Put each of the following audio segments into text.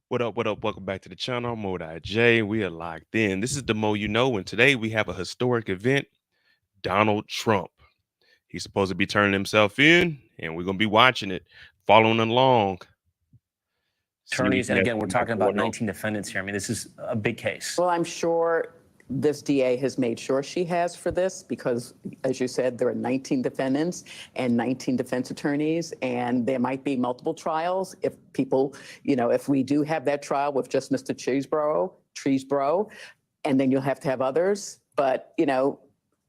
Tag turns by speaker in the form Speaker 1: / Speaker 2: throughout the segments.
Speaker 1: What up? What up? Welcome back to the channel. I'm Modi J. We are locked in. This is the Mo You Know, and today we have a historic event. Donald Trump. He's supposed to be turning himself in, and we're gonna be watching it, following along. See what
Speaker 2: Attorneys,
Speaker 1: he
Speaker 2: and
Speaker 1: has
Speaker 2: again, we're talking about
Speaker 1: going on.
Speaker 2: 19 defendants here. I mean, this is a big case.
Speaker 3: Well, I'm sure this DA has made sure she has for this because, as you said, there are 19 defendants and 19 defense attorneys, and there might be multiple trials if people, if we do have that trial with just Mr. Chesebro, and then you'll have to have others. But,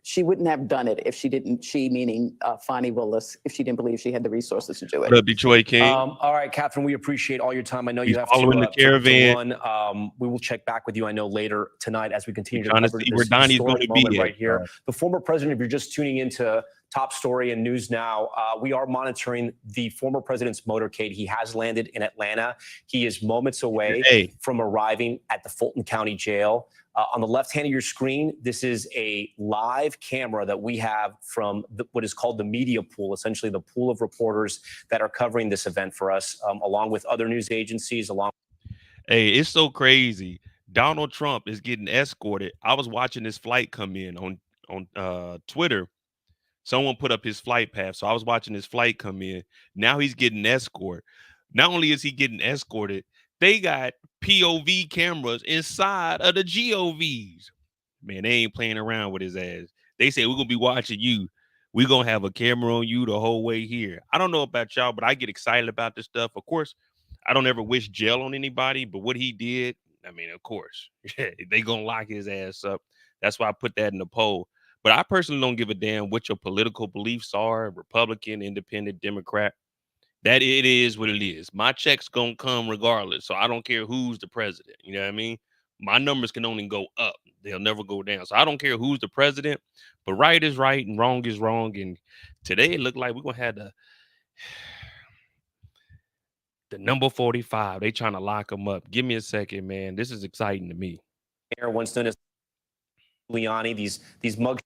Speaker 3: she wouldn't have done it if she didn't, meaning Fonnie Willis, if she didn't believe she had the resources to do it.
Speaker 1: What up, Detroit King?
Speaker 2: All right, Catherine, we appreciate all your time. I know
Speaker 1: He's
Speaker 2: you have
Speaker 1: following the caravan.
Speaker 2: to run. We will check back with you, I know, later tonight as we continue to
Speaker 1: Trying to
Speaker 2: cover
Speaker 1: see
Speaker 2: this
Speaker 1: where Donnie's
Speaker 2: historic
Speaker 1: going to
Speaker 2: moment
Speaker 1: be
Speaker 2: right here.
Speaker 1: at.
Speaker 2: The former president, if you're just tuning into Top Story and News Now, we are monitoring the former president's motorcade. He has landed in Atlanta. He is moments away from arriving at the Fulton County Jail. On the left hand of your screen, this is a live camera that we have from what is called the media pool, essentially the pool of reporters that are covering this event for us, along with other news agencies.
Speaker 1: Hey, it's so crazy. Donald Trump is getting escorted. I was watching this flight come in on Twitter. Someone put up his flight path, so I was watching his flight come in. Now he's getting escorted. Not only is he getting escorted, they got POV cameras inside of the GOVs. Man, they ain't playing around with his ass. They say we're gonna be watching you. We're gonna have a camera on you the whole way here. I don't know about y'all, but I get excited about this stuff. Of course, I don't ever wish jail on anybody, but what he did, I mean, of course, they gonna lock his ass up. That's why I put that in the poll. But I personally don't give a damn what your political beliefs are, Republican, Independent, Democrat. That it is what it is. My check's gonna come regardless. So I don't care who's the president. You know what I mean? My numbers can only go up. They'll never go down. So I don't care who's the president, but right is right and wrong is wrong. And today it looked like we're gonna have the number 45. They trying to lock him up. Give me a second, man. This is exciting to me.
Speaker 2: Once known as Giuliani, these mug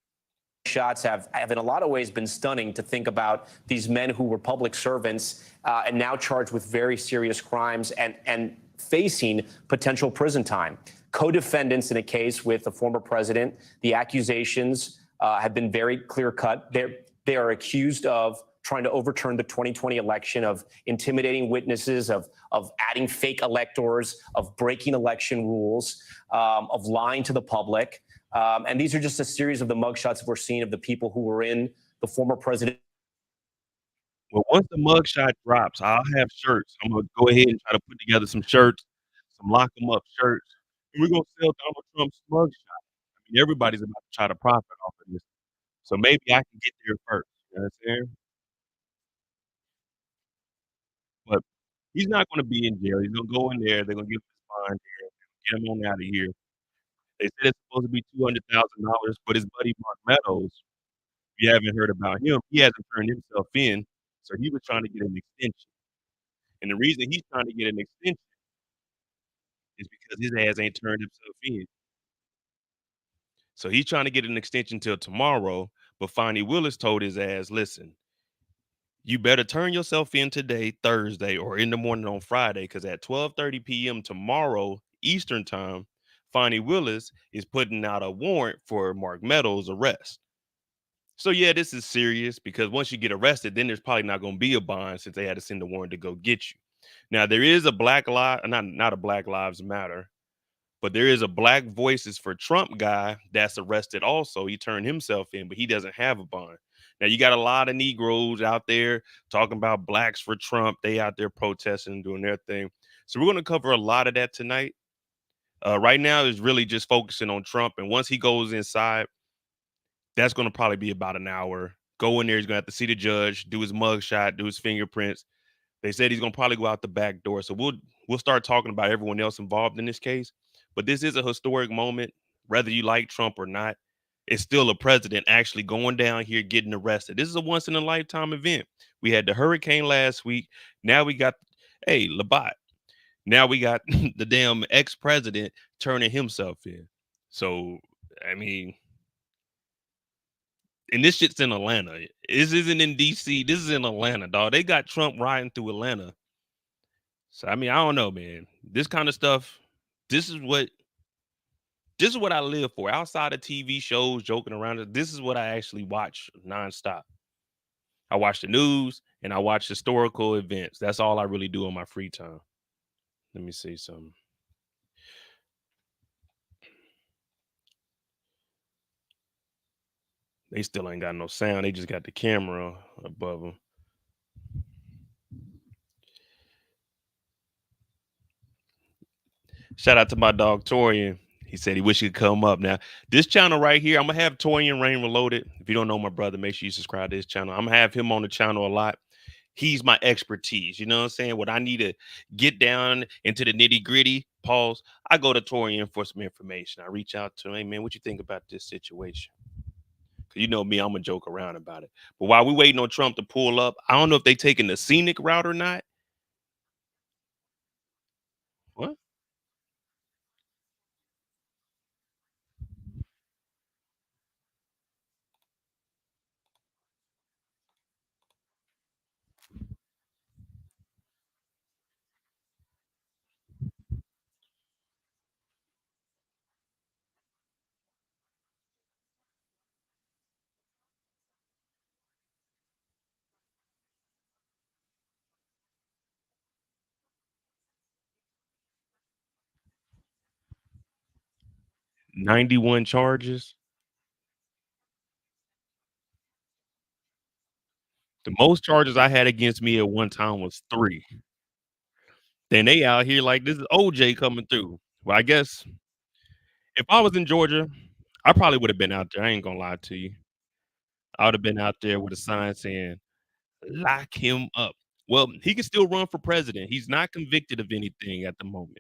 Speaker 2: shots have in a lot of ways been stunning to think about these men who were public servants and now charged with very serious crimes and facing potential prison time. Co-defendants in a case with the former president, the accusations have been very clear-cut. They are accused of trying to overturn the 2020 election, of intimidating witnesses, of adding fake electors, of breaking election rules, of lying to the public. And these are just a series of the mugshots we're seeing of the people who were in the former president.
Speaker 1: Well, once the mugshot drops, I'll have shirts. I'm gonna go ahead and try to put together some shirts, some lock 'em up shirts, and we're gonna sell Donald Trump's mugshot. I mean, everybody's about to try to profit off of this, so maybe I can get there first. You know what I'm saying? But he's not gonna be in jail. He's gonna go in there. They're gonna give him his bond here, get him on out of here. They said it's supposed to be $200,000, but his buddy Mark Meadows, if you haven't heard about him, he hasn't turned himself in, so he was trying to get an extension. And the reason he's trying to get an extension is because his ass ain't turned himself in. So he's trying to get an extension till tomorrow, but Fonnie Willis told his ass, listen, you better turn yourself in today, Thursday, or in the morning on Friday, because at 12:30 p.m. tomorrow, Eastern time, Fonnie Willis is putting out a warrant for Mark Meadows' arrest. So yeah, this is serious because once you get arrested, then there's probably not going to be a bond since they had to send the warrant to go get you. Now there is a not a Black Lives Matter, but there is a Black Voices for Trump guy that's arrested also. He turned himself in, but he doesn't have a bond. Now you got a lot of Negroes out there talking about blacks for Trump. They out there protesting and doing their thing. So we're going to cover a lot of that tonight. Right now is really just focusing on Trump. And once he goes inside, that's going to probably be about an hour. Go in there. He's going to have to see the judge, do his mugshot, do his fingerprints. They said he's going to probably go out the back door. So we'll start talking about everyone else involved in this case. But this is a historic moment, whether you like Trump or not. It's still a president actually going down here getting arrested. This is a once in a lifetime event. We had the hurricane last week. Now we got, hey, Labat. Now we got the damn ex-president turning himself in. So, I mean, and this shit's in Atlanta. This isn't in DC. This is in Atlanta, dog. They got Trump riding through Atlanta. So I mean, I don't know, man. This kind of stuff, this is what this is what I live for. Outside of TV shows, joking around, this is what I actually watch nonstop. I watch the news and I watch historical events. That's all I really do in my free time. Let me see something. They still ain't got no sound. They just got the camera above them. Shout out to my dog Torian. He said he wish he could come up. Now, this channel right here, I'm gonna have Torian Rain Reloaded. If you don't know my brother, make sure you subscribe to this channel. I'm gonna have him on the channel a lot. He's my expertise. You know what I'm saying? When I need to get down into the nitty gritty, pause, I go to Torian for some information. I reach out to him, hey man, what you think about this situation? Cause you know me, I'm gonna joke around about it. But while we waiting on Trump to pull up, I don't know if they taking the scenic route or not. What? 91 charges. The most charges I had against me at one time was 3. Then they out here like this is OJ coming through. Well, I guess if I was in Georgia, I probably would have been out there. I ain't gonna lie to you. I would have been out there with a sign saying, lock him up. Well, he can still run for president. He's not convicted of anything at the moment.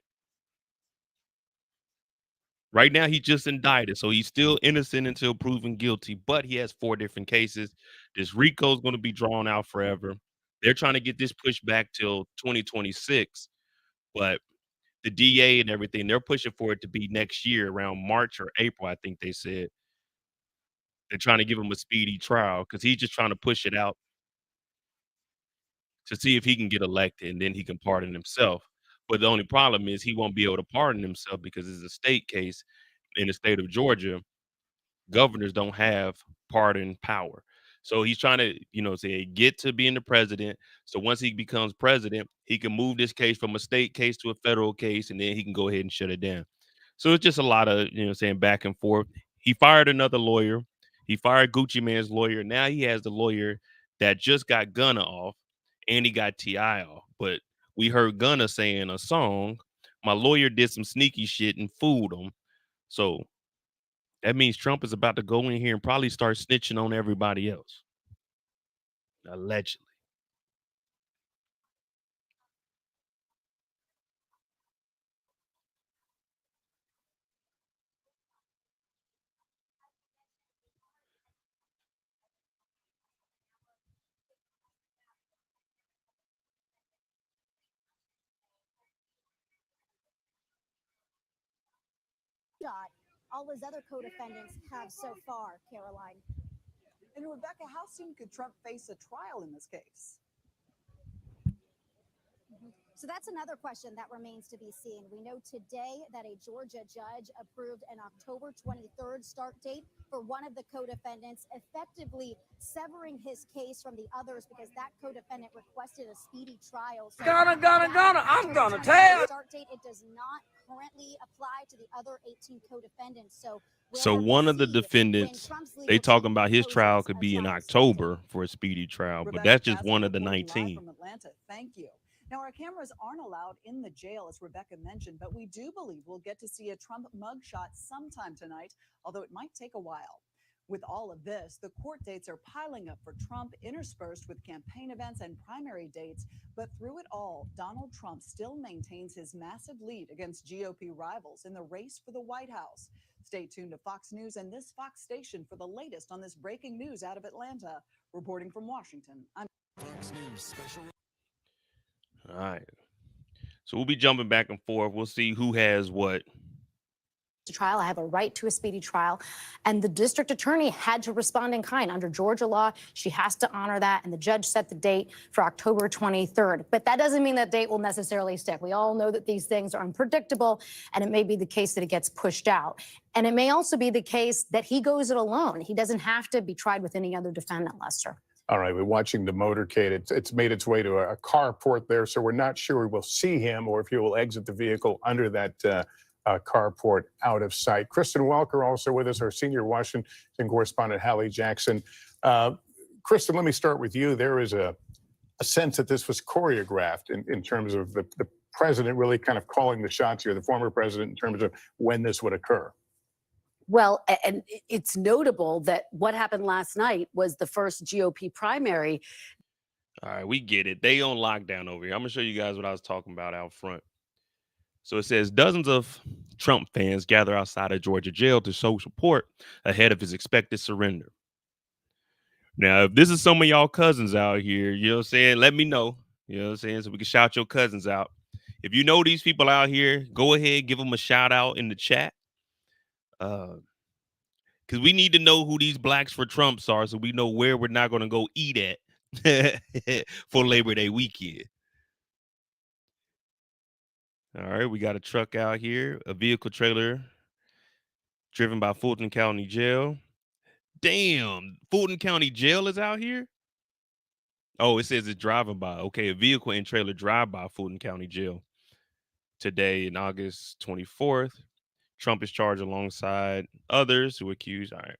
Speaker 1: Right now, he's just indicted, so he's still innocent until proven guilty. But he has 4 different cases. This RICO's going to be drawn out forever. They're trying to get this pushed back till 2026, but the DA and everything they're pushing for it to be next year around March or April. I think they said they're trying to give him a speedy trial because he's just trying to push it out to see if he can get elected and then he can pardon himself. But the only problem is he won't be able to pardon himself because it's a state case in the state of Georgia. Governors don't have pardon power. So he's trying to, say get to being the president. So once he becomes president, he can move this case from a state case to a federal case, and then he can go ahead and shut it down. So it's just a lot of, saying back and forth. He fired another lawyer. He fired Gucci Man's lawyer. Now he has the lawyer that just got Gunna off, and he got Ti off. But we heard Gunna saying a song. My lawyer did some sneaky shit and fooled him. So that means Trump is about to go in here and probably start snitching on everybody else. Allegedly.
Speaker 4: Shot all his other co-defendants have so far, Caroline.
Speaker 5: And Rebecca, how soon could Trump face a trial in this case?
Speaker 4: So that's another question that remains to be seen. We know today that a Georgia judge approved an October 23rd start date for one of the co-defendants, effectively severing his case from the others because that co-defendant requested a speedy trial. So
Speaker 6: I'm gonna tell.
Speaker 4: Start date, it does not currently apply to the other 18 co-defendants. So
Speaker 1: So one of the defendants, they talking about his trial could be in October for a speedy trial, but that's just one of the 19.
Speaker 5: From Atlanta, thank you. Now, our cameras aren't allowed in the jail, as Rebecca mentioned, but we do believe we'll get to see a Trump mugshot sometime tonight, although it might take a while. With all of this, the court dates are piling up for Trump, interspersed with campaign events and primary dates. But through it all, Donald Trump still maintains his massive lead against GOP rivals in the race for the White House. Stay tuned to Fox News and this Fox station for the latest on this breaking news out of Atlanta. Reporting from Washington, I'm Fox News Special.
Speaker 1: All right. So we'll be jumping back and forth. We'll see who has what.
Speaker 4: trial. I have a right to a speedy trial. And the district attorney had to respond in kind. Under Georgia law, she has to honor that. And the judge set the date for October 23rd. But that doesn't mean that date will necessarily stick. We all know that these things are unpredictable, and it may be the case that it gets pushed out. And it may also be the case that he goes it alone. He doesn't have to be tried with any other defendant, Lester.
Speaker 7: All right, we're watching the motorcade. It's made its way to a carport there, so we're not sure we'll see him or if he will exit the vehicle under that carport out of sight. Kristen Welker also with us, our senior Washington correspondent, Hallie Jackson. Kristen, let me start with you. There is a sense that this was choreographed in terms of the president really kind of calling the shots here, the former president, in terms of when this would occur.
Speaker 8: Well, and it's notable that what happened last night was the first GOP primary.
Speaker 1: All right, we get it. They on lockdown over here. I'm going to show you guys what I was talking about out front. So it says dozens of Trump fans gather outside a Georgia jail to show support ahead of his expected surrender. Now, if this is some of y'all cousins out here, you know what I'm saying, let me know. You know what I'm saying? So we can shout your cousins out. If you know these people out here, go ahead, give them a shout out in the chat. Because we need to know who these Blacks for Trumps are so we know where we're not going to go eat at for Labor Day weekend. All right, we got a truck out here, a vehicle trailer driven by Fulton County Jail. Damn, Fulton County Jail is out here? Oh, it says it's driving by. Okay, a vehicle and trailer drive by Fulton County Jail today in August 24th. Trump is charged alongside others who accused. All right.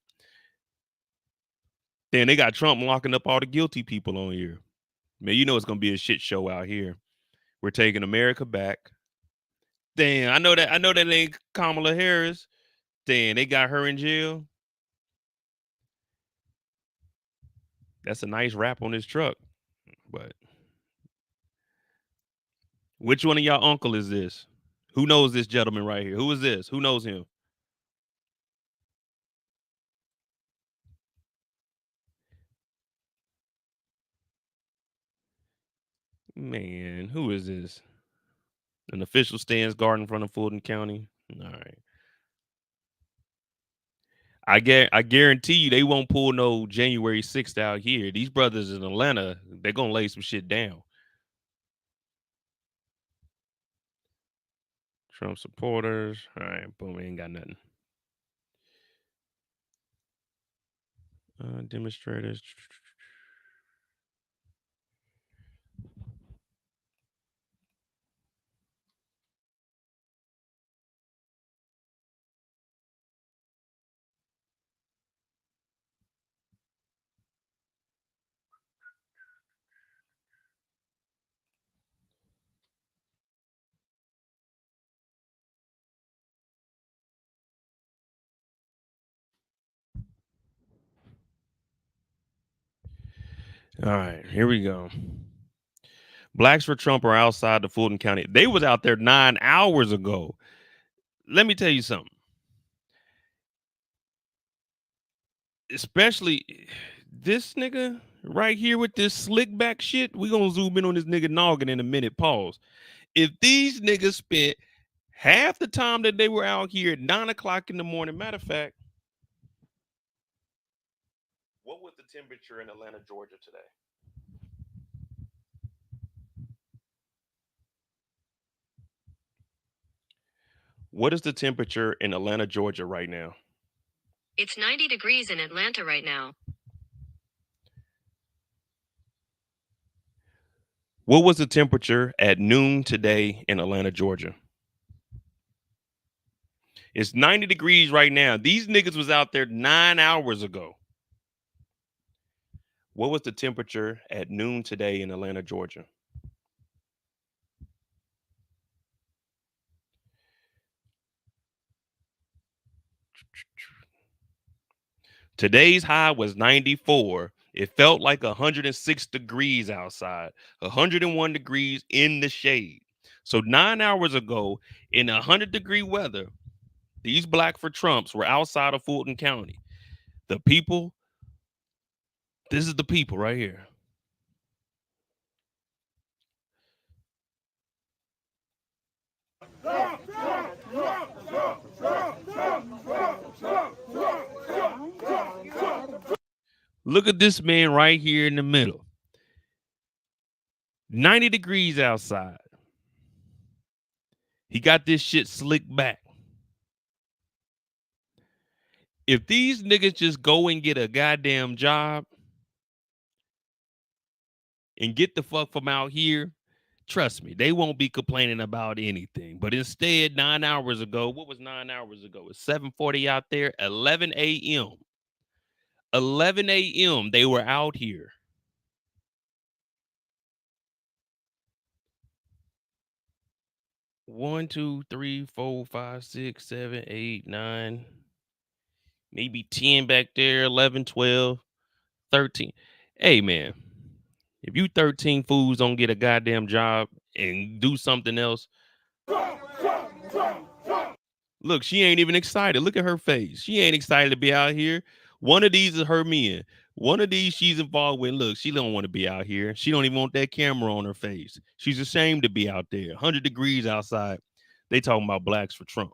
Speaker 1: Then they got Trump locking up all the guilty people on here. Man, you know it's going to be a shit show out here. We're taking America back. Damn, I know that ain't Kamala Harris. Damn, they got her in jail. That's a nice wrap on this truck. But which one of y'all uncle is this? Who knows this gentleman right here? Who is this? Who knows him? Man, who is this? An official stands guard in front of Fulton County. All right. I guarantee you they won't pull no January 6th out here. These brothers in Atlanta, they're going to lay some shit down. Trump supporters. All right, boom, ain't got nothing. Demonstrators. All right, here we go. Blacks for Trump are outside the Fulton County. They was out there 9 hours ago. Let me tell you something. Especially this nigga right here with this slick back shit. We gonna zoom in on this nigga noggin in a minute. Pause. If these niggas spent half the time that they were out here at 9 o'clock in the morning, matter of fact, what was the temperature in Atlanta, Georgia today? What is the temperature in Atlanta, Georgia right now?
Speaker 9: It's 90 degrees in Atlanta right now.
Speaker 1: What was the temperature at noon today in Atlanta, Georgia? It's 90 degrees right now. These niggas was out there 9 hours ago. What was the temperature at noon today in Atlanta, Georgia? Today's high was 94. It felt like 106 degrees outside, 101 degrees in the shade. So 9 hours ago, in 100-degree weather, these Black for Trumps were outside of Fulton County. The people, this is the people right here. Look at this man right here in the middle. 90 degrees outside. He got this shit slicked back. If these niggas just go and get a goddamn job and get the fuck from out here, trust me, they won't be complaining about anything. But instead, 9 hours ago, what was 9 hours ago? It's 7:40 out there, 11 a.m. 11 a.m. they were out here. One, two, three, four, five, 6, 7, 8, 9, maybe 10 back there, 11, 12, 13. Hey, man, if you 13 fools don't get a goddamn job and do something else, look, she ain't even excited. Look at her face. She ain't excited to be out here. One of these is her men. One of these she's involved with. Look, she don't want to be out here. She don't even want that camera on her face. She's ashamed to be out there. 100 degrees outside. They talking about blacks for Trump.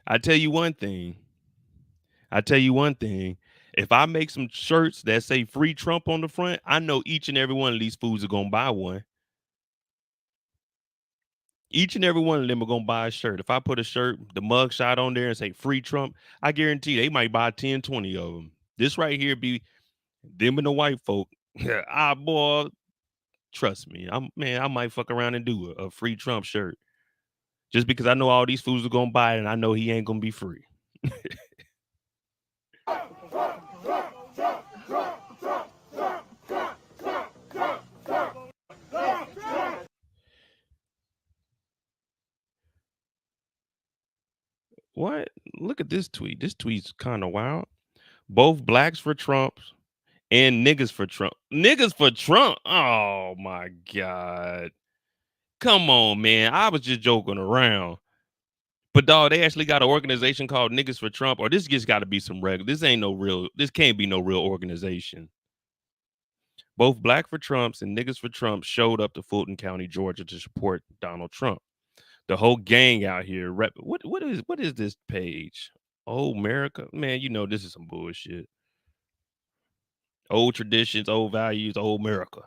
Speaker 1: I tell you one thing. If I make some shirts that say free Trump on the front, I know each and every one of these fools are going to buy one. Each and every one of them are going to buy a shirt. If I put a shirt, the mug shot on there and say free Trump, I guarantee they might buy 10, 20 of them. This right here be them and the white folk. Boy, trust me. I might fuck around and do a free Trump shirt. Just because I know all these fools are going to buy it and I know he ain't going to be free. What? Look at this tweet. This tweet's kind of wild. Both blacks for Trump and niggas for Trump. Niggas for Trump. Oh my God. Come on, man. I was just joking around. But dog, they actually got an organization called Niggas for Trump, or this just got to be some regular. This can't be no real organization. Both black for Trumps and niggas for Trump showed up to Fulton County, Georgia to support Donald Trump. The whole gang out here. What is this page? Oh, America. Man, you know this is some bullshit. Old traditions, old values, old America.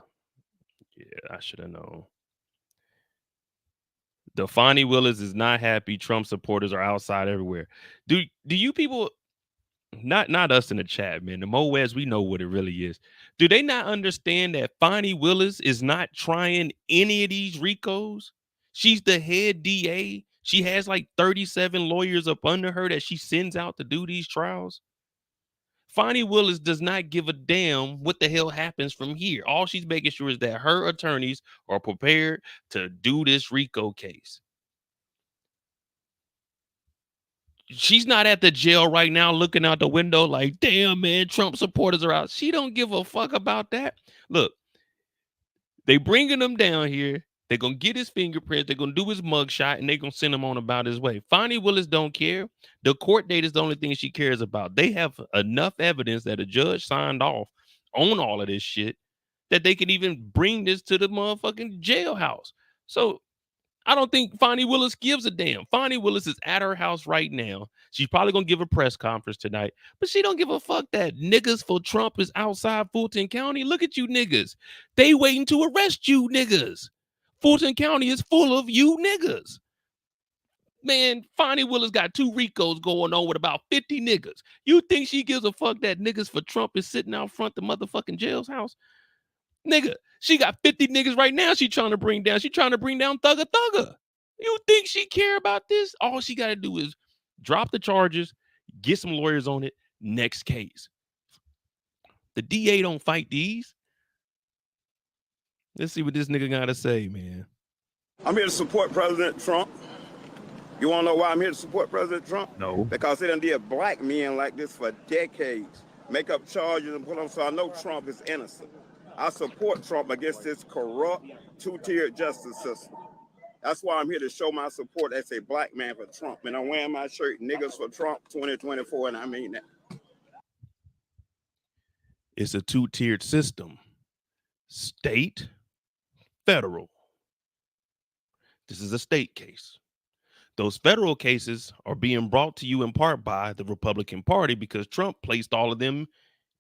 Speaker 1: Yeah, I should have known. The Fonnie Willis is not happy. Trump supporters are outside everywhere. Do you people, not us in the chat, man, the Moeds, we know what it really is. Do they not understand that Fonnie Willis is not trying any of these RICOs? She's the head DA. She has like 37 lawyers up under her that she sends out to do these trials. Fonnie Willis does not give a damn what the hell happens from here. All she's making sure is that her attorneys are prepared to do this RICO case. She's not at the jail right now looking out the window like, damn, man, Trump supporters are out. She don't give a fuck about that. Look, they bringing him down here. They're going to get his fingerprints. They're going to do his mugshot, and they're going to send him on about his way. Fonnie Willis don't care. The court date is the only thing she cares about. They have enough evidence that a judge signed off on all of this shit that they can even bring this to the motherfucking jailhouse. So I don't think Fonnie Willis gives a damn. Fonnie Willis is at her house right now. She's probably going to give a press conference tonight, but she don't give a fuck that niggas for Trump is outside Fulton County. Look at you niggas. They waiting to arrest you niggas. Fulton County is full of you niggas. Man, Fonnie Willis got 2 RICOs going on with about 50 niggas. You think she gives a fuck that niggas for Trump is sitting out front the motherfucking jail's house? Nigga, she got 50 niggas right now she trying to bring down. She trying to bring down Thugger Thugger. You think she care about this? All she got to do is drop the charges, get some lawyers on it, next case. The DA don't fight these. Let's see what this nigga got to say, man.
Speaker 10: I'm here to support President Trump. You want to know why I'm here to support President Trump?
Speaker 1: No.
Speaker 10: Because they done did black men like this for decades. Make up charges and put them, so I know Trump is innocent. I support Trump against this corrupt, two-tiered justice system. That's why I'm here to show my support as a black man for Trump. And I'm wearing my shirt, Niggas for Trump 2024, and I mean that.
Speaker 1: It's a two-tiered system. State, federal. This is a state case. Those federal cases are being brought to you in part by the Republican Party because Trump placed all of them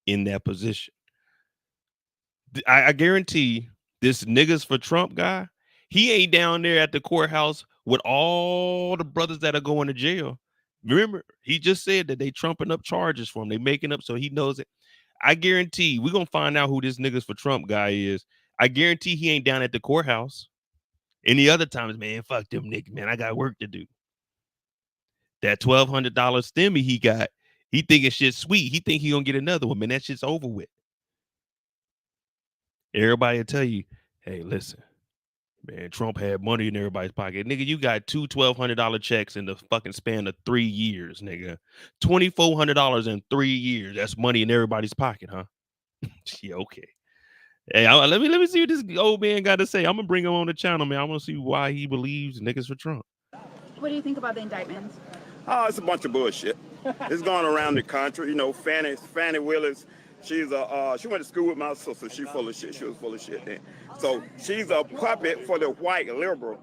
Speaker 1: in that position. I guarantee this niggas for Trump guy, he ain't down there at the courthouse with all the brothers that are going to jail. Remember, he just said that they trumping up charges for him. They making up so he knows it. I guarantee we're gonna find out who this niggas for Trump guy is. I guarantee he ain't down at the courthouse. Any other times, man, fuck them niggas, man. I got work to do. That $1,200 stimmy he got, he thinking shit sweet. He think he gonna get another one, man. That shit's over with. Everybody will tell you, hey, listen, man, Trump had money in everybody's pocket. Nigga, you got two $1,200 checks in the fucking span of 3 years, nigga. $2,400 in 3 years. That's money in everybody's pocket, huh? Yeah, okay. Hey, let me see what this old man got to say. I'm gonna bring him on the channel, man. I want to see why he believes niggas for Trump.
Speaker 11: What do you think about the indictments?
Speaker 10: Oh, it's a bunch of bullshit. It's going around the country. You know, Fannie Willis, she went to school with my sister. She full of shit. She was full of shit then. So she's a puppet for the white liberal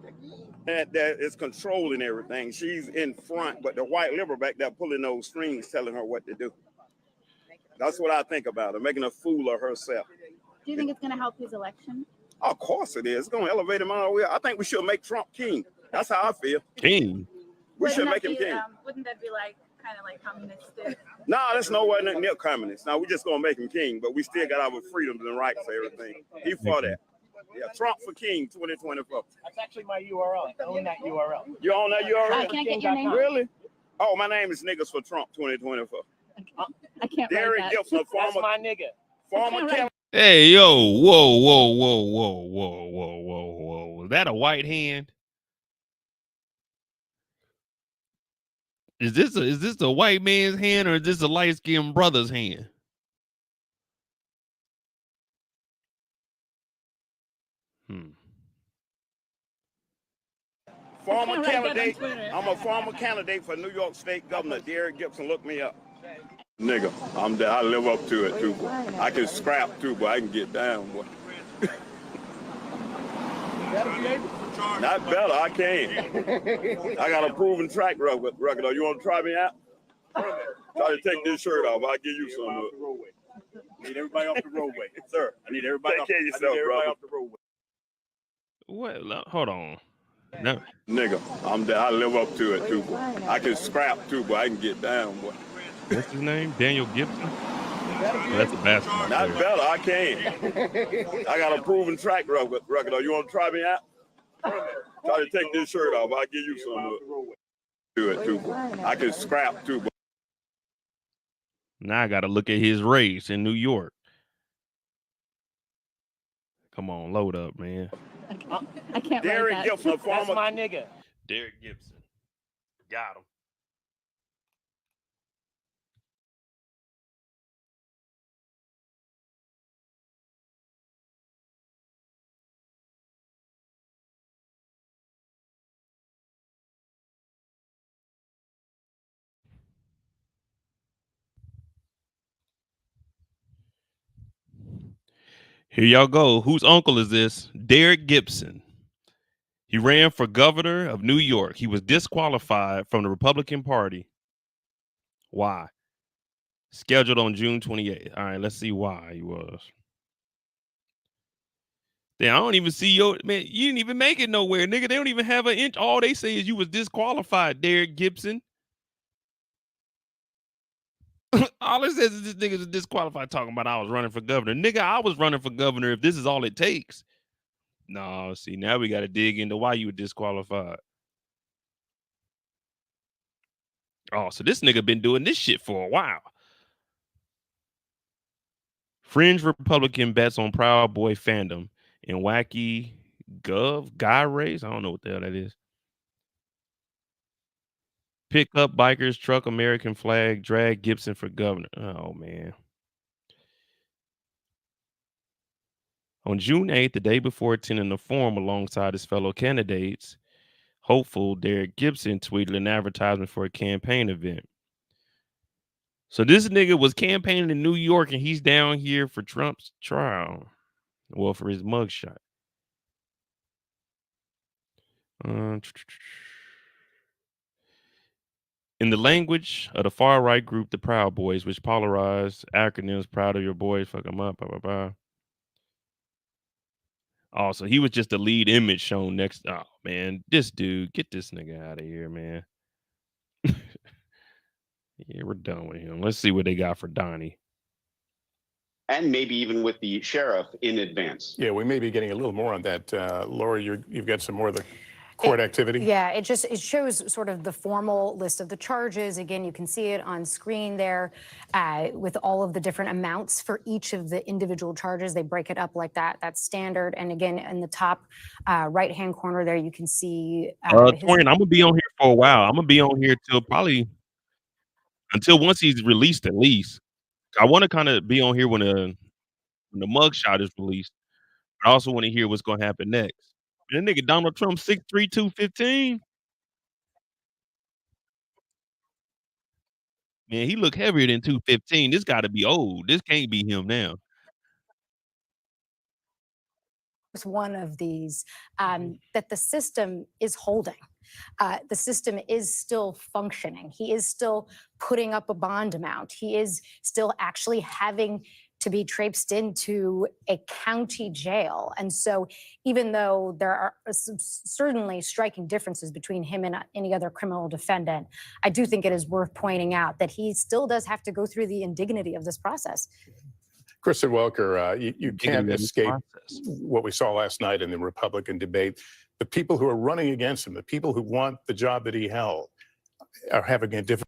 Speaker 10: that is controlling everything. She's in front, but the white liberal back there pulling those strings, telling her what to do. That's what I think about her, making a fool of herself.
Speaker 11: Do you think it's going to help his election?
Speaker 10: Of course it is. It's going to elevate him all the way. I think we should make Trump king. That's how I feel.
Speaker 1: King?
Speaker 10: We should make him king.
Speaker 11: Wouldn't that be like kind of like communistic?
Speaker 10: No, that's nowhere near communist. Now, we're just going to make him king, but we still got our freedoms and rights for everything. He for that. Yeah, Trump for king 2024.
Speaker 12: That's actually my URL. I own that URL.
Speaker 10: You own that URL?
Speaker 11: Can I get your name?
Speaker 10: Really? Oh, my name is Niggas for Trump 2024.
Speaker 11: I can't
Speaker 10: Derek
Speaker 11: write that.
Speaker 10: Gibson,
Speaker 12: That's my nigga.
Speaker 10: former county.
Speaker 1: Hey, yo, whoa. Was that a white hand? Is this a white man's hand or is this a light-skinned brother's hand?
Speaker 10: Former candidate. I'm a former candidate for New York State Governor. Derek Gibson, look me up. Nigga, I'm there. I live up to it too, boy. I can scrap too, but I can get down, boy. Not better, I can. I got a proven track record. You want to try me out? Try to take this shirt off. I'll give you some.
Speaker 12: I need everybody off the roadway.
Speaker 10: Sir,
Speaker 12: I need everybody
Speaker 10: take care of yourself, brother.
Speaker 12: off the roadway.
Speaker 1: What? Hold on. No.
Speaker 10: Nigga, I'm there. I live up to it too, boy. I can scrap too, but I can get down, boy.
Speaker 1: What's his name? Daniel Gibson? Oh, that's a basketball player.
Speaker 10: Not better, I can. I got a proven track record. You want to try me out? Try to take this shirt off. I'll give you some. Do it too, boy. I can scrap too, boy.
Speaker 1: Now I got to look at his race in New York. Come on, load up, man.
Speaker 11: I can't
Speaker 10: Derek
Speaker 11: write that.
Speaker 10: Gibson,
Speaker 12: That's
Speaker 10: former.
Speaker 12: my nigga.
Speaker 1: Derek Gibson. Got him. Here y'all go. Whose uncle is this? Derek Gibson. He ran for governor of New York. He was disqualified from the Republican Party. Why? Scheduled on June 28th. All right, let's see why he was. Then I don't even see your man. You didn't even make it nowhere, nigga. They don't even have an inch. All they say is you was disqualified, Derek Gibson. All it says is this nigga is disqualified talking about I was running for governor. Nigga, I was running for governor if this is all it takes. No, see, now we got to dig into why you were disqualified. Oh, so this nigga been doing this shit for a while. Fringe Republican bets on Proud Boy fandom and wacky guy race. I don't know what the hell that is. Pick up bikers, truck American flag, drag Gibson for governor. Oh, man. On June 8th, the day before attending the forum alongside his fellow candidates, hopeful Derek Gibson tweeted an advertisement for a campaign event. So this nigga was campaigning in New York and he's down here for Trump's trial. Well, for his mugshot. In the language of the far right group, the Proud Boys, which polarized acronyms, proud of your boys, fuck them up, blah, blah, blah. Oh, so he was just the lead image shown next. Oh, man, this dude, get this nigga out of here, man. Yeah, we're done with him. Let's see what they got for Donnie.
Speaker 13: And maybe even with the sheriff in advance.
Speaker 7: Yeah, we may be getting a little more on that. Laura, you've got some more of the court activity?
Speaker 14: Yeah, it shows sort of the formal list of the charges. Again, you can see it on screen there with all of the different amounts for each of the individual charges. They break it up like that. That's standard. And again, in the top right-hand corner there, you can see
Speaker 1: Torian, I'm gonna be on here for a while. I'm gonna be on here until once he's released, at least. I want to kind of be on here when the mugshot is released. I also want to hear what's gonna happen next. That nigga Donald Trump 6'3", 215. Man, he look heavier than 215. This got to be old. This can't be him now.
Speaker 14: It's one of these that the system is holding. The system is still functioning. He is still putting up a bond amount. He is still actually having to be traipsed into a county jail. And so even though there are certainly striking differences between him and any other criminal defendant, I do think it is worth pointing out that he still does have to go through the indignity of this process.
Speaker 7: Kristen Welker, you can't escape what we saw last night in the Republican debate. The people who are running against him, the people who want the job that he held, are having a difficult.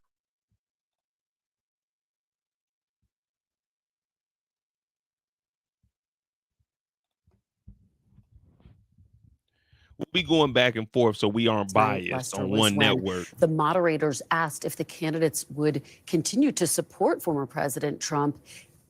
Speaker 1: We'll be going back and forth so we aren't biased on one network.
Speaker 8: The moderators asked if the candidates would continue to support former President Trump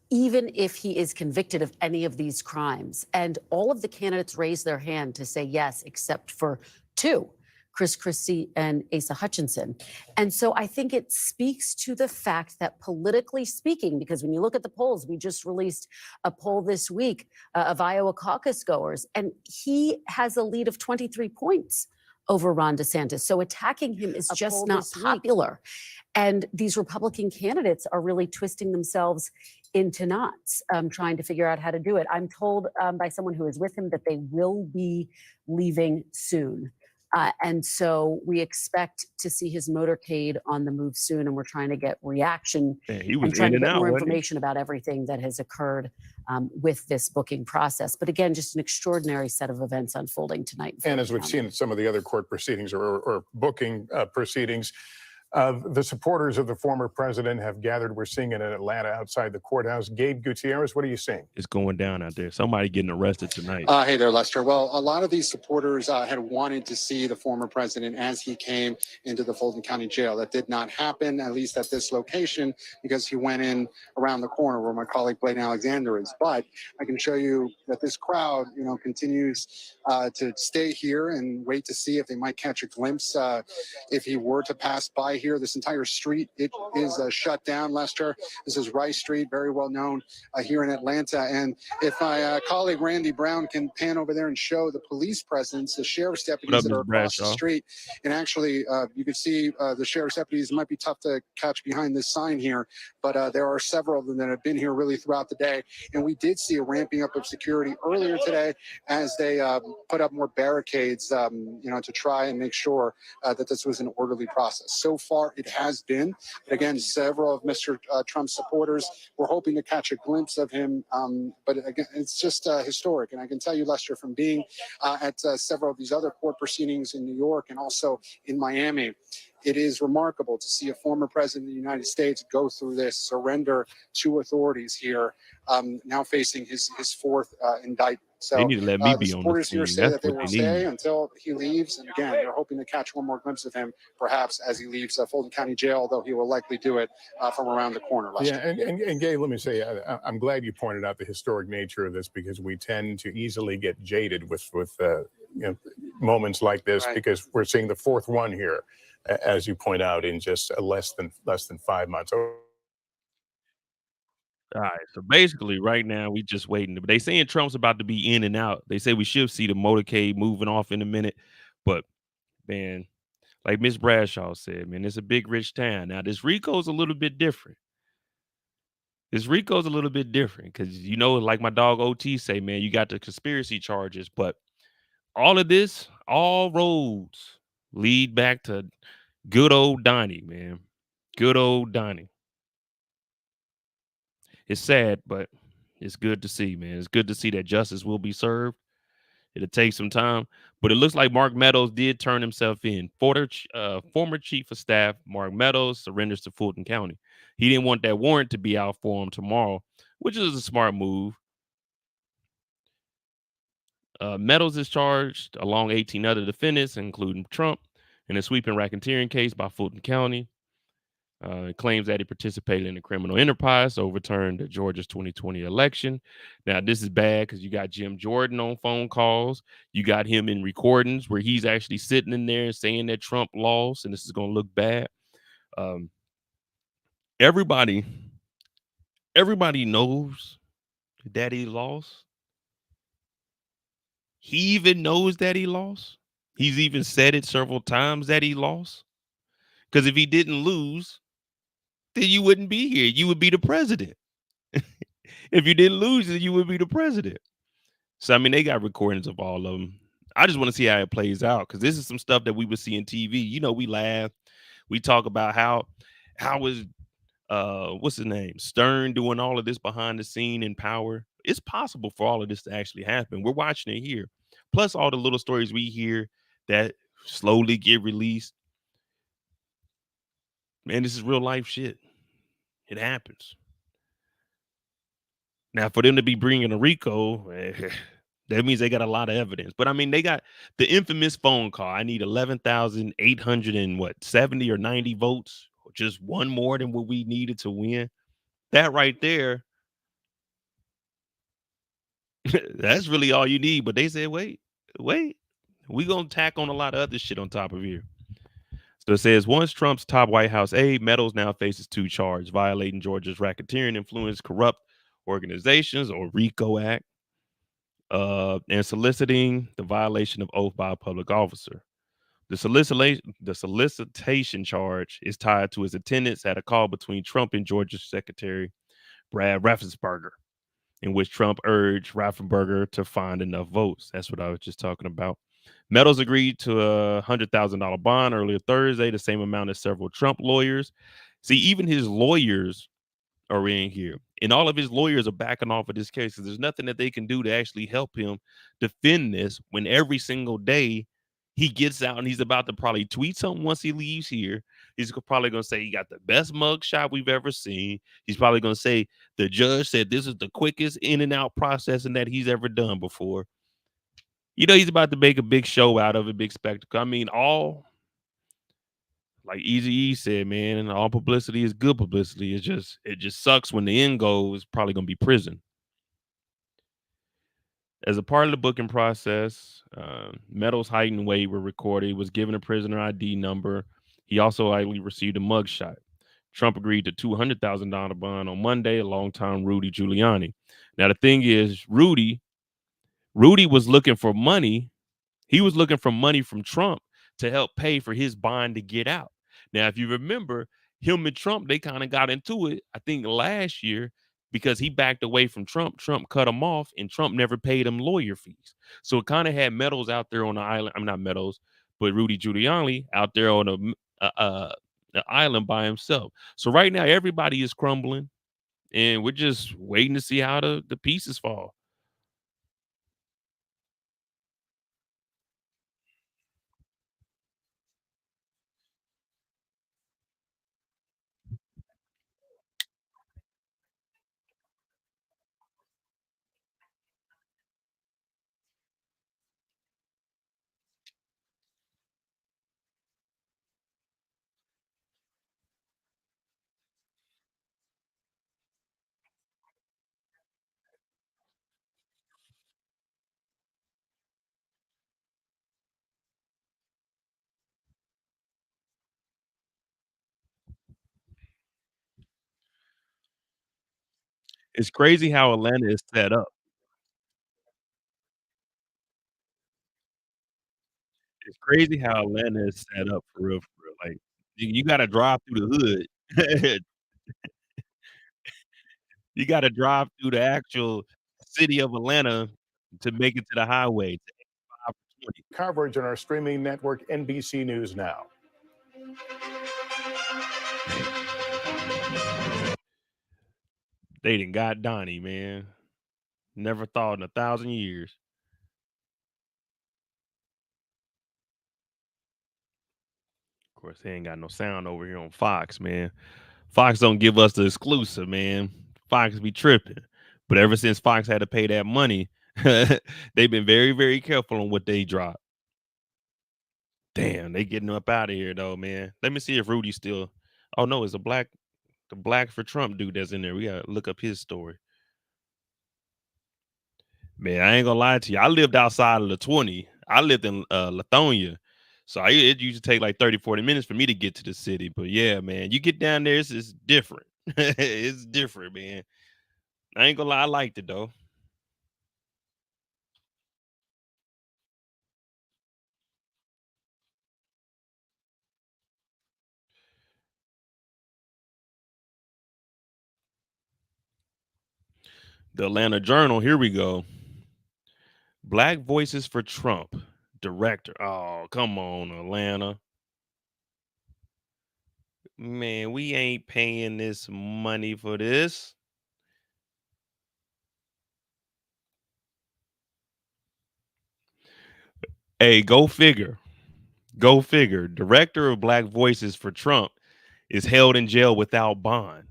Speaker 8: even if he is convicted of any of these crimes. And all of the candidates raised their hand to say yes, except for two, Chris Christie and Asa Hutchinson. And so I think it speaks to the fact that politically speaking, because when you look at the polls, we just released a poll this week of Iowa caucus goers, and he has a lead of 23 points over Ron DeSantis. So attacking him is just not popular. And these Republican candidates are really twisting themselves into knots, trying to figure out how to do it. I'm told by someone who is with him that they will be leaving soon. And so we expect to see his motorcade on the move soon, and we're trying to get reaction
Speaker 1: he was
Speaker 8: and trying
Speaker 1: in
Speaker 8: to
Speaker 1: and
Speaker 8: get
Speaker 1: out,
Speaker 8: more
Speaker 1: wasn't he?
Speaker 8: information about everything that has occurred with this booking process. But again, just an extraordinary set of events unfolding tonight.
Speaker 7: And as we've seen in some of the other court proceedings or booking proceedings, the supporters of the former president have gathered. We're seeing it in Atlanta outside the courthouse. Gabe Gutierrez, what are you seeing?
Speaker 1: It's going down out there. Somebody getting arrested tonight.
Speaker 15: Hey there, Lester. Well, a lot of these supporters had wanted to see the former president as he came into the Fulton County Jail. That did not happen, at least at this location, because he went in around the corner where my colleague Blaine Alexander is. But I can show you that this crowd, continues to stay here and wait to see if they might catch a glimpse if he were to pass by here. This entire street, it is shut down, Lester. This is Rice Street, very well known here in Atlanta. And if my colleague Randy Brown can pan over there and show the police presence, the sheriff's deputies that are across the street. And actually, you can see the sheriff's deputies. It might be tough to catch behind this sign here, but there are several of them that have been here really throughout the day. And we did see a ramping up of security earlier today as they put up more barricades, to try and make sure that this was an orderly process. So far, it has been. Again, several of Mr. Trump's supporters were hoping to catch a glimpse of him, but again, it's just historic. And I can tell you, Lester, from being at several of these other court proceedings in New York and also in Miami, it is remarkable to see a former president of the United States go through this, surrender to authorities here, now facing his fourth indictment. So
Speaker 1: They need to let me
Speaker 15: the
Speaker 1: be on the
Speaker 15: supporters here
Speaker 1: scene.
Speaker 15: say
Speaker 1: That's
Speaker 15: that they
Speaker 1: what
Speaker 15: will
Speaker 1: they
Speaker 15: stay
Speaker 1: need.
Speaker 15: until he leaves. And again, they're hoping to catch one more glimpse of him, perhaps as he leaves Fulton County Jail, although he will likely do it from around the corner. Lester.
Speaker 7: Yeah, and Gabe, let me say, I'm glad you pointed out the historic nature of this, because we tend to easily get jaded with moments like this, because we're seeing the fourth one here, as you point out, in just less than 5 months.
Speaker 1: All right, so basically, right now we just waiting. They saying Trump's about to be in and out. They say we should see the motorcade moving off in a minute, but man, Like Miss Bradshaw said, man, it's a big rich town. Now this Rico's a little bit different. This Rico's a little bit different because like my dog OT say, man, you got the conspiracy charges, but all of this, all roads lead back to good old Donnie, man. Good old Donnie. It's sad, but it's good to see, man. It's good to see that justice will be served. It'll take some time, but it looks like Mark Meadows did turn himself in. Former chief of staff Mark Meadows surrenders to Fulton County. He didn't want that warrant to be out for him tomorrow, which is a smart move. Meadows is charged along 18 other defendants, including Trump, in a sweeping racketeering case by Fulton County. It claims that he participated in a criminal enterprise to overturn the Georgia's 2020 election. Now, this is bad because you got Jim Jordan on phone calls. You got him in recordings where he's actually sitting in there saying that Trump lost, and this is going to look bad. Um, everybody knows that he lost. He even knows that he lost. He's even said it several times that he lost. Because if he didn't lose, then you wouldn't be here. You would be the president. If you didn't lose, then you would be the president. So, I mean, they got recordings of all of them. I just want to see how it plays out because this is some stuff that we would see in TV. We laugh. We talk about how was what's his name? Stern doing all of this behind the scene in power. It's possible for all of this to actually happen. We're watching it here. Plus all the little stories we hear that slowly get released. Man, this is real life shit. It happens. Now, for them to be bringing a RICO, that means they got a lot of evidence. But I mean, they got the infamous phone call. I need 11,800 and what, 70 or 90 votes, just one more than what we needed to win. That right there, that's really all you need. But they said, wait, we gonna tack on a lot of other shit on top of here. So it says once Trump's top White House aide, Meadows now faces 2 charges: violating Georgia's racketeering influence, corrupt organizations or RICO Act, and soliciting the violation of oath by a public officer. The solicitation charge is tied to his attendance at a call between Trump and Georgia's Secretary Brad Raffensperger, in which Trump urged Raffensperger to find enough votes. That's what I was just talking about. Meadows agreed to a $100,000 bond earlier Thursday, the same amount as several Trump lawyers. See, even his lawyers are in here, and all of his lawyers are backing off of this case. So there's nothing that they can do to actually help him defend this when every single day he gets out and he's about to probably tweet something once he leaves here. He's probably going to say he got the best mug shot we've ever seen. He's probably going to say the judge said this is the quickest in and out processing that he's ever done before. He's about to make a big show out of it, big spectacle. I mean, like Eazy-E said, man, all publicity is good publicity. It just sucks when the end goal is probably going to be prison. As a part of the booking process, Meadows' height and weight were recorded. He was given a prisoner ID number. He also likely received a mugshot. Trump agreed to $200,000 bond on Monday, alongside Rudy Giuliani. Now, the thing is, Rudy was looking for money. He was looking for money from Trump to help pay for his bond to get out. Now, if you remember, him and Trump, they kind of got into it, I think, last year because he backed away from Trump. Trump cut him off, and Trump never paid him lawyer fees. So it kind of had Meadows out there on the island. I'm not Meadows, but Rudy Giuliani out there on the island by himself. So right now, everybody is crumbling, and we're just waiting to see how the pieces fall. It's crazy how Atlanta is set up. It's crazy how Atlanta is set up for real, for real. Like you gotta drive through the hood. You gotta drive through the actual city of Atlanta to make it to the highway. To 85
Speaker 7: Coverage on our streaming network, NBC News Now.
Speaker 1: They done got Donnie, man. Never thought in 1,000 years. Of course, they ain't got no sound over here on Fox, man. Fox don't give us the exclusive, man. Fox be tripping. But ever since Fox had to pay that money, they've been very, very careful on what they drop. Damn, they getting up out of here though, man. Let me see if Rudy's still. Oh no, it's the black for Trump dude that's in there. We gotta look up his story. Man, I ain't gonna lie to you. I lived outside of the 20. I lived in Lithonia. So it used to take like 30, 40 minutes for me to get to the city. But yeah, man, you get down there, it's different. It's different, man. I ain't gonna lie, I liked it though. The Atlanta Journal, here we go. Black Voices for Trump. Director. Oh, come on, Atlanta. Man, we ain't paying this money for this. Hey, go figure. Go figure. Director of Black Voices for Trump is held in jail without bond.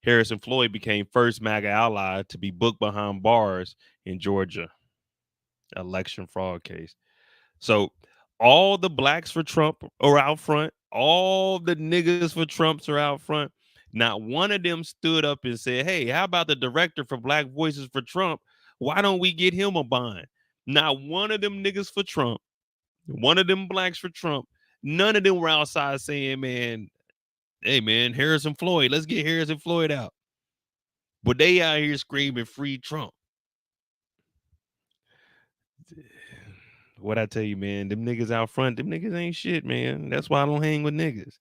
Speaker 1: Harrison Floyd became first MAGA ally to be booked behind bars in Georgia election fraud case. So all the blacks for Trump are out front. All the niggas for Trumps are out front. Not one of them stood up and said, hey, how about the director for Black Voices for Trump? Why don't we get him a bond? Not one of them niggas for Trump. One of them blacks for Trump. None of them were outside saying, man, hey, man, Harrison Floyd, let's get Harrison Floyd out. But they out here screaming free Trump. What I tell you, man, them niggas out front, them niggas ain't shit, man. That's why I don't hang with niggas.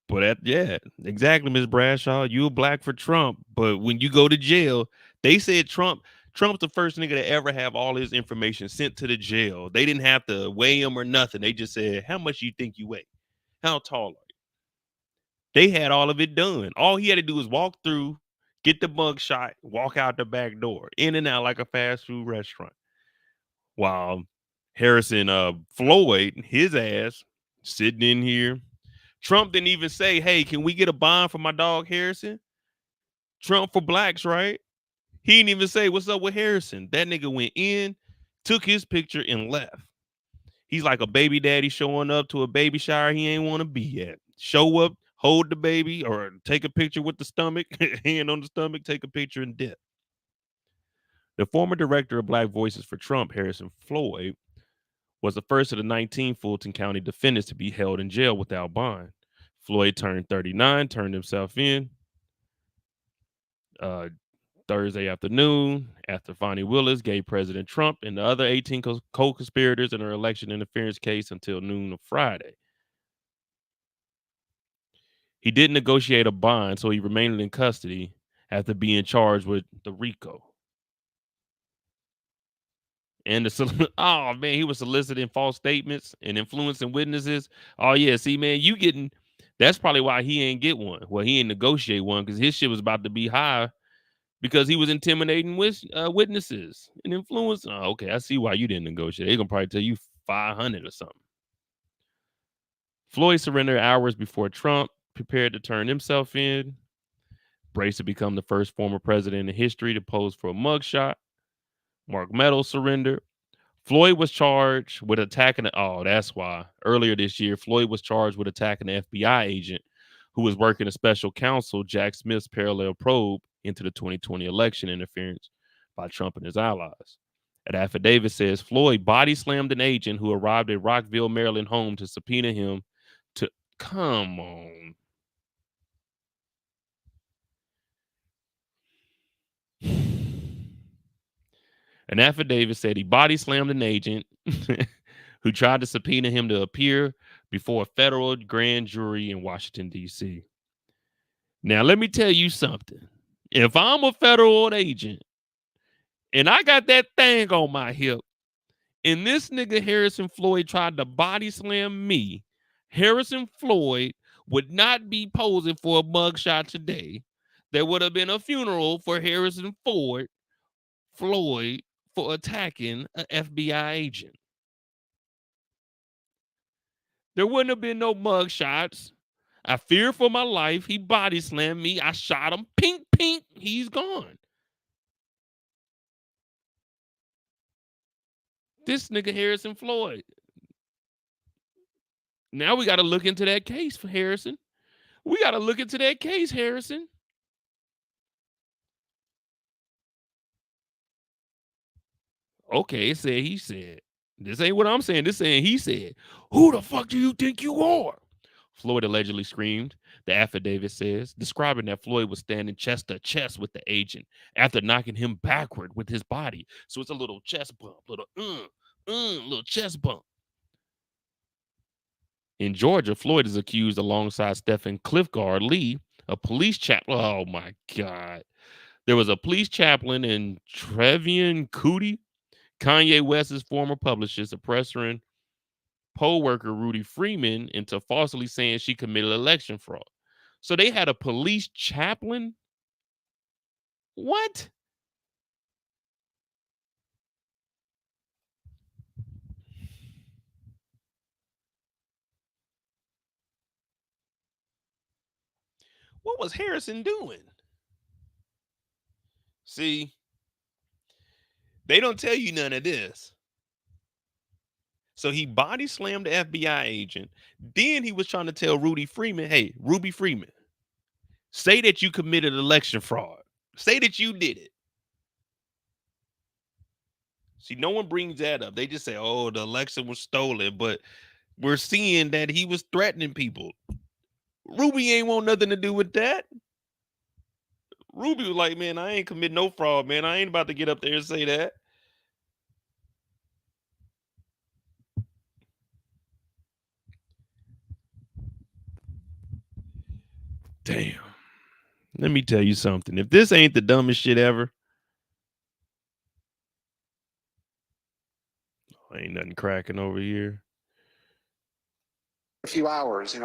Speaker 1: But yeah, exactly, Ms. Bradshaw. You a black for Trump, but when you go to jail, they said Trump's the first nigga to ever have all his information sent to the jail. They didn't have to weigh him or nothing. They just said, how much you think you weigh? How tall are you? They had all of it done. All he had to do was walk through, get the mug shot, walk out the back door, in and out like a fast food restaurant. While Harrison Floyd, his ass, sitting in here. Trump didn't even say, hey, can we get a bond for my dog Harrison? Trump for blacks, right? He didn't even say, what's up with Harrison? That nigga went in, took his picture, and left. He's like a baby daddy showing up to a baby shower he ain't want to be at. Show up, hold the baby, or take a picture with the stomach, hand on the stomach, take a picture and dip. The former director of Black Voices for Trump, Harrison Floyd, was the first of the 19 Fulton County defendants to be held in jail without bond. Floyd turned 39, turned himself in Thursday afternoon after Fonnie Willis gave President Trump and the other 18 co-conspirators in an election interference case until noon of Friday. He didn't negotiate a bond, so he remained in custody after being charged with the RICO. And oh man, he was soliciting false statements and influencing witnesses. Oh yeah, see man, you getting that's probably why he ain't get one. Well, he ain't negotiate one because his shit was about to be high because he was intimidating witnesses and influence. Oh, okay, I see why you didn't negotiate. They gonna probably tell you 500 or something. Floyd surrendered hours before Trump prepared to turn himself in. Braced to become the first former president in history to pose for a mugshot. Mark Meadows surrendered. Floyd was charged with attacking. Oh, that's why. Earlier this year, Floyd was charged with attacking an FBI agent who was working a special counsel, Jack Smith's parallel probe into the 2020 election interference by Trump and his allies. An affidavit says Floyd body slammed an agent who arrived at Rockville, Maryland home to subpoena him to. Come on. An affidavit said he body slammed an agent who tried to subpoena him to appear before a federal grand jury in Washington, D.C. Now, let me tell you something. If I'm a federal agent and I got that thing on my hip and this nigga Harrison Floyd tried to body slam me, Harrison Floyd would not be posing for a mugshot today. There would have been a funeral for Harrison Floyd for attacking an FBI agent. There wouldn't have been no mugshots. I fear for my life. He body slammed me. I shot him. Pink, pink. He's gone. This nigga Harrison Floyd. Now we got to look into that case for Harrison. We got to look into that case, Harrison. Okay, it said he said. This ain't what I'm saying. This saying he said. Who the fuck do you think you are? Floyd allegedly screamed, the affidavit says, describing that Floyd was standing chest to chest with the agent after knocking him backward with his body. So it's a little chest bump, little chest bump. In Georgia, Floyd is accused alongside Stephen Clifford Lee, a police chaplain. Oh my God. There was a police chaplain in Trevian Cootie, Kanye West's former publisher, suppressor poll worker Rudy Freeman into falsely saying she committed election fraud. So they had a police chaplain? What? What was Harrison doing? See, they don't tell you none of this. So he body slammed the FBI agent. Then he was trying to tell Rudy Freeman, hey, Ruby Freeman, say that you committed election fraud. Say that you did it. See, no one brings that up. They just say, oh, the election was stolen. But we're seeing that he was threatening people. Ruby ain't want nothing to do with that. Ruby was like, man, I ain't commit no fraud, man. I ain't about to get up there and say that. Damn. Let me tell you something. If this ain't the dumbest shit ever, ain't nothing cracking over here.
Speaker 15: A few hours,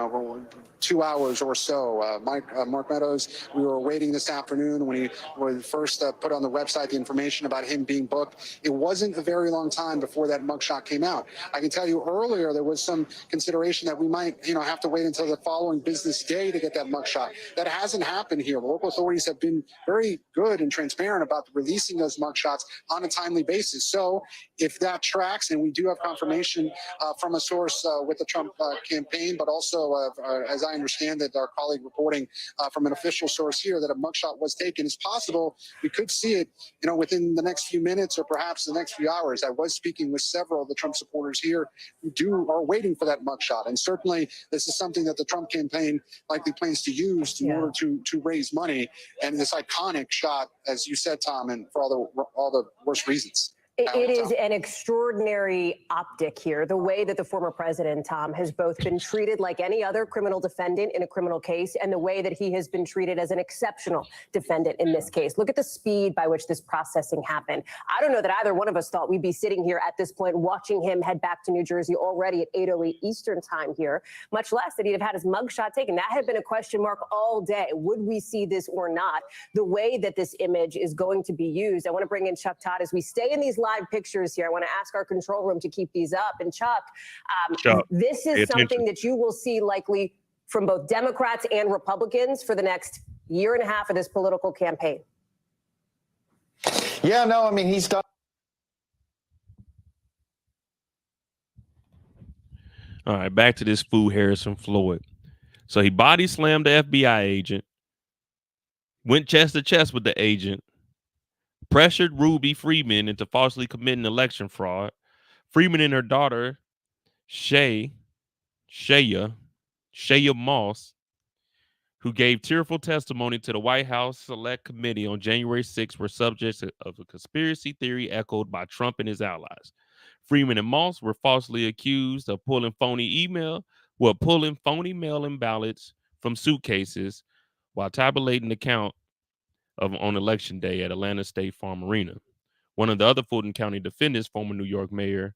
Speaker 15: 2 hours or so. Mark Meadows, we were waiting this afternoon when he was first put on the website the information about him being booked. It wasn't a very long time before that mugshot came out. I can tell you earlier there was some consideration that we might, have to wait until the following business day to get that mugshot. That hasn't happened here. The local authorities have been very good and transparent about releasing those mugshots on a timely basis. So if that tracks, and we do have confirmation from a source with the Trump campaign, but also, as I understand it, our colleague reporting from an official source here that a mugshot was taken, it's possible we could see it, within the next few minutes or perhaps the next few hours. I was speaking with several of the Trump supporters here who are waiting for that mugshot, and certainly this is something that the Trump campaign likely plans to use in order to raise money. And this iconic shot, as you said, Tom, and for all the worst reasons.
Speaker 16: It is an extraordinary optic here. The way that the former president, Tom, has both been treated like any other criminal defendant in a criminal case, and the way that he has been treated as an exceptional defendant in this case. Look at the speed by which this processing happened. I don't know that either one of us thought we'd be sitting here at this point watching him head back to New Jersey already at 8:08 Eastern time here, much less that he'd have had his mugshot taken. That had been a question mark all day. Would we see this or not? The way that this image is going to be used. I want to bring in Chuck Todd as we stay in these live pictures here. I want to ask our control room to keep these up. And Chuck, this is something that you will see likely from both Democrats and Republicans for the next year and a half of this political campaign.
Speaker 17: Yeah, no, I mean, he's done.
Speaker 1: All right, back to this fool Harrison Floyd. So he body slammed the FBI agent, went chest to chest with the agent, pressured Ruby Freeman into falsely committing election fraud. Freeman and her daughter, Shaya Moss, who gave tearful testimony to the White House Select Committee on January 6th, were subjects of a conspiracy theory echoed by Trump and his allies. Freeman and Moss were falsely accused of pulling phony mail-in ballots from suitcases while tabulating the count on election day at Atlanta State Farm Arena. One of the other Fulton County defendants, former New York Mayor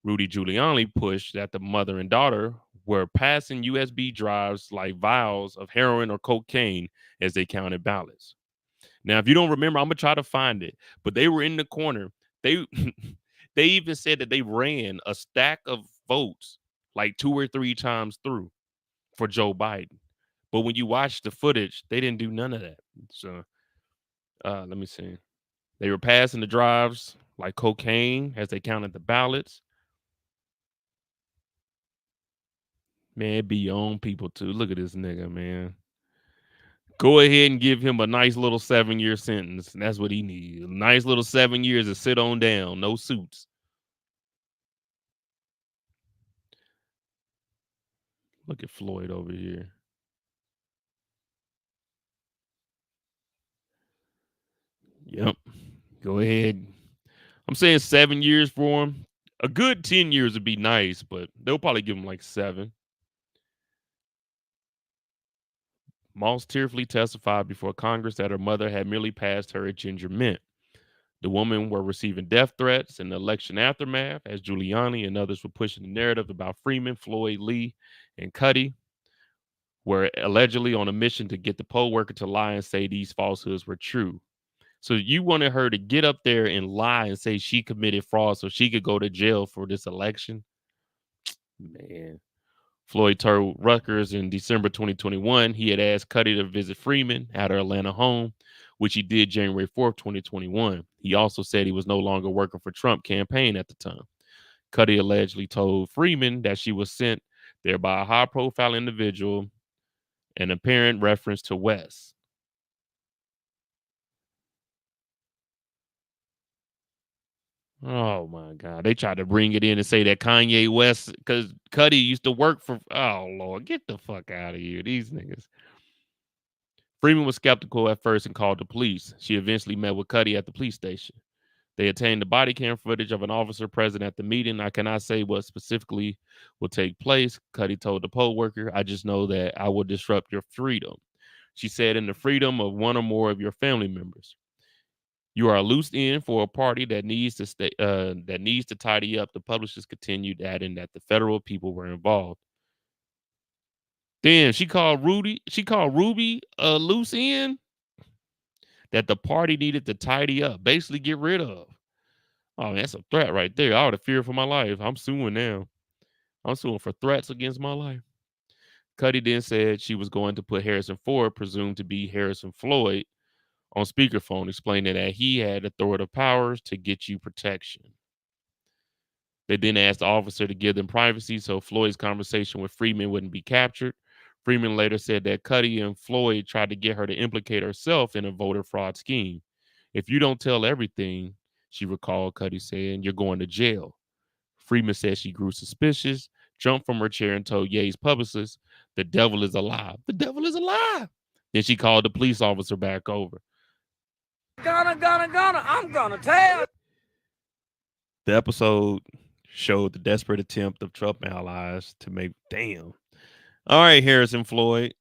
Speaker 1: Rudy Giuliani, pushed that the mother and daughter were passing USB drives like vials of heroin or cocaine as they counted ballots. Now, if you don't remember, I'm gonna try to find it, but they were in the corner. They they even said that they ran a stack of votes like 2 or 3 times through for Joe Biden. But when you watch the footage, they didn't do none of that. So let me see. They were passing the drives like cocaine as they counted the ballots. Man, it be your own people too. Look at this nigga, man. Go ahead and give him a nice little 7-year sentence. That's what he needs. A nice little 7 years to sit on down. No suits. Look at Floyd over here. Yep. Go ahead. I'm saying 7 years for him. A good 10 years would be nice, but they'll probably give him like 7. Moss tearfully testified before Congress that her mother had merely passed her a ginger mint. The women were receiving death threats in the election aftermath as Giuliani and others were pushing the narrative about Freeman, Floyd, Lee, and Cuddy were allegedly on a mission to get the poll worker to lie and say these falsehoods were true. So you wanted her to get up there and lie and say she committed fraud so she could go to jail for this election? Man. Floyd told Rutgers in December 2021 he had asked Cuddy to visit Freeman at her Atlanta home, which he did January 4th, 2021. He also said he was no longer working for Trump campaign at the time. Cuddy allegedly told Freeman that she was sent there by a high-profile individual, an apparent reference to West. Oh my God. They tried to bring it in and say that Kanye West, because Cuddy used to work for, oh Lord, get the fuck out of here. These niggas. Freeman was skeptical at first and called the police. She eventually met with Cuddy at the police station. They obtained the body cam footage of an officer present at the meeting. I cannot say what specifically will take place. Cuddy told the poll worker, I just know that I will disrupt your freedom. She said, in the freedom of one or more of your family members. You are a loose end for a party that needs to tidy up. The publishers continued, adding that the federal people were involved. Damn, she called Ruby a loose end that the party needed to tidy up, basically get rid of. Oh, man, that's a threat right there. I would have feared for my life. I'm suing now. I'm suing for threats against my life. Cuddy then said she was going to put Harrison Ford, presumed to be Harrison Floyd, on speakerphone, explaining that he had authoritative powers to get you protection. They then asked the officer to give them privacy so Floyd's conversation with Freeman wouldn't be captured. Freeman later said that Cuddy and Floyd tried to get her to implicate herself in a voter fraud scheme. If you don't tell everything, she recalled Cuddy saying, you're going to jail. Freeman said she grew suspicious, jumped from her chair and told Ye's publicist, the devil is alive. The devil is alive. Then she called the police officer back over.
Speaker 6: I'm gonna tell.
Speaker 1: The episode showed the desperate attempt of Trump allies to make, damn. All right, Harrison Floyd.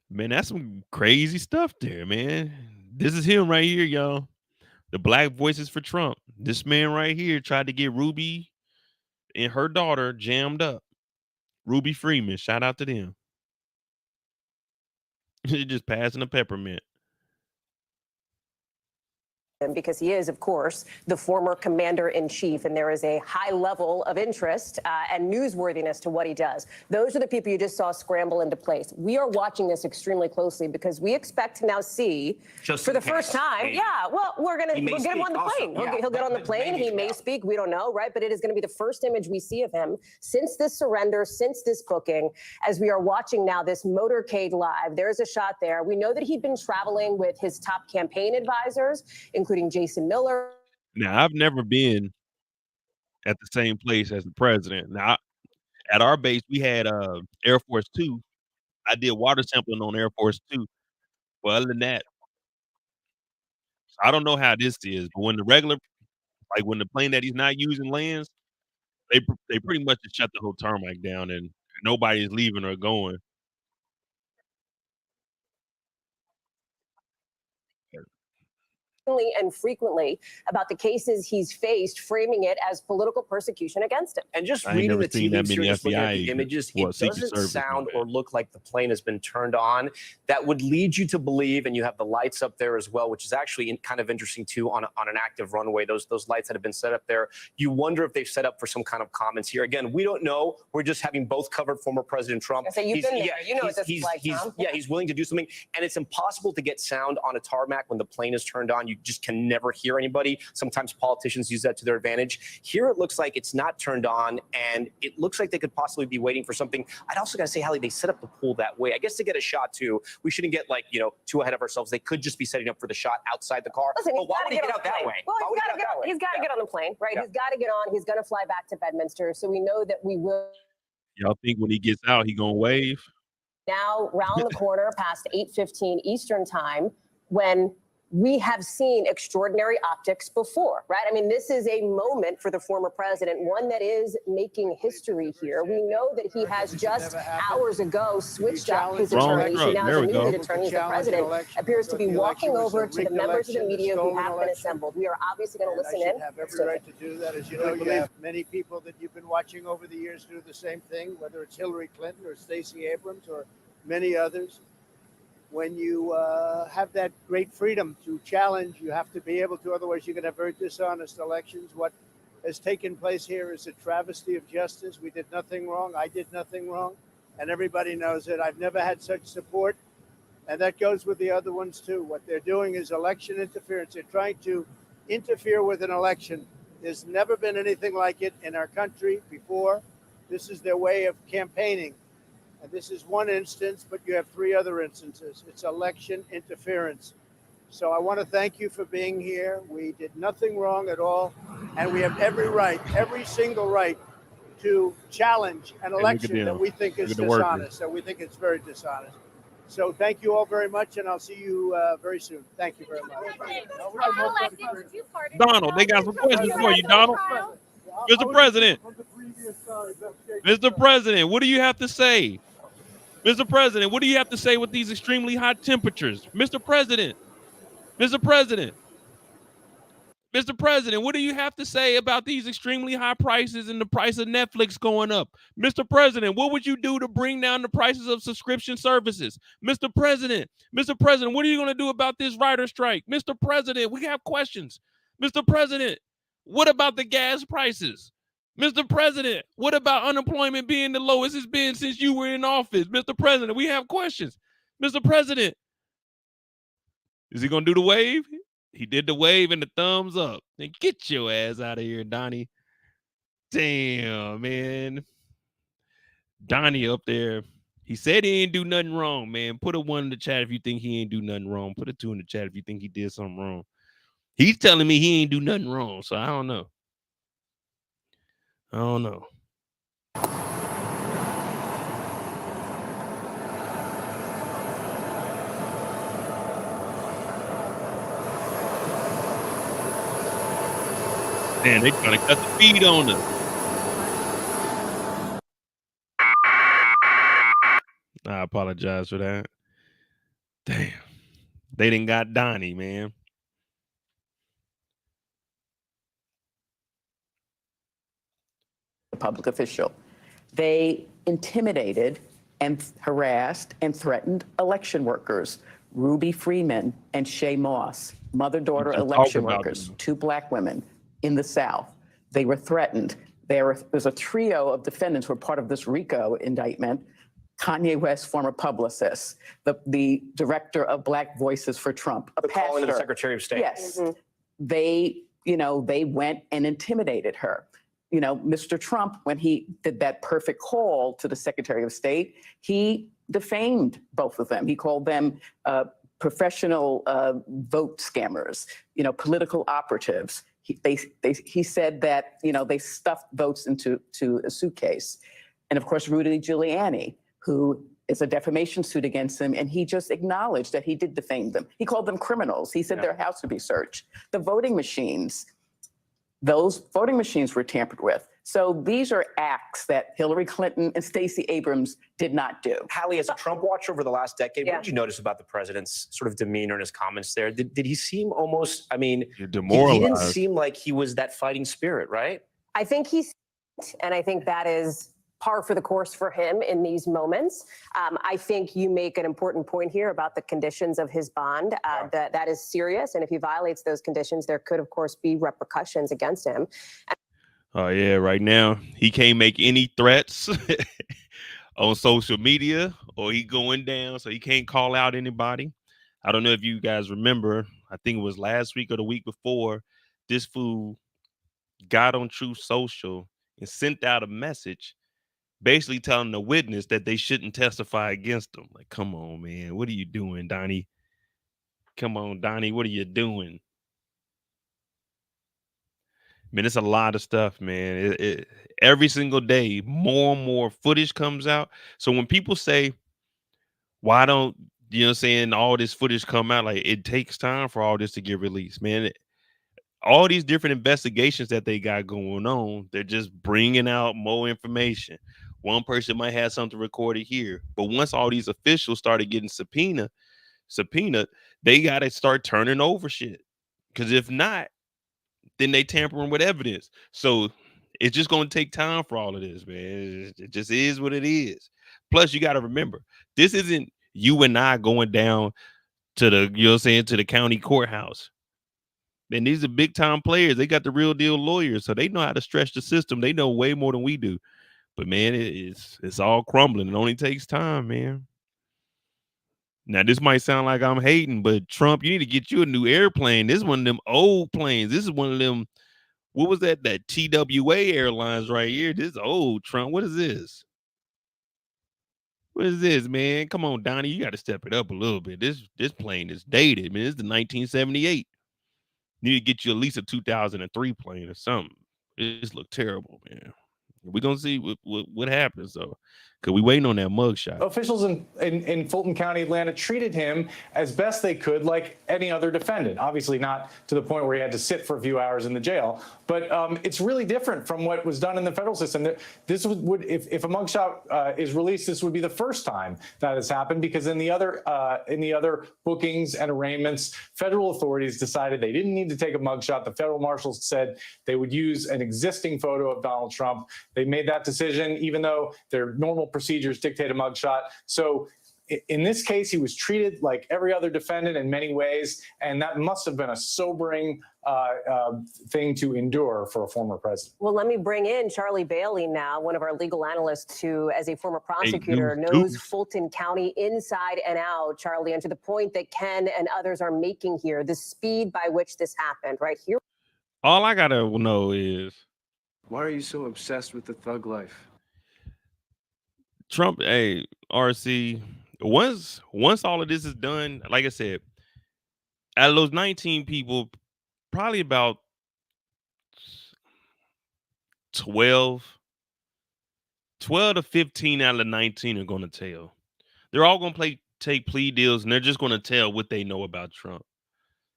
Speaker 1: Man, that's some crazy stuff there, man. This is him right here, y'all. The black voices for Trump. This man right here tried to get Ruby and her daughter jammed up. Ruby Freeman, shout out to them. Just passing a peppermint.
Speaker 16: Because he is, of course, the former commander in chief, and there is a high level of interest and newsworthiness to what he does. Those are the people you just saw scramble into place. We are watching this extremely closely because we expect to now see, for the first time, well, we'll get him on the plane. He'll get on the plane. He may speak. We don't know, right? But it is going to be the first image we see of him since this surrender, since this booking, as we are watching now this motorcade live. There's a shot there. We know that he'd been traveling with his top campaign advisors, including Jason Miller.
Speaker 1: Now, I've never been at the same place as the president. Now, at our base, we had Air Force Two. I did water sampling on Air Force Two. But other than that, I don't know how this is, but when the regular, like when the plane that he's not using lands, they pretty much just shut the whole tarmac down and nobody is leaving or going.
Speaker 16: And frequently about the cases he's faced, framing it as political persecution against him.
Speaker 2: And just
Speaker 1: I ain't
Speaker 2: reading
Speaker 1: never
Speaker 2: the
Speaker 1: seen
Speaker 2: tea
Speaker 1: that
Speaker 2: leaves here,
Speaker 1: many
Speaker 2: just looking at
Speaker 1: FBI
Speaker 2: the
Speaker 1: agents.
Speaker 2: images,
Speaker 1: Well,
Speaker 2: it
Speaker 1: Secret
Speaker 2: doesn't
Speaker 1: Service, my
Speaker 2: sound
Speaker 1: bad.
Speaker 2: or look like the plane has been turned on. That would lead you to believe, and you have the lights up there as well, which is actually kind of interesting too on an active runway. Those lights that have been set up there. You wonder if they've set up for some kind of comments here. Again, we don't know. We're just having both covered former President Trump.
Speaker 16: So you've been there. You know what this is like, Tom.
Speaker 2: Yeah, he's willing to do something, and it's impossible to get sound on a tarmac when the plane is turned on. You just can never hear anybody. Sometimes politicians use that to their advantage. Here it looks like it's not turned on, and it looks like they could possibly be waiting for something. I'd also got to say, Hallie, they set up the pool that way. I guess to get a shot too, we shouldn't get too ahead of ourselves. They could just be setting up for the shot outside the car.
Speaker 16: Listen,
Speaker 2: but why would he get out that way?
Speaker 16: Well,
Speaker 2: Why would he get out that way?
Speaker 16: he's got to get on the plane, right?
Speaker 2: Yeah.
Speaker 16: He's got to get on. He's going to fly back to Bedminster. So we know that we will
Speaker 1: Y'all think when he gets out, he gonna wave?
Speaker 16: now round the corner past 8:15 Eastern time when we have seen extraordinary optics before, right? I mean, this is a moment for the former president, one that is making history here. We know that he has just hours ago switched up his attorneys. He now has a new lead attorney. The president appears to be walking over to the members of the media who have been assembled. We are obviously going to listen in.
Speaker 12: Have every right to do that. As you know, you have many people that you've been watching over the years do the same thing, whether it's Hillary Clinton or Stacey Abrams or many others. When you have that great freedom to challenge, you have to be able to, otherwise you're going to have very dishonest elections. What has taken place here is a travesty of justice. We did nothing wrong. I did nothing wrong. And everybody knows it. I've never had such support. And that goes with the other ones too. What they're doing is election interference. They're trying to interfere with an election. There's never been anything like it in our country before. This is their way of campaigning. And this is one instance, but you have three other instances. It's election interference. So I want to thank you for being here. We did nothing wrong at all. And we have every right, every single right to challenge an election that we think is dishonest, that we think it's very dishonest. So thank you all very much, and I'll see you very soon. Thank you very much.
Speaker 1: Donald, they got some questions for you, Donald. Mr. President. Mr. President, what do you have to say? Mr. President, what do you have to say with these extremely hot temperatures? Mr. President, Mr. President, Mr. President, what do you have to say about these extremely high prices and the price of Netflix going up? Mr. President, what would you do to bring down the prices of subscription services? Mr. President, what are you going to do about this writer strike? Mr. President, we have questions. Mr. President, what about the gas prices? Mr. President, what about unemployment being the lowest it's been since you were in office? Mr. President, we have questions. Mr. President, is he going to do the wave? He did the wave and the thumbs up. Then get your ass out of here, Donnie. Damn, man. Donnie up there. He said he ain't do nothing wrong, man. Put a 1 in the chat if you think he ain't do nothing wrong. Put a 2 in the chat if you think he did something wrong. He's telling me he ain't do nothing wrong, so I don't know. I don't know. Man, they trying to cut the feed on us. I apologize for that. Damn. They didn't got Donnie, man.
Speaker 3: A public official. They intimidated and harassed and threatened election workers, Ruby Freeman and Shay Moss, mother-daughter election workers, 2 Black women in the South. They were threatened. There's a trio of defendants who were part of this RICO indictment. Kanye West, former publicist, the director of Black Voices for Trump, a pastor.
Speaker 2: Calling the Secretary of State.
Speaker 3: Yes. They went and intimidated her. Mr. Trump, when he did that perfect call to the Secretary of State, he defamed both of them. He called them professional vote scammers, political operatives. He said that, they stuffed votes into a suitcase. And of course, Rudy Giuliani, who it's a defamation suit against him, and he just acknowledged that he did defame them. He called them criminals. He said their house would be searched. The voting machines, those voting machines were tampered with. So these are acts that Hillary Clinton and Stacey Abrams did not do.
Speaker 2: Hallie, as a Trump watcher over the last decade,
Speaker 14: Yeah.
Speaker 2: what did you notice about the president's sort of demeanor and his comments there? Did he seem almost, I mean,
Speaker 1: You're
Speaker 2: he
Speaker 1: demoralized.
Speaker 2: didn't seem like he was that fighting spirit, right?
Speaker 16: I think he's, and I think that is par for the course for him in these moments. I think you make an important point here about the conditions of his bond. That is serious, and if he violates those conditions, there could, of course, be repercussions against him.
Speaker 1: Oh yeah, right now he can't make any threats on social media, or he going down, so he can't call out anybody. I don't know if you guys remember. I think it was last week or the week before. This fool got on Truth Social and sent out a message, basically telling the witness that they shouldn't testify against him. Like, come on, man, what are you doing, Donnie? Come on, Donnie, what are you doing? Man, it's a lot of stuff, man. Every single day, more and more footage comes out. So when people say, why don't, you know what I'm saying, all this footage come out, like it takes time for all this to get released, man. All these different investigations that they got going on, they're just bringing out more information. One person might have something recorded here, but once all these officials started getting subpoenaed, they got to start turning over shit. Because if not, then they tampering with evidence. So it's just going to take time for all of this, man. It just is what it is. Plus, you got to remember, this isn't you and I going down to the, you know what I'm saying, to the county courthouse. And these are big time players. They got the real deal lawyers, so they know how to stretch the system. They know way more than we do. But man, it's all crumbling. It only takes time, man. Now, this might sound like I'm hating, but Trump, you need to get you a new airplane. This is one of them old planes. This is one of them, what was that? That TWA Airlines right here. This is old, Trump. What is this? What is this, man? Come on, Donnie. You got to step it up a little bit. This plane is dated, man. It's the 1978. You need to get you at least a 2003 plane or something. It just look terrible, man. We're gonna see what happens though. Cause we waiting on that mugshot.
Speaker 17: Officials in Fulton County, Atlanta, treated him as best they could, like any other defendant. Obviously, not to the point where he had to sit for a few hours in the jail, but it's really different from what was done in the federal system. This would if a mugshot is released, this would be the first time that has happened, because in the other bookings and arraignments, federal authorities decided they didn't need to take a mugshot. The federal marshals said they would use an existing photo of Donald Trump. They made that decision, even though their normal procedures dictate a mugshot. So in this case, he was treated like every other defendant in many ways, and that must have been a sobering thing to endure for a former president.
Speaker 16: Well, let me bring in Charlie Bailey now, one of our legal analysts who, as a former prosecutor, knows Fulton County inside and out, Charlie, and to the point that Ken and others are making here, the speed by which this happened right here.
Speaker 1: All I gotta know is,
Speaker 18: why are you so obsessed with the thug life?
Speaker 1: Trump, hey, RC, once all of this is done, like I said, out of those 19 people, probably about 12 to 15 out of the 19 are going to tell. They're all going to take plea deals, and they're just going to tell what they know about Trump.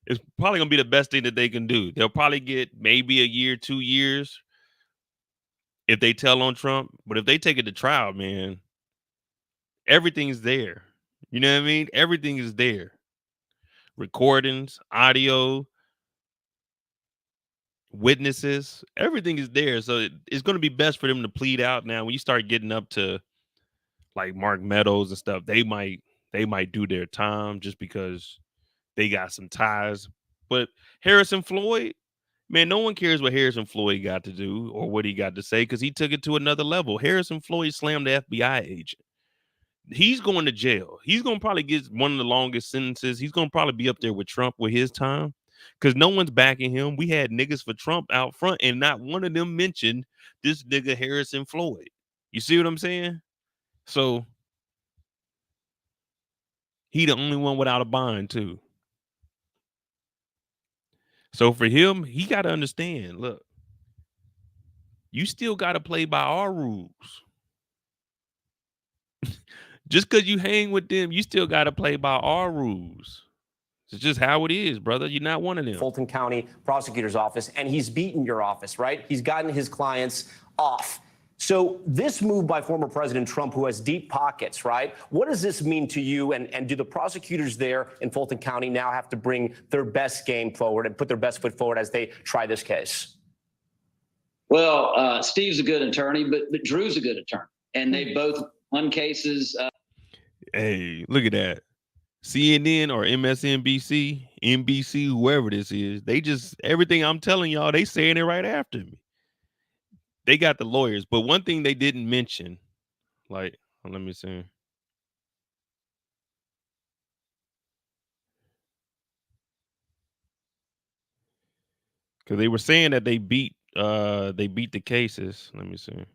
Speaker 1: It's probably going to be the best thing that they can do. They'll probably get maybe a year, 2 years if they tell on Trump. But if they take it to trial, man, everything's there. You know what I mean? Everything is there. Recordings, audio, witnesses, everything is there. So it's going to be best for them to plead out. Now, when you start getting up to like Mark Meadows and stuff, they might do their time just because they got some ties. But Harrison Floyd, man, no one cares what Harrison Floyd got to do or what he got to say, because he took it to another level. Harrison Floyd slammed the FBI agent. He's going to jail. He's going to probably get one of the longest sentences. He's going to probably be up there with Trump with his time, because no one's backing him. We had niggas for Trump out front, and not one of them mentioned this nigga Harrison Floyd. You see what I'm saying? So he the only one without a bond too. So for him, he got to understand, look, you still got to play by our rules. Just because you hang with them, you still got to play by our rules. It's just how it is, brother. You're not one of them.
Speaker 2: Fulton County Prosecutor's Office, and he's beaten your office, right? He's gotten his clients off. So this move by former President Trump, who has deep pockets, right? What does this mean to you? And do the prosecutors there in Fulton County now have to bring their best game forward and put their best foot forward as they try this case?
Speaker 19: Well, Steve's a good attorney, but Drew's a good attorney. And they both won cases.
Speaker 1: Hey, look at that. CNN or MSNBC, NBC, whoever this is, they just, everything I'm telling y'all, they saying it right after me. They got the lawyers. But one thing they didn't mention, like, let me see. Because they were saying that they beat the cases. Let me see.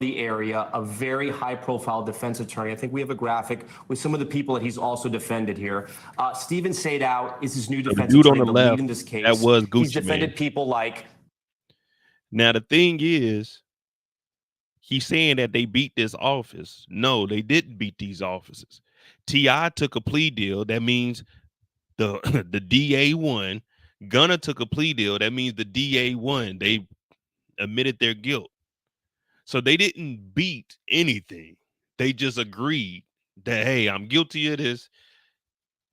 Speaker 2: The area, a very high-profile defense attorney. I think we have a graphic with some of the people that he's also defended here. Stephen Sadow is his new defense
Speaker 1: dude
Speaker 2: attorney,
Speaker 1: on the
Speaker 2: the lead
Speaker 1: left,
Speaker 2: in this case.
Speaker 1: that was Gucci
Speaker 2: He's defended
Speaker 1: Man.
Speaker 2: people like.
Speaker 1: Now the thing is, he's saying that they beat this office. No, they didn't beat these offices. T.I. took a plea deal. That means the the DA won. Gunna took a plea deal. That means the DA won. They admitted their guilt. So they didn't beat anything. They just agreed that, hey, I'm guilty of this.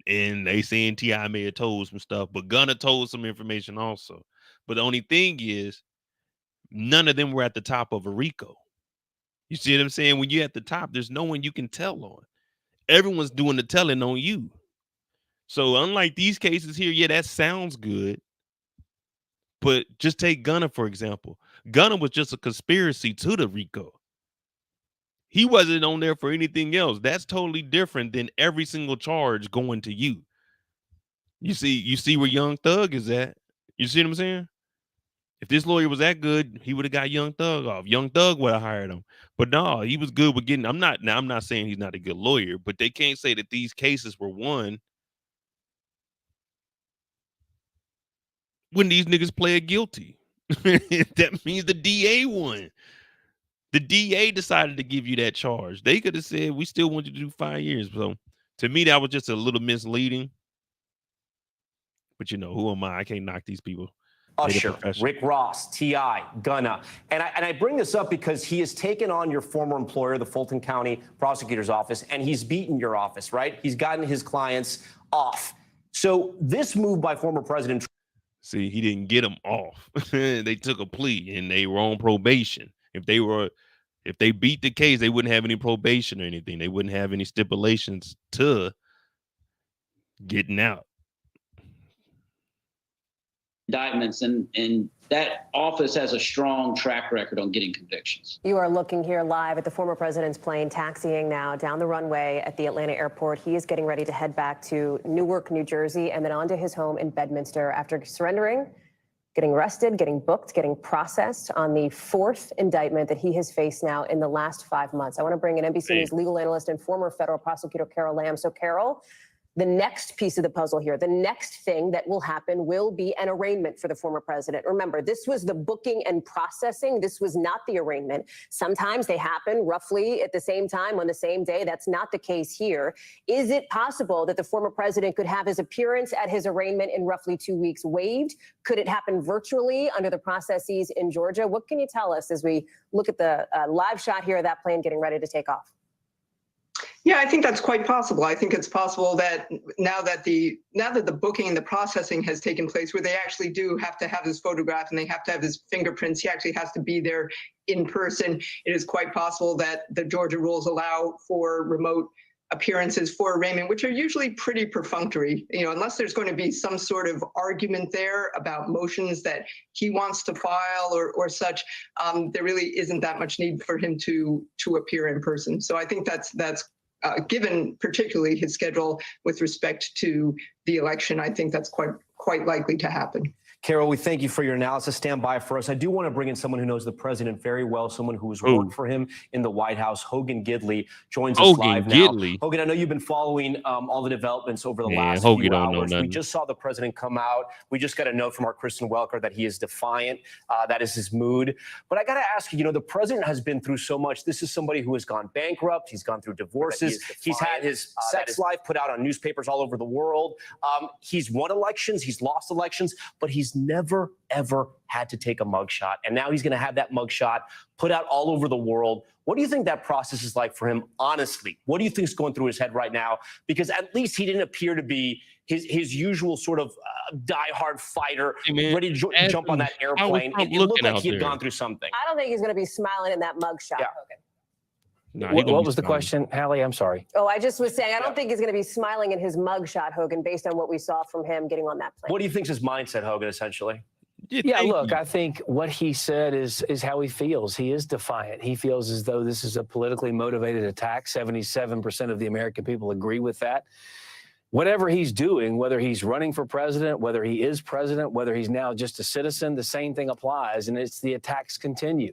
Speaker 1: And they saying T.I. may have told some stuff, but Gunna told some information also. But the only thing is, none of them were at the top of a RICO. You see what I'm saying? When you're at the top, there's no one you can tell on. Everyone's doing the telling on you. So unlike these cases here, yeah, that sounds good. But just take Gunna, for example. Gunna was just a conspiracy to the RICO. He wasn't on there for anything else. That's totally different than every single charge going to you. You see where Young Thug is at. You see what I'm saying? If this lawyer was that good, he would have got Young Thug off. Young Thug would have hired him. But no, he was good with getting. I'm not saying he's not a good lawyer, but they can't say that these cases were won when these niggas pled guilty. That means the DA won. The DA decided to give you that charge. They could have said, we still want you to do 5 years. So to me, that was just a little misleading. But you know, who am I? I can't knock these people.
Speaker 2: Usher, Rick Ross, T.I., Gunna. And I bring this up because he has taken on your former employer, the Fulton County Prosecutor's Office, and he's beaten your office, right? He's gotten his clients off. So this move by former President.
Speaker 1: See, he didn't get them off. They took a plea and they were on probation. If they beat the case, they wouldn't have any probation or anything. They wouldn't have any stipulations to getting out.
Speaker 19: Indictments, and that office has a strong track record on getting convictions.
Speaker 16: You are looking here live at the former president's plane taxiing now down the runway at the Atlanta airport. He is getting ready to head back to Newark, New Jersey, and then on to his home in Bedminster after surrendering, getting arrested, getting booked, getting processed on the fourth indictment that he has faced now in the last 5 months. I want to bring in NBC News legal analyst and former federal prosecutor Carol Lamb. So, Carol, the next piece of the puzzle here, the next thing that will happen will be an arraignment for the former president. Remember, this was the booking and processing. This was not the arraignment. Sometimes they happen roughly at the same time on the same day. That's not the case here. Is it possible that the former president could have his appearance at his arraignment in roughly 2 weeks waived? Could it happen virtually under the processes in Georgia? What can you tell us as we look at the live shot here of that plane getting ready to take off?
Speaker 20: Yeah, I think that's quite possible. I think it's possible that now that the booking and the processing has taken place, where they actually do have to have his photograph and they have to have his fingerprints, he actually has to be there in person. It is quite possible that the Georgia rules allow for remote appearances for arraignment, which are usually pretty perfunctory, unless there's going to be some sort of argument there about motions that he wants to file or such. There really isn't that much need for him to appear in person. So I think that's given particularly his schedule with respect to the election, I think that's quite likely to happen.
Speaker 2: Carol, we thank you for your analysis. Stand by for us. I do want to bring in someone who knows the president very well, someone who has worked for him in the White House. Hogan Gidley joins us live now. Hogan, I know you've been following all the developments over the last
Speaker 1: Hogan
Speaker 2: few
Speaker 1: don't know
Speaker 2: hours. We
Speaker 1: nothing.
Speaker 2: just saw the president come out. We just got a note from our Kristen Welker that he is defiant. That is his mood. But I got to ask you, the president has been through so much. This is somebody who has gone bankrupt. He's gone through divorces. He's had his sex life put out on newspapers all over the world. He's won elections. He's lost elections, but he's never, ever had to take a mugshot. And now he's going to have that mugshot put out all over the world. What do you think that process is like for him, honestly? What do you think is going through his head right now? Because at least he didn't appear to be his usual sort of diehard fighter, ready to jump on that airplane. It looked like he had gone through something.
Speaker 16: I don't think he's going to be smiling in that mugshot.
Speaker 2: Yeah.
Speaker 21: What was the question, Hallie? I'm sorry.
Speaker 16: Oh, I just was saying, I don't think he's going to be smiling in his mugshot, Hogan, based on what we saw from him getting on that plane.
Speaker 2: What do you think is his mindset, Hogan, essentially?
Speaker 21: Yeah, look, I think what he said is how he feels. He is defiant. He feels as though this is a politically motivated attack. 77% of the American people agree with that. Whatever he's doing, whether he's running for president, whether he is president, whether he's now just a citizen, the same thing applies, and it's the attacks continue.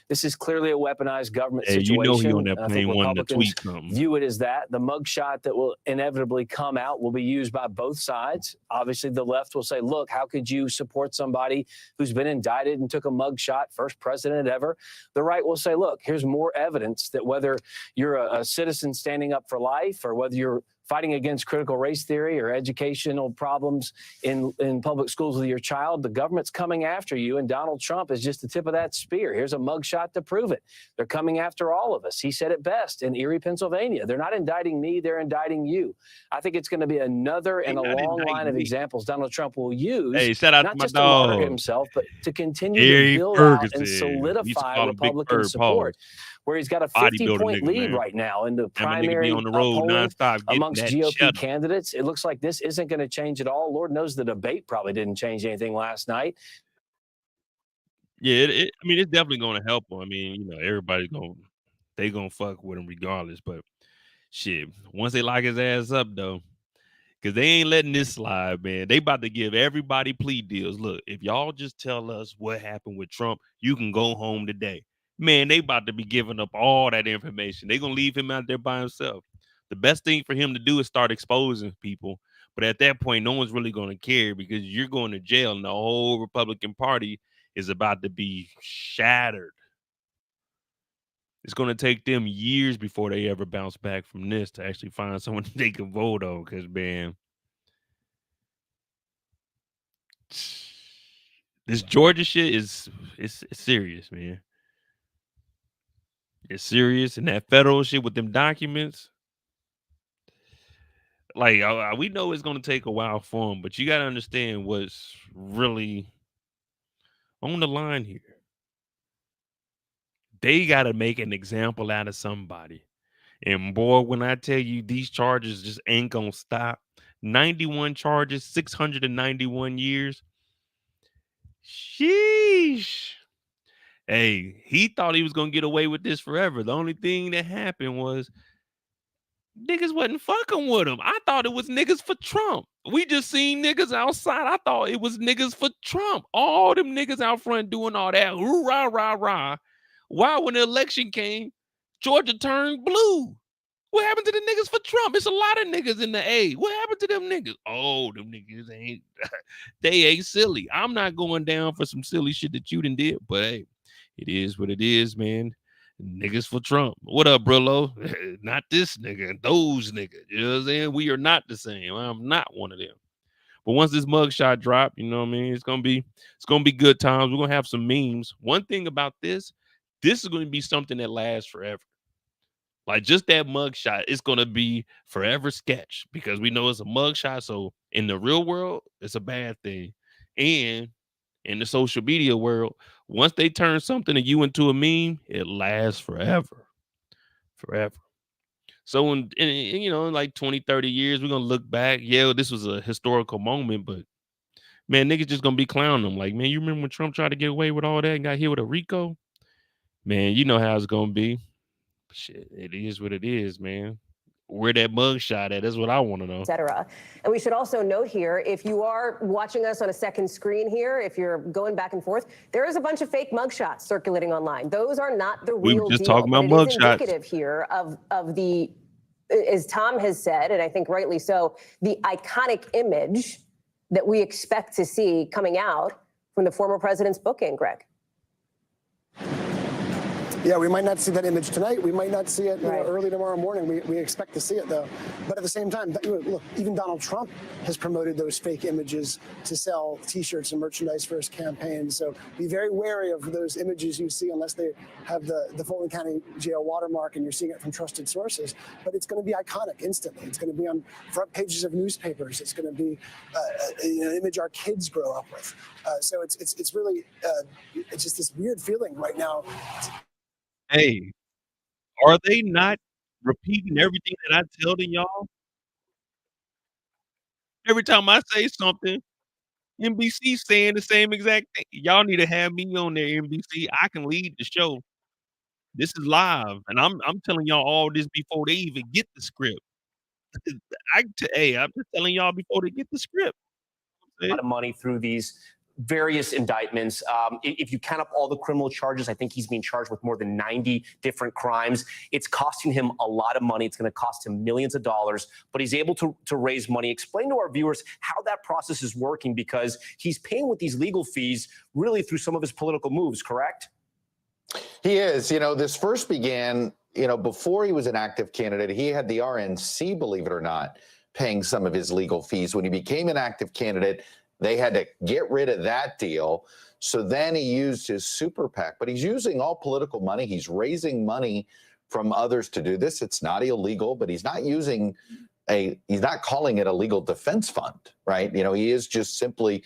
Speaker 21: This is clearly a weaponized government situation.
Speaker 1: He on that plane wanting to tweet something.
Speaker 21: View it as that. The mugshot that will inevitably come out will be used by both sides. Obviously, the left will say, look, how could you support somebody who's been indicted and took a mugshot, first president ever? The right will say, look, here's more evidence that whether you're a citizen standing up for life or whether you're fighting against critical race theory or educational problems in public schools with your child, the government's coming after you, and Donald Trump is just the tip of that spear. Here's a mugshot to prove it. They're coming after all of us. He said it best in Erie, Pennsylvania. They're not indicting me, they're indicting you. I think it's going to be another in a long line of examples Donald Trump will use,
Speaker 1: shout out
Speaker 21: not
Speaker 1: to my
Speaker 21: just to martyr
Speaker 1: dog,
Speaker 21: himself, but to continue
Speaker 1: Gary
Speaker 21: to build
Speaker 1: Ferguson.
Speaker 21: out and
Speaker 1: We used to
Speaker 21: solidify
Speaker 1: call him Big
Speaker 21: Republican
Speaker 1: Ferg,
Speaker 21: support, where he's got a 50-point
Speaker 1: nigga,
Speaker 21: lead
Speaker 1: man.
Speaker 21: right now in the
Speaker 1: That my nigga be
Speaker 21: primary
Speaker 1: on the road
Speaker 21: polling
Speaker 1: nonstop getting
Speaker 21: amongst
Speaker 1: that
Speaker 21: GOP
Speaker 1: cheddar.
Speaker 21: candidates. It looks like this isn't going to change at all. Lord knows the debate probably didn't change anything last night.
Speaker 1: Yeah, I mean, it's definitely going to help him. I mean, everybody's they gonna fuck with him regardless. But shit, once they lock his ass up though, because they ain't letting this slide, man. They about to give everybody plea deals. Look, if y'all just tell us what happened with Trump, you can go home today. Man, they about to be giving up all that information. They gonna leave him out there by himself. The best thing for him to do is start exposing people. But at that point, no one's really gonna care because you're going to jail and the whole Republican Party is about to be shattered. It's going to take them years before they ever bounce back from this to actually find someone they can vote on. Because, man, this Georgia shit it's serious, man. It's serious. And that federal shit with them documents, like, we know it's going to take a while for them, but you got to understand what's really on the line here. They got to make an example out of somebody. And boy, when I tell you these charges just ain't going to stop. 91 charges, 691 years. Sheesh. Hey, he thought he was going to get away with this forever. The only thing that happened was niggas wasn't fucking with him. I thought it was niggas for Trump. We just seen niggas outside. I thought it was niggas for Trump. All them niggas out front doing all that. Rah, rah, rah. Why, when the election came, Georgia turned blue? What happened to the niggas for Trump? It's a lot of niggas in the A. What happened to them niggas? Oh, them niggas ain't, they ain't silly. I'm not going down for some silly shit that you done did, but hey, it is what it is, man. Niggas for Trump. What up, Brillo? Not this nigga, those niggas. You know what I'm saying? We are not the same. I'm not one of them. But once this mugshot drop, you know what I mean? It's gonna be good times. We're gonna have some memes. One thing about this is gonna be something that lasts forever. Like just that mugshot, it's gonna be forever sketch because we know it's a mugshot. So in the real world, it's a bad thing. And in the social media world, once they turn something of you into a meme, it lasts forever. Forever. So in like 20, 30 years, we're gonna look back. Yeah, this was a historical moment, but man, niggas just gonna be clowning them. Like, man, you remember when Trump tried to get away with all that and got hit with a RICO? Man, you know how it's gonna be. Shit, it is what it is, man. where that mugshot at. That's what I want to know.
Speaker 16: etc. And we should also note here, if you are watching us on a second screen here, if you're going back and forth, there is a bunch of fake mugshots circulating online. Those are not the
Speaker 1: We were
Speaker 16: real
Speaker 1: just
Speaker 16: deal,
Speaker 1: talking
Speaker 16: but
Speaker 1: about
Speaker 16: it is
Speaker 1: mugshots.
Speaker 16: indicative here of the, as Tom has said, and I think rightly so, the iconic image that we expect to see coming out from the former president's booking, Greg.
Speaker 5: Yeah, we might not see that image tonight. We might not see it early tomorrow morning. We expect to see it, though. But at the same time, look, even Donald Trump has promoted those fake images to sell T-shirts and merchandise for his campaign. So be very wary of those images you see unless they have the Fulton County Jail watermark and you're seeing it from trusted sources. But it's going to be iconic instantly. It's going to be on front pages of newspapers. It's going to be an image our kids grow up with. So it's really it's just this weird feeling right now.
Speaker 1: Hey, are they not repeating everything that I tell to y'all? Every time I say something, NBC saying the same exact thing. Y'all need to have me on there, NBC. I can lead the show. This is live, and I'm telling y'all all this before they even get the script. I'm just telling y'all before they get the script.
Speaker 2: A lot of money through these various indictments. If you count up all the criminal charges, I think he's being charged with more than 90 different crimes. It's costing him a lot of money. It's going to cost him millions of dollars, but he's able to raise money. Explain to our viewers how that process is working, because he's paying with these legal fees really through some of his political moves, correct?
Speaker 22: He is. You know, this first began, before he was an active candidate, he had the RNC, believe it or not, paying some of his legal fees. When he became an active candidate, they had to get rid of that deal. So then he used his super PAC, but he's using all political money. He's raising money from others to do this. It's not illegal, but he's not calling it a legal defense fund, right? He is just simply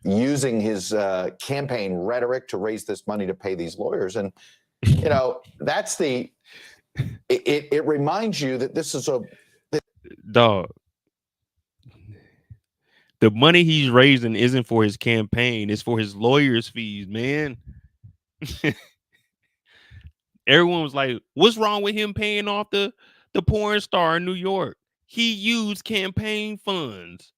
Speaker 22: using his campaign rhetoric to raise this money to pay these lawyers. And, that's it reminds you that this is
Speaker 1: Dog. The money he's raising isn't for his campaign. It's for his lawyer's fees, man. Everyone was like, what's wrong with him paying off the porn star in New York? He used campaign funds.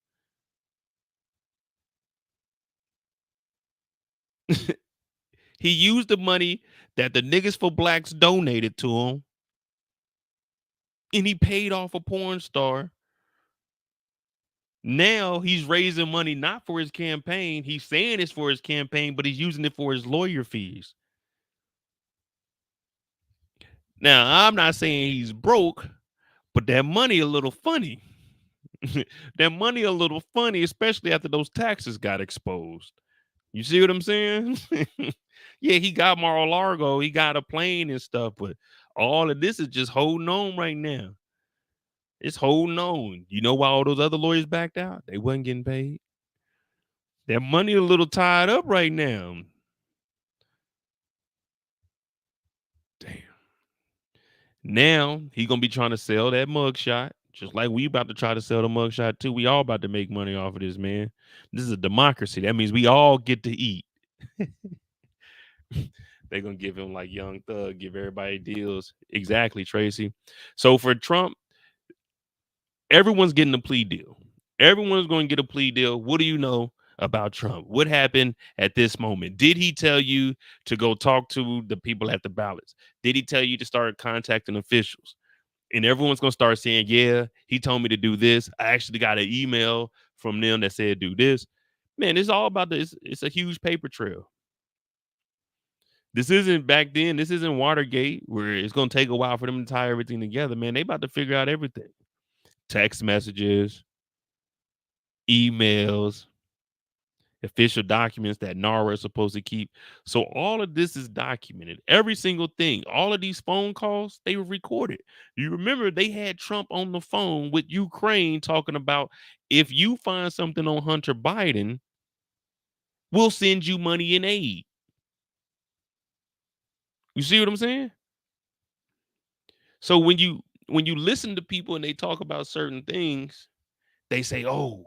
Speaker 1: He used the money that the niggas for blacks donated to him, and he paid off a porn star. Now he's raising money not for his campaign. He's saying it's for his campaign, but he's using it for his lawyer fees. Now, I'm not saying he's broke, but that money a little funny. That money a little funny, especially after those taxes got exposed. You see what I'm saying? Yeah, he got Mar-a-Lago, he got a plane and stuff, but all of this is just holding on right now. It's holding on. You know why all those other lawyers backed out? They wasn't getting paid. That money a little tied up right now. Damn. Now he gonna be trying to sell that mugshot, just like we about to try to sell the mugshot too. We all about to make money off of this, man. This is a democracy. That means we all get to eat. They're gonna give him like Young Thug, give everybody deals. Exactly, Tracy. So for Trump, everyone's getting a plea deal. Everyone's going to get a plea deal. What do you know about Trump? What happened at this moment? Did he tell you to go talk to the people at the ballots? Did he tell you to start contacting officials? And everyone's going to start saying, yeah, he told me to do this. I actually got an email from them that said do this. Man, it's all about this. It's a huge paper trail. This isn't back then. This isn't Watergate, where it's going to take a while for them to tie everything together. Man, they about to figure out everything. Text messages, emails, official documents that NARA is supposed to keep. So all of this is documented. Every single thing. All of these phone calls, they were recorded. You remember they had Trump on the phone with Ukraine talking about, if you find something on Hunter Biden, we'll send you money and aid. You see what I'm saying? So when you listen to people and they talk about certain things, they say, oh,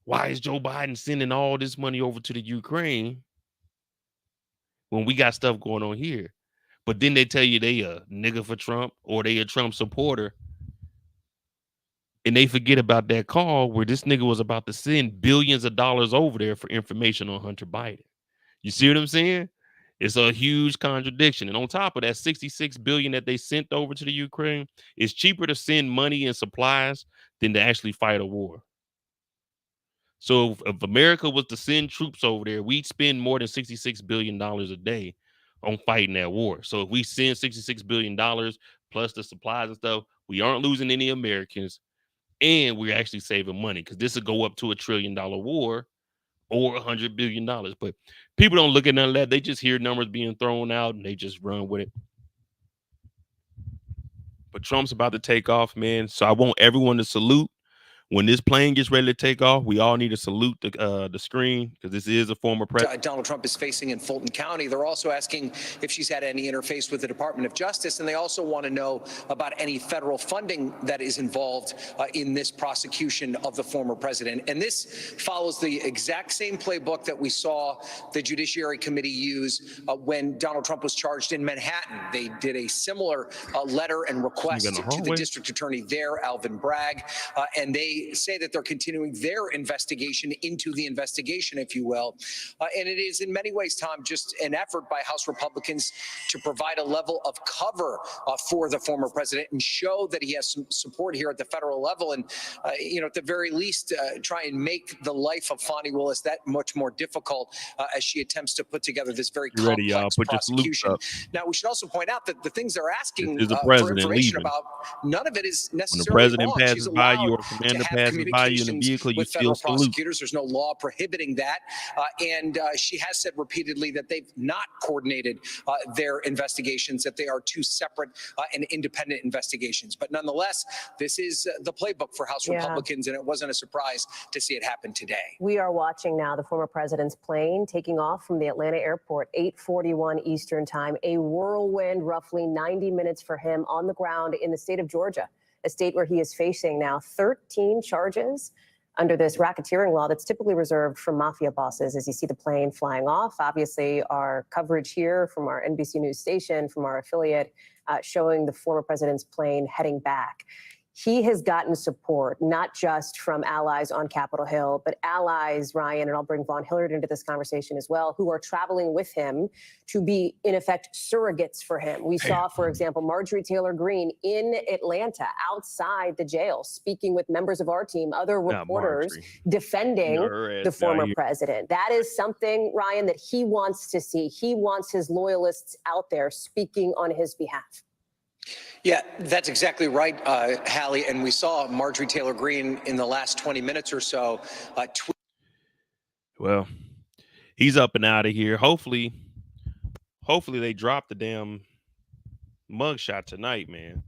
Speaker 1: why is Joe Biden sending all this money over to the Ukraine when we got stuff going on here? But then they tell you they a nigga for Trump or they a Trump supporter. And they forget about that call where this nigga was about to send billions of dollars over there for information on Hunter Biden. You see what I'm saying? It's a huge contradiction. And on top of that, 66 billion that they sent over to the Ukraine, it's cheaper to send money and supplies than to actually fight a war. So if America was to send troops over there, we'd spend more than $66 billion a day on fighting that war. So if we send $66 billion plus the supplies and stuff, we aren't losing any Americans and we're actually saving money because this will go up to $1 trillion war or $100 billion. But people don't look at none of that. They just hear numbers being thrown out and they just run with it. But Trump's about to take off, man. So I want everyone to salute. When this plane gets ready to take off, we all need to salute the screen because this is a former president.
Speaker 2: Donald Trump is facing in Fulton County. They're also asking if she's had any interface with the Department of Justice, and they also want to know about any federal funding that is involved in this prosecution of the former president. And this follows the exact same playbook that we saw the Judiciary Committee use when Donald Trump was charged in Manhattan. They did a similar letter and request to the district attorney there, Alvin Bragg, and they say that they're continuing their investigation into the investigation, if you will. And it is in many ways, Tom, just an effort by House Republicans to provide a level of cover for the former president and show that he has some support here at the federal level. And, at the very least, try and make the life of Fani Willis that much more difficult as she attempts to put together this very complex prosecution. Now, we should also point out that the things they're asking for information about, none of it is necessarily
Speaker 1: When the president passes by you or a commander passes by you in a vehicle, you still salute.
Speaker 2: Prosecutors. There's no law prohibiting that. And she has said repeatedly that they've not coordinated their investigations, that they are two separate and independent investigations. But nonetheless, this is the playbook for House Republicans, and it wasn't a surprise to see it happen today.
Speaker 16: We are watching now the former president's plane taking off from the Atlanta airport, 8:41 Eastern time, a whirlwind, roughly 90 minutes for him on the ground in the state of Georgia, a state where he is facing now 13 charges under this racketeering law that's typically reserved for mafia bosses. As you see the plane flying off, obviously our coverage here from our NBC News station, from our affiliate, showing the former president's plane heading back. He has gotten support, not just from allies on Capitol Hill, but allies, Ryan, and I'll bring Vaughn Hillard into this conversation as well, who are traveling with him to be, in effect, surrogates for him. We saw, for example, Marjorie Taylor Greene in Atlanta, outside the jail, speaking with members of our team, other reporters, defending the former president. That is something, Ryan, that he wants to see. He wants his loyalists out there speaking on his behalf.
Speaker 2: Yeah, that's exactly right, Hallie. And we saw Marjorie Taylor Greene in the last 20 minutes or so.
Speaker 1: Well, he's up and out of here. Hopefully they drop the damn mugshot tonight, man.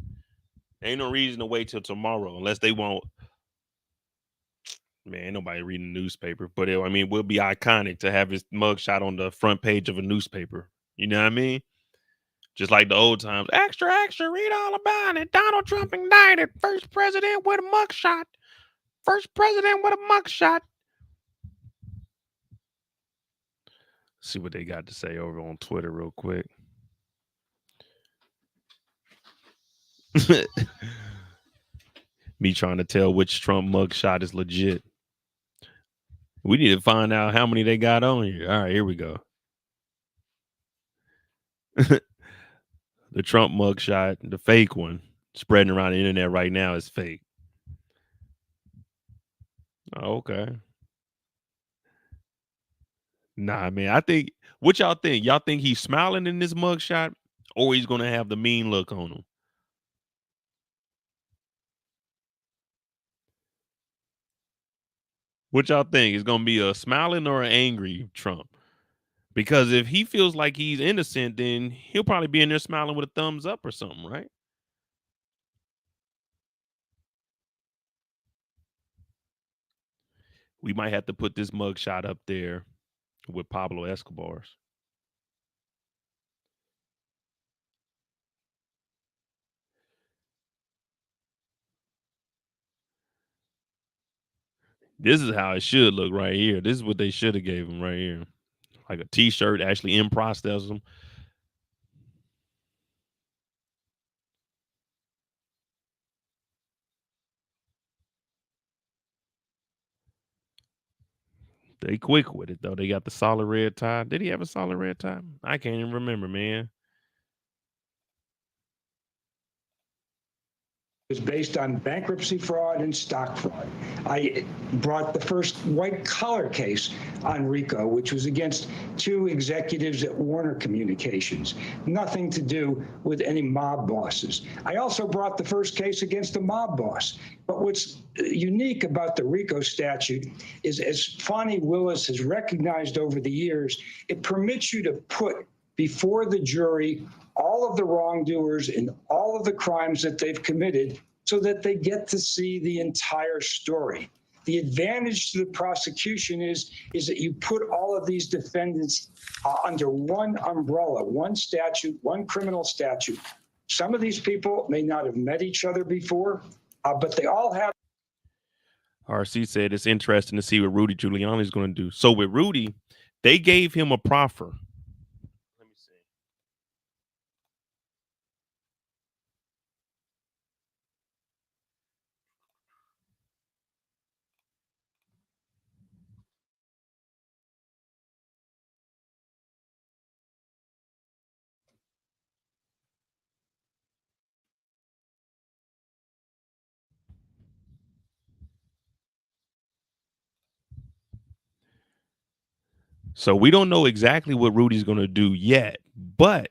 Speaker 1: Ain't no reason to wait till tomorrow unless they won't. Man, ain't nobody reading the newspaper. But it will be iconic to have his mugshot on the front page of a newspaper. You know what I mean? Just like the old times. Extra, extra, read all about it. Donald Trump indicted. First president with a mugshot. First president with a mugshot. See what they got to say over on Twitter real quick. Me trying to tell which Trump mugshot is legit. We need to find out how many they got on here. All right, here we go. The Trump mugshot, the fake one, spreading around the internet right now is fake. Oh, okay. Nah, man. What y'all think? Y'all think he's smiling in this mugshot or he's going to have the mean look on him? What y'all think? Is going to be a smiling or an angry Trump? Because if he feels like he's innocent, then he'll probably be in there smiling with a thumbs up or something, right? We might have to put this mugshot up there with Pablo Escobar's. This is how it should look right here. This is what they should have gave him right here. Like a t-shirt, actually in process them. They quick with it though. They got the solid red tie. Did he have a solid red tie? I can't even remember, man.
Speaker 4: Was based on bankruptcy fraud and stock fraud. I brought the first white-collar case on RICO, which was against 2 executives at Warner Communications. Nothing to do with any mob bosses. I also brought the first case against a mob boss. But what's unique about the RICO statute is, as Fonnie Willis has recognized over the years, it permits you to put before the jury all of the wrongdoers and all of the crimes that they've committed so that they get to see the entire story. The advantage to the prosecution is that you put all of these defendants under one umbrella, one statute, one criminal statute. Some of these people may not have met each other before, but they all have.
Speaker 1: RC said it's interesting to see what Rudy Giuliani is going to do. So with Rudy, they gave him a proffer. So we don't know exactly what Rudy's going to do yet, but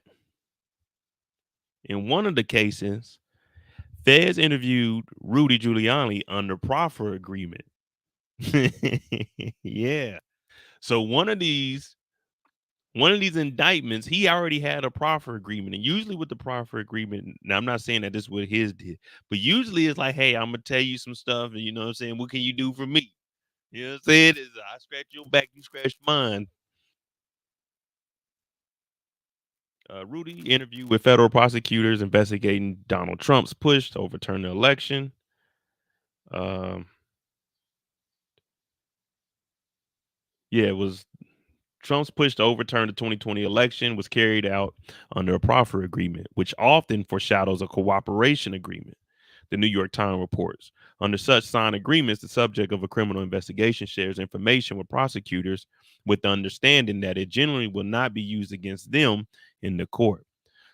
Speaker 1: in one of the cases, Feds interviewed Rudy Giuliani under proffer agreement. Yeah. So one of these indictments, he already had a proffer agreement. And usually with the proffer agreement, now I'm not saying that this is what his did, but usually it's like, hey, I'm gonna tell you some stuff, and you know what I'm saying, what can you do for me? You know what I'm saying? Is I scratch your back, you scratch mine. Rudy interviewed with federal prosecutors investigating Donald Trump's push to overturn the election. Yeah, it was Trump's push to overturn the 2020 election was carried out under a proffer agreement, which often foreshadows a cooperation agreement. The New York Times reports. Under such signed agreements, the subject of a criminal investigation shares information with prosecutors with the understanding that it generally will not be used against them in the court.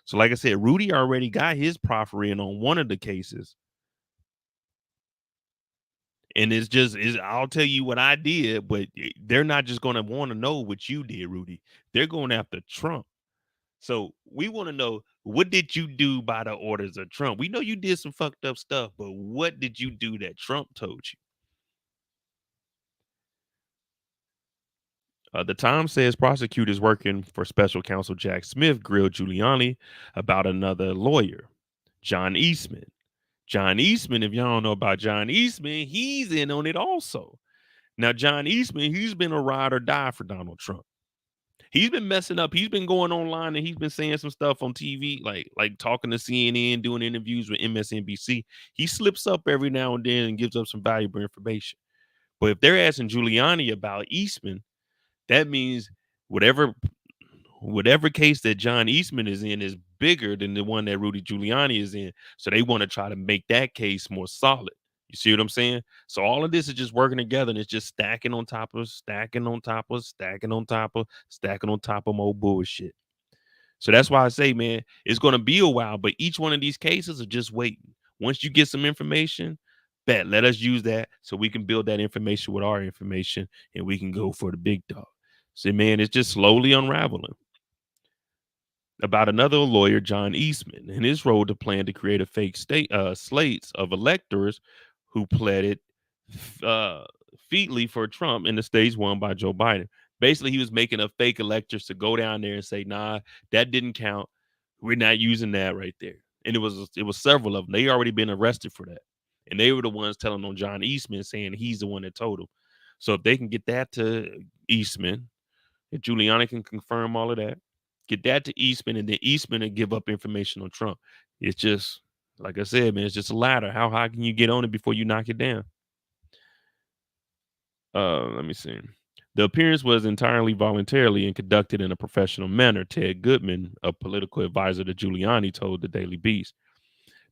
Speaker 1: So, like I said, Rudy already got his proffer in on one of the cases. And it's just, I'll tell you what I did, but they're not just going to want to know what you did, Rudy. They're going after Trump. So we want to know, what did you do by the orders of Trump? We know you did some fucked up stuff, but what did you do that Trump told you? The Times says prosecutors working for special counsel Jack Smith grilled Giuliani about another lawyer, John Eastman. John Eastman, if y'all don't know about John Eastman, he's in on it also. Now, John Eastman, he's been a ride or die for Donald Trump. He's been messing up. He's been going online and he's been saying some stuff on TV, like talking to CNN, doing interviews with MSNBC. He slips up every now and then and gives up some valuable information. But if they're asking Giuliani about Eastman, that means whatever case that John Eastman is in is bigger than the one that Rudy Giuliani is in. So they want to try to make that case more solid. You see what I'm saying? So all of this is just working together, and it's just stacking on top of stacking on top of stacking on top of stacking on top of more bullshit. So that's why I say, man, it's going to be a while, but each one of these cases are just waiting. Once you get some information, let us use that so we can build that information with our information, and we can go for the big dog. See, man, it's just slowly unraveling. About another lawyer, John Eastman, and his role to plan to create a fake slates of electors who pleaded featly for Trump in the states won by Joe Biden. Basically, he was making a fake electors to go down there and say, nah, that didn't count. We're not using that right there. And it was several of them. They already been arrested for that. And they were the ones telling on John Eastman, saying he's the one that told them. So if they can get that to Eastman, if Giuliani can confirm all of that, get that to Eastman, and then Eastman will give up information on Trump. It's just, like I said, man, it's just a ladder. How high can you get on it before you knock it down? Let me see. The appearance was entirely voluntarily and conducted in a professional manner, Ted Goodman, a political advisor to Giuliani, told the Daily Beast.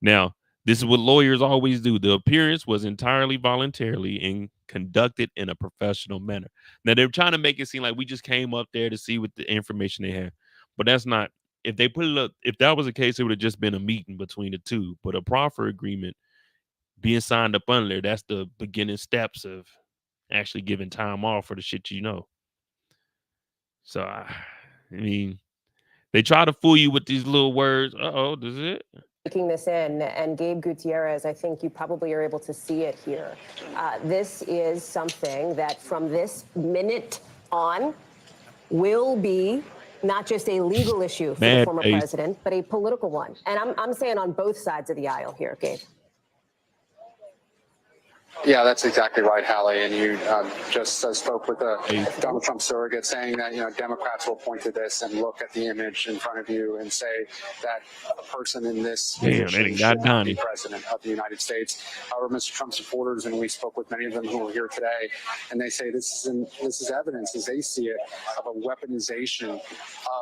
Speaker 1: Now, This is what lawyers always do. The appearance was entirely voluntarily and conducted in a professional manner. Now they're trying to make it seem like we just came up there to see what the information they had, but that's not. If they put it up, if that was the case, it would have just been a meeting between the two. But a proffer agreement being signed up under there, that's the beginning steps of actually giving time off for the shit you know. So I mean, they try to fool you with these little words. Uh-oh, this is it.
Speaker 16: Taking this in, and Gabe Gutierrez, I think you probably are able to see it here. This is something that from this minute on will be not just a legal issue for the
Speaker 1: Mad
Speaker 16: former
Speaker 1: face.
Speaker 16: president, but a political one. And I'm saying on both sides of the aisle here, Gabe.
Speaker 15: Yeah, that's exactly right, Hallie. And you just spoke with the Donald Trump surrogate saying that, Democrats will point to this and look at the image in front of you and say that a person in this
Speaker 1: Damn, they
Speaker 15: position
Speaker 1: done got
Speaker 15: should not be
Speaker 1: Donnie.
Speaker 15: president of the United States. However, Mr. Trump supporters, and we spoke with many of them who are here today, and they say this is evidence, as they see it, of a weaponization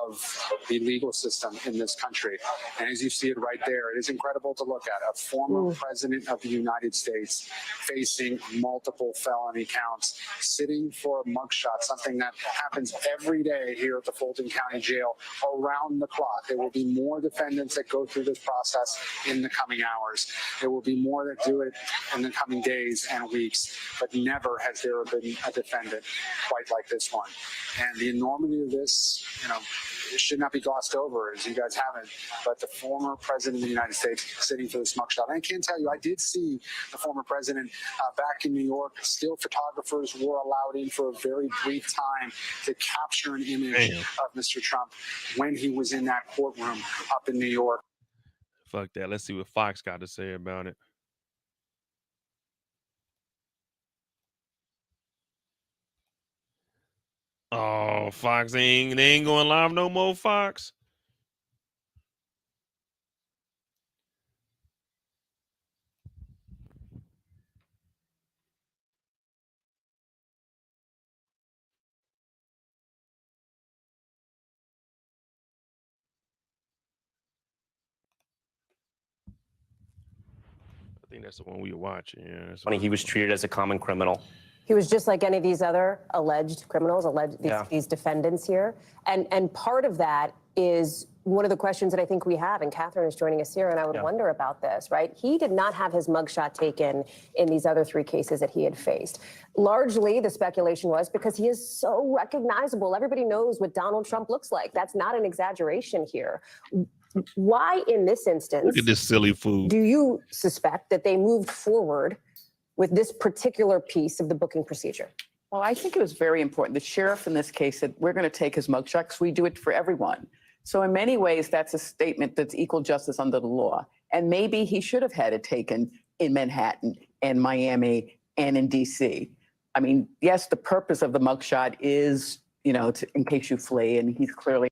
Speaker 15: of the legal system in this country. And as you see it right there, it is incredible to look at. A former president of the United States facing multiple felony counts, sitting for a mugshot, something that happens every day here at the Fulton County Jail around the clock. There will be more defendants that go through this process in the coming hours. There will be more that do it in the coming days and weeks, but never has there been a defendant quite like this one. And the enormity of this, it should not be glossed over, as you guys haven't, but the former president of the United States sitting for this mugshot. And I can tell you, I did see the former president back in New York. Still photographers were allowed in for a very brief time to capture an image of Mr. Trump when he was in that courtroom up in New York.
Speaker 1: Fuck that. Let's see what Fox got to say about it. Oh, Fox they ain't going live no more, Fox. I think that's the one we were watching. Yeah,
Speaker 2: Funny, he was treated as a common criminal.
Speaker 16: He was just like any of these other alleged criminals, these defendants here. And part of that is one of the questions that I think we have, and Catherine is joining us here, and I would wonder about this, right? He did not have his mugshot taken in these other three cases that he had faced. Largely, the speculation was because he is so recognizable. Everybody knows what Donald Trump looks like. That's not an exaggeration here. Why, in this instance,
Speaker 1: look at this silly fool,
Speaker 16: do you suspect that they moved forward with this particular piece of the booking procedure?
Speaker 3: Well, I think it was very important. The sheriff in this case said, we're going to take his mugshot because we do it for everyone. So in many ways, that's a statement that's equal justice under the law. And maybe he should have had it taken in Manhattan and Miami and in DC. I mean, yes, the purpose of the mugshot is, in case you flee, and he's clearly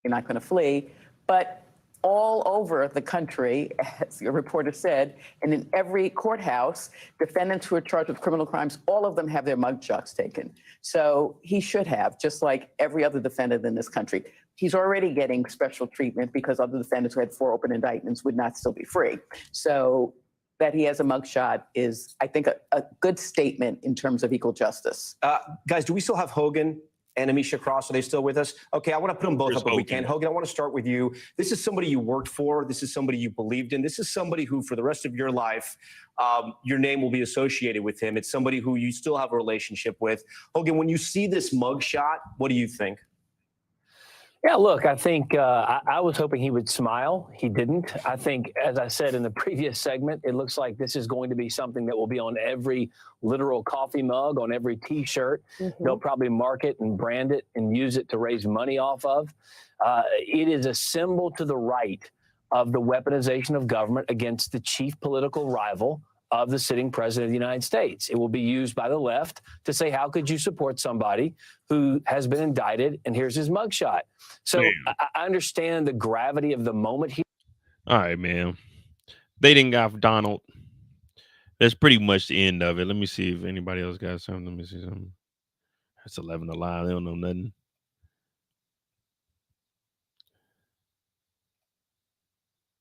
Speaker 3: not going to flee, but all over the country, as your reporter said, and in every courthouse, defendants who are charged with criminal crimes, all of them have their mugshots taken. So he should have, just like every other defendant in this country. He's already getting special treatment because other defendants who had 4 open indictments would not still be free. So that he has a mugshot is, I think, a good statement in terms of equal justice.
Speaker 2: Guys, do we still have Hogan and Amisha Cross? Are they still with us? Okay, I want to put them both up if we can. Hogan, I want to start with you. This is somebody you worked for. This is somebody you believed in. This is somebody who, for the rest of your life, your name will be associated with him. It's somebody who you still have a relationship with. Hogan, when you see this mugshot, what do you think?
Speaker 21: Yeah, look, I think I was hoping he would smile. He didn't. I think, as I said in the previous segment, it looks like this is going to be something that will be on every literal coffee mug, on every T-shirt. They'll probably mark it and brand it and use it to raise money off of. It is a symbol to the right of the weaponization of government against the chief political rival of the sitting president of the United States. It will be used by the left to say, how could you support somebody who has been indicted and here's his mugshot? So I understand the gravity of the moment here.
Speaker 1: All right, man. They didn't got Donald. That's pretty much the end of it. Let me see if anybody else got something. Let me see something. That's 11 alive. They don't know nothing.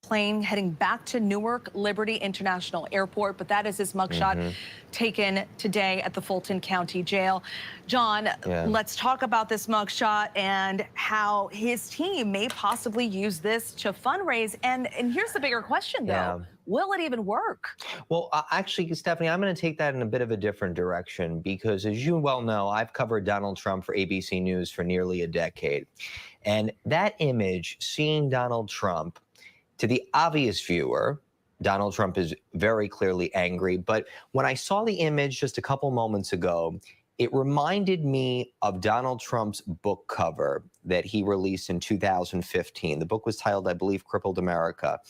Speaker 9: plane heading back to Newark Liberty International Airport, but that is his mugshot taken today at the Fulton County Jail. John, let's talk about this mugshot and how his team may possibly use this to fundraise. And here's the bigger question, though. Will it even work?
Speaker 11: Well, actually, Stephanie, I'm going to take that in a bit of a different direction because, as you well know, I've covered Donald Trump for ABC News for nearly a decade. And that image, seeing Donald Trump, to the obvious viewer, Donald Trump is very clearly angry. But when I saw the image just a couple moments ago, it reminded me of Donald Trump's book cover that he released in 2015. The book was titled, I believe, Crippled America.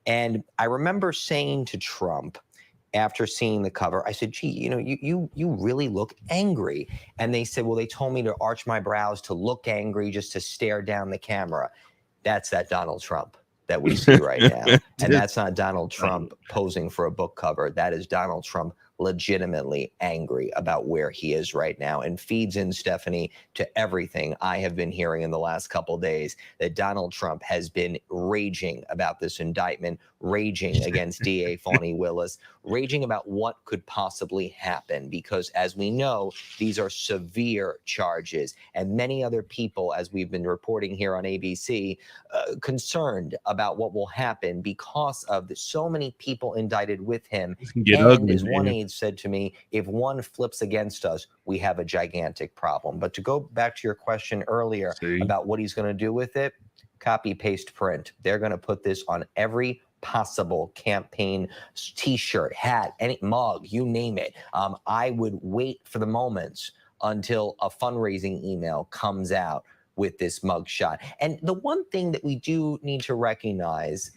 Speaker 11: And I remember saying to Trump, after seeing the cover, I said, gee, you really look angry. And they said, well, they told me to arch my brows, to look angry, just to stare down the camera. That's that Donald Trump that we see right now. And that's not Donald Trump posing for a book cover. That is Donald Trump legitimately angry about where he is right now, and feeds in, Stephanie, to everything I have been hearing in the last couple of days, that Donald Trump has been raging about this indictment, raging against DA Fani Willis, raging about what could possibly happen, because as we know, these are severe charges, and many other people, as we've been reporting here on ABC, concerned about what will happen because of so many people indicted with him. And as one aide said to me, if one flips against us, we have a gigantic problem. But to go back to your question earlier about what he's going to do with it, copy, paste, print. They're going to put this on every possible campaign T-shirt, hat, any mug, you name it. I would wait for the moments until a fundraising email comes out with this mugshot. And the one thing that we do need to recognize,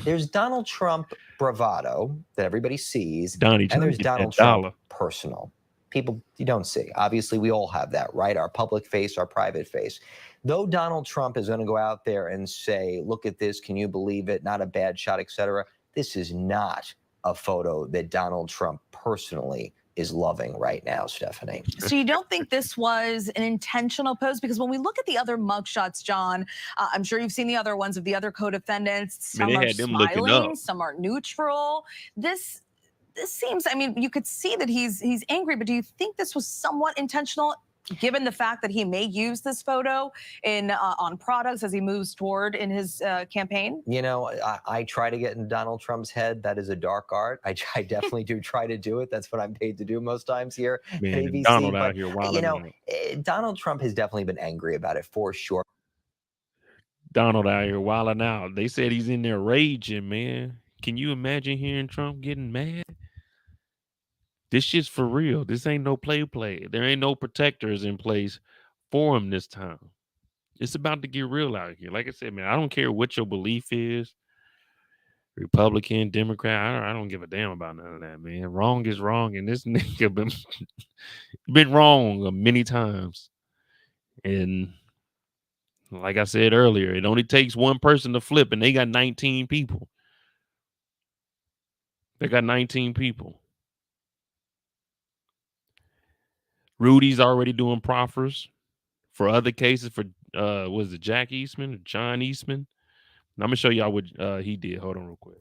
Speaker 11: there's Donald Trump bravado that everybody sees, and there's Donald Trump personal. People you don't see. Obviously, we all have that, right? Our public face, our private face. Though Donald Trump is going to go out there and say, look at this, can you believe it? Not a bad shot, etc. This is not a photo that Donald Trump personally is loving right now, Stephanie.
Speaker 9: So you don't think this was an intentional pose? Because when we look at the other mugshots, John, I'm sure you've seen the other ones of the other co-defendants. Some are smiling, some are neutral. This seems, I mean, you could see that he's angry, but do you think this was somewhat intentional, given the fact that he may use this photo in on products as he moves toward in his campaign?
Speaker 11: You know, I try to get in Donald Trump's head. That is a dark art. I definitely do try to do it. That's what I'm paid to do most times here at ABC.
Speaker 1: Donald
Speaker 11: but,
Speaker 1: out here wilding out.
Speaker 11: Donald Trump has definitely been angry about it for sure.
Speaker 1: Donald out here wilding out. They said he's in there raging, man. Can you imagine hearing Trump getting mad? This shit's for real. This ain't no play. There ain't no protectors in place for him this time. It's about to get real out here. Like I said, man, I don't care what your belief is. Republican, Democrat, I don't give a damn about none of that, man. Wrong is wrong, and this nigga been wrong many times. And like I said earlier, it only takes one person to flip, and they got 19 people. They got 19 people. Rudy's already doing proffers for other cases for was it Jack Eastman or John Eastman? I'm gonna show y'all what he did. Hold on real quick.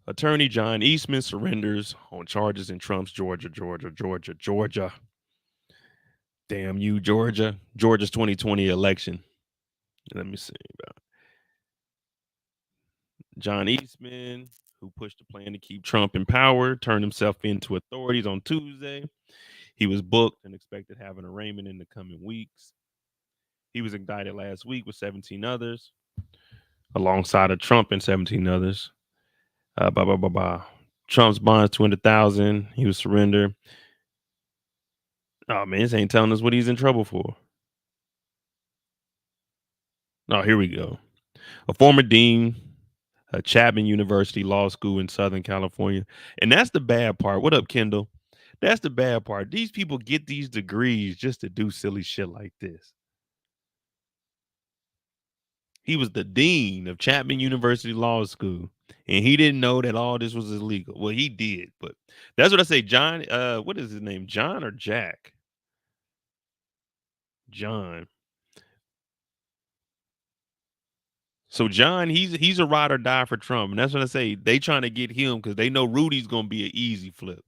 Speaker 1: Attorney John Eastman surrenders on charges in Trump's Georgia. Damn you, Georgia. Georgia's 2020 election. Let me see. John Eastman, who pushed a plan to keep Trump in power, turned himself into authorities on Tuesday. He was booked and expected to have an arraignment in the coming weeks. He was indicted last week with 17 others, alongside of Trump and 17 others. Trump's bond is $200,000. He was surrendered. Oh man, this ain't telling us what he's in trouble for. Oh, here we go. A former dean, a Chapman University Law School in Southern California. And that's the bad part. What up, Kendall? That's the bad part. These people get these degrees just to do silly shit like this. He was the dean of Chapman University Law School, and he didn't know that all this was illegal. Well, he did, but that's what I say. John, what is his name? John or Jack? John. So John, he's a ride or die for Trump, and that's what I say. They trying to get him because they know Rudy's gonna be an easy flip.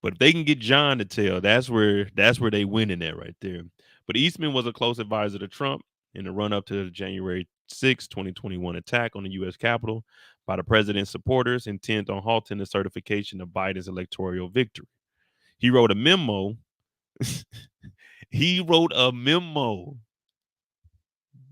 Speaker 1: But if they can get John to tell, that's where they winning at right there. But Eastman was a close advisor to Trump in the run up to the January 6, 2021 attack on the U.S. Capitol by the president's supporters intent on halting the certification of Biden's electoral victory. He wrote a memo. He wrote a memo.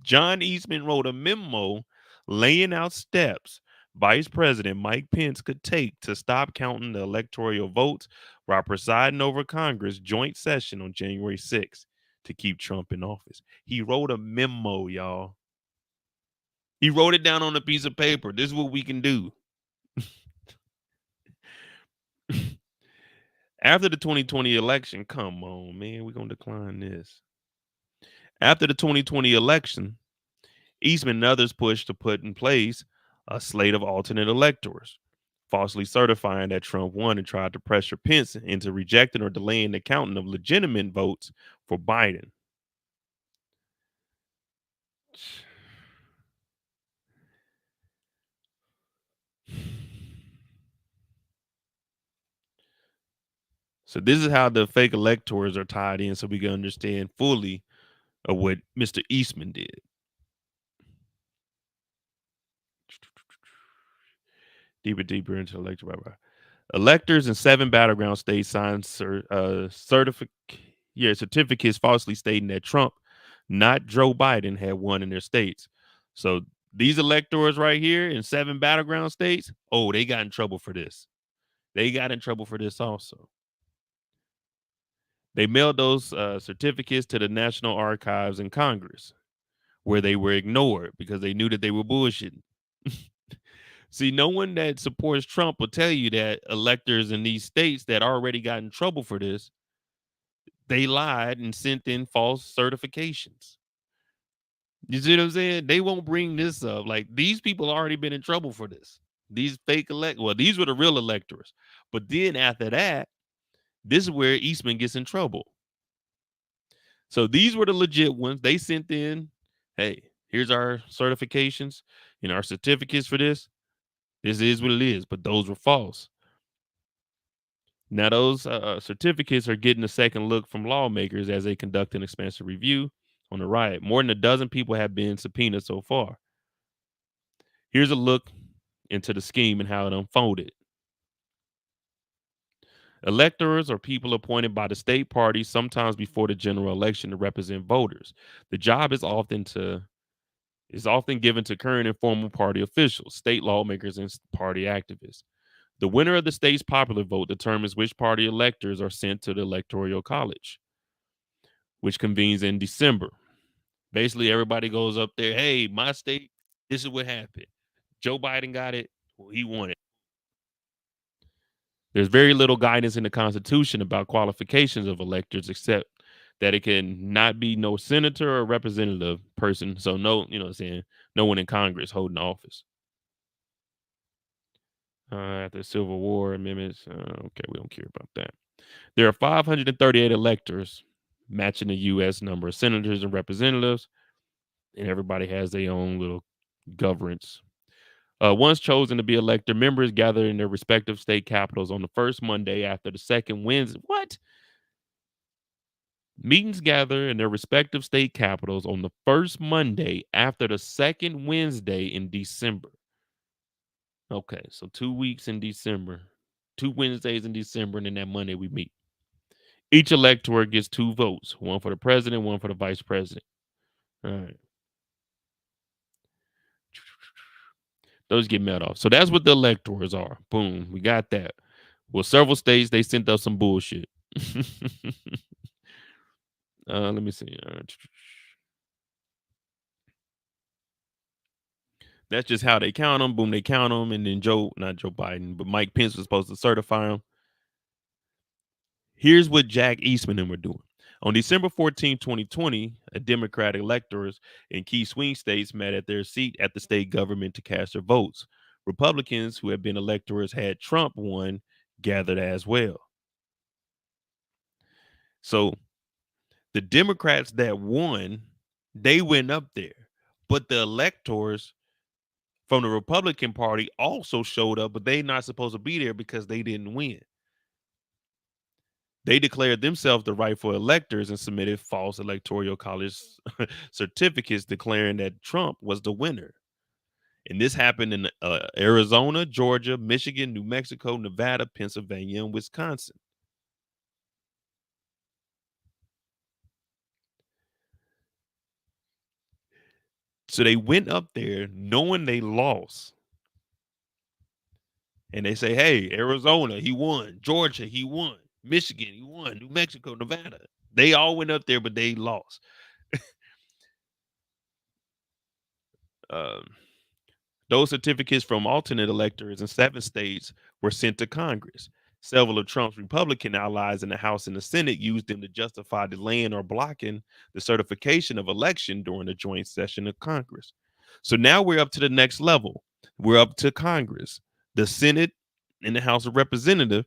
Speaker 1: John Eastman wrote a memo laying out steps Vice President Mike Pence could take to stop counting the electoral votes while presiding over Congress joint session on January 6th to keep Trump in office. He wrote a memo, y'all. He wrote it down on a piece of paper. This is what we can do. After the 2020 election, come on, man, we're going to decline this. After the 2020 election, Eastman and others pushed to put in place a slate of alternate electors, falsely certifying that Trump won and tried to pressure Pence into rejecting or delaying the counting of legitimate votes for Biden. So this is how the fake electors are tied in so we can understand fully of what Mr. Eastman did. Deeper into electoral. Electors in 7 battleground states signed certificates falsely stating that Trump, not Joe Biden, had won in their states. So these electors right here in 7 battleground states, oh, they got in trouble for this. They got in trouble for this also. They mailed those certificates to the National Archives in Congress, where they were ignored because they knew that they were bullshitting. See, no one that supports Trump will tell you that electors in these states that already got in trouble for this, they lied and sent in false certifications. You see what I'm saying? They won't bring this up. Like, these people already been in trouble for this. These fake well, these were the real electors. But then after that, this is where Eastman gets in trouble. So these were the legit ones. They sent in, hey, here's our certifications, our certificates for this. This is what it is, but those were false. Now, those certificates are getting a second look from lawmakers as they conduct an expansive review on the riot. More than a dozen people have been subpoenaed so far. Here's a look into the scheme and how it unfolded. Electors are people appointed by the state parties sometimes before the general election to represent voters. The job is often given to current and former party officials, state lawmakers, and party activists. The winner of the state's popular vote determines which party electors are sent to the Electoral College, which convenes in December. Basically, everybody goes up there, hey, my state, this is what happened. Joe Biden got it. Well, he won it. There's very little guidance in the Constitution about qualifications of electors, except that it can not be no senator or representative person. So no, no one in Congress holding office. After the Civil War amendments, okay, we don't care about that. There are 538 electors, matching the U.S. number of senators and representatives, and everybody has their own little governance. Once chosen to be elected, members gather in their respective state capitals on the first Monday after the second Wednesday. What? Meetings gather in their respective state capitals on the first Monday after the second Wednesday in December. Okay, so 2 weeks in December, 2 Wednesdays in December, and then that Monday we meet. Each elector gets 2 votes, one for the president, one for the vice president. All right. Those get mailed off. So that's what the electors are. Boom, we got that. Well, several states, they sent us some bullshit. Let me see. That's just how they count them. Boom, they count them, and then not Joe Biden, but Mike Pence was supposed to certify them. Here's what Jack Eastman and them were doing. On December 14, 2020, Democratic electors in key swing states met at their seat at the state government to cast their votes. Republicans who had been electors had Trump won gathered as well. So the Democrats that won, they went up there, but the electors from the Republican Party also showed up, but they're not supposed to be there because they didn't win. They declared themselves the rightful electors and submitted false electoral college certificates declaring that Trump was the winner. And this happened in Arizona, Georgia, Michigan, New Mexico, Nevada, Pennsylvania, and Wisconsin. So they went up there knowing they lost. And they say, hey, Arizona, he won. Georgia, he won. Michigan, he won. New Mexico, Nevada. They all went up there, but they lost. Those certificates from alternate electors in 7 states were sent to Congress. Several of Trump's Republican allies in the House and the Senate used them to justify delaying or blocking the certification of election during the joint session of Congress. So now we're up to the next level. We're up to Congress, the Senate, and the House of Representatives.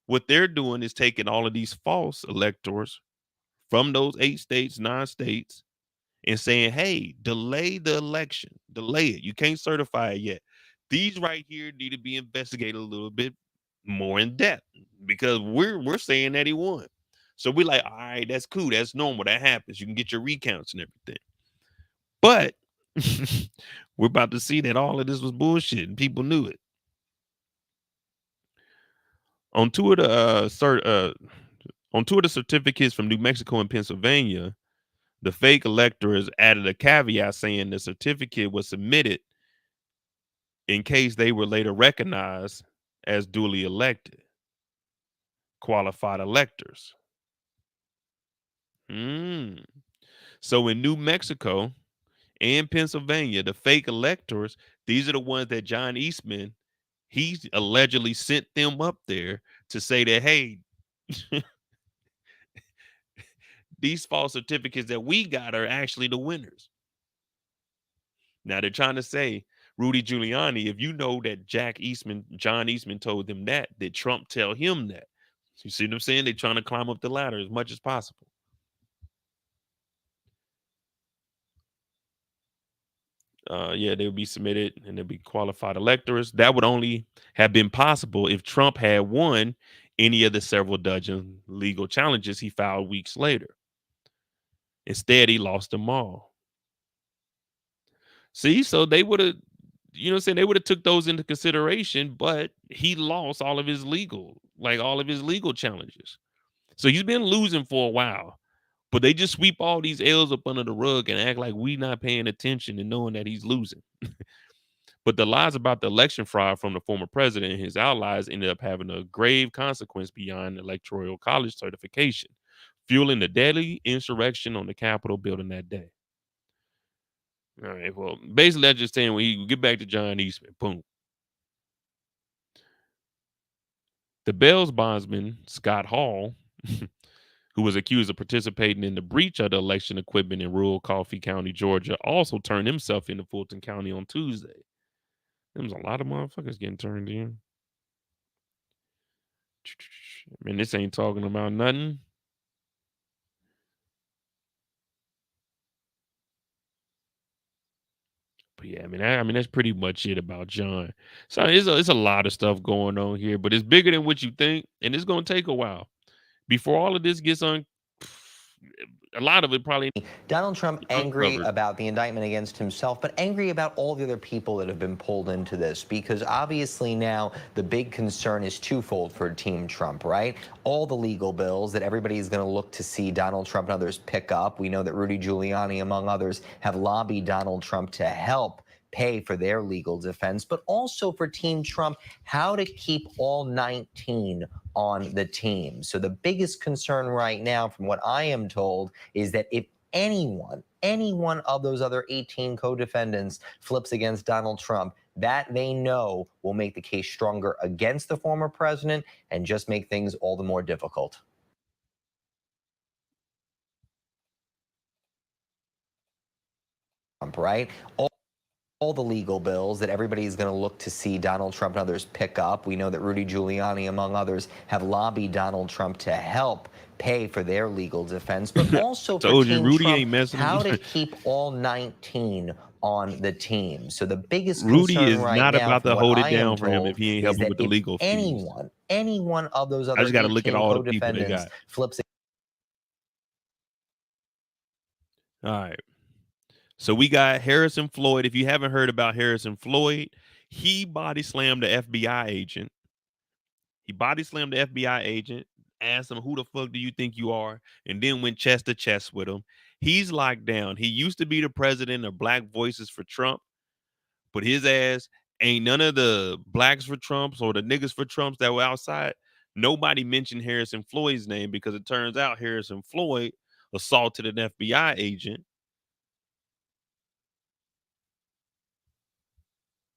Speaker 1: What they're doing is taking all of these false electors from those 8 states, 9 states, and saying, hey, delay the election, delay it. You can't certify it yet. These right here need to be investigated a little bit more in depth because we're saying that he won. So we're like, all right, that's cool. That's normal. That happens. You can get your recounts and everything. But we're about to see that all of this was bullshit and people knew it. On two of the certificates from New Mexico and Pennsylvania, the fake electors added a caveat saying the certificate was submitted in case they were later recognized as duly elected, qualified electors. So in New Mexico and Pennsylvania, the fake electors, these are the ones that John Eastman, he allegedly sent them up there to say that, hey, these false certificates that we got are actually the winners. Now they're trying to say, Rudy Giuliani, if you know that John Eastman told them that, did Trump tell him that? You see what I'm saying? They're trying to climb up the ladder as much as possible. Yeah, they would be submitted and they'd be qualified electors. That would only have been possible if Trump had won any of the several dozen legal challenges he filed weeks later. Instead, he lost them all. See, so they would have, you know what I'm saying? They would have took those into consideration, but he lost all of his legal challenges. So he's been losing for a while, but they just sweep all these L's up under the rug and act like we not paying attention and knowing that he's losing. But the lies about the election fraud from the former president and his allies ended up having a grave consequence beyond electoral college certification, fueling the deadly insurrection on the Capitol building that day. All right, well, basically that's just saying we get back to John Eastman, boom. The Bell's bondsman, Scott Hall, who was accused of participating in the breach of the election equipment in rural Coffee County, Georgia, also turned himself into Fulton County on Tuesday. There was a lot of motherfuckers getting turned in. I mean, this ain't talking about nothing. But yeah, I mean that's pretty much it about John. So it's a lot of stuff going on here, but it's bigger than what you think, and it's gonna take a while before all of this gets on. A lot of it probably.
Speaker 11: Donald Trump angry about the indictment against himself, but angry about all the other people that have been pulled into this, because obviously now the big concern is twofold for Team Trump, right? All the legal bills that everybody is going to look to see Donald Trump and others pick up. We know that Rudy Giuliani, among others, have lobbied Donald Trump to help pay for their legal defense, but also for Team Trump, how to keep all 19 on the team. So the biggest concern right now, from what I am told, is that if any one of those other 18 co-defendants flips against Donald Trump, that they know will make the case stronger against the former president and just make things all the more difficult. Right? All the legal bills that everybody is going to look to see Donald Trump and others pick up. We know that Rudy Giuliani, among others, have lobbied Donald Trump to help pay for their legal defense, but also for Team
Speaker 1: Rudy
Speaker 11: Trump,
Speaker 1: ain't messing
Speaker 11: how
Speaker 1: him.
Speaker 11: to keep all 19 on the team. So the biggest
Speaker 1: Rudy
Speaker 11: concern
Speaker 1: is
Speaker 11: right
Speaker 1: not
Speaker 11: now,
Speaker 1: about
Speaker 11: from
Speaker 1: to
Speaker 11: what
Speaker 1: hold it
Speaker 11: I am
Speaker 1: down for him
Speaker 11: told,
Speaker 1: if he ain't
Speaker 11: is
Speaker 1: helping
Speaker 11: that
Speaker 1: with the
Speaker 11: if
Speaker 1: legal fees.
Speaker 11: any one of those
Speaker 1: I
Speaker 11: other
Speaker 1: just got to look at
Speaker 11: 18
Speaker 1: all the people they
Speaker 11: co-defendants
Speaker 1: got.
Speaker 11: flips.
Speaker 1: All right. So we got Harrison Floyd. If you haven't heard about Harrison Floyd, he body slammed the FBI agent. He body slammed the FBI agent, asked him, "Who the fuck do you think you are?" And then went chest to chest with him. He's locked down. He used to be the president of Black Voices for Trump, but his ass ain't none of the blacks for Trumps or the niggas for Trumps that were outside. Nobody mentioned Harrison Floyd's name because it turns out Harrison Floyd assaulted an FBI agent.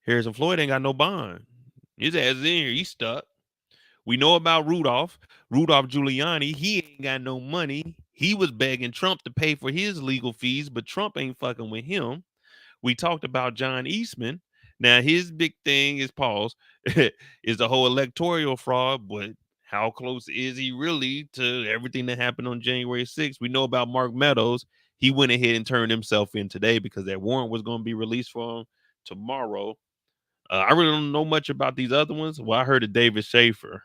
Speaker 1: Harrison Floyd ain't got no bond. His ass is in here. He's stuck. We know about Rudolph Giuliani. He ain't got no money. He was begging Trump to pay for his legal fees, but Trump ain't fucking with him. We talked about John Eastman. Now his big thing is pause is the whole electoral fraud, but how close is he really to everything that happened on January 6th? We know about Mark Meadows. He went ahead and turned himself in today because that warrant was going to be released for him tomorrow. I really don't know much about these other ones. Well, I heard of David Schaefer.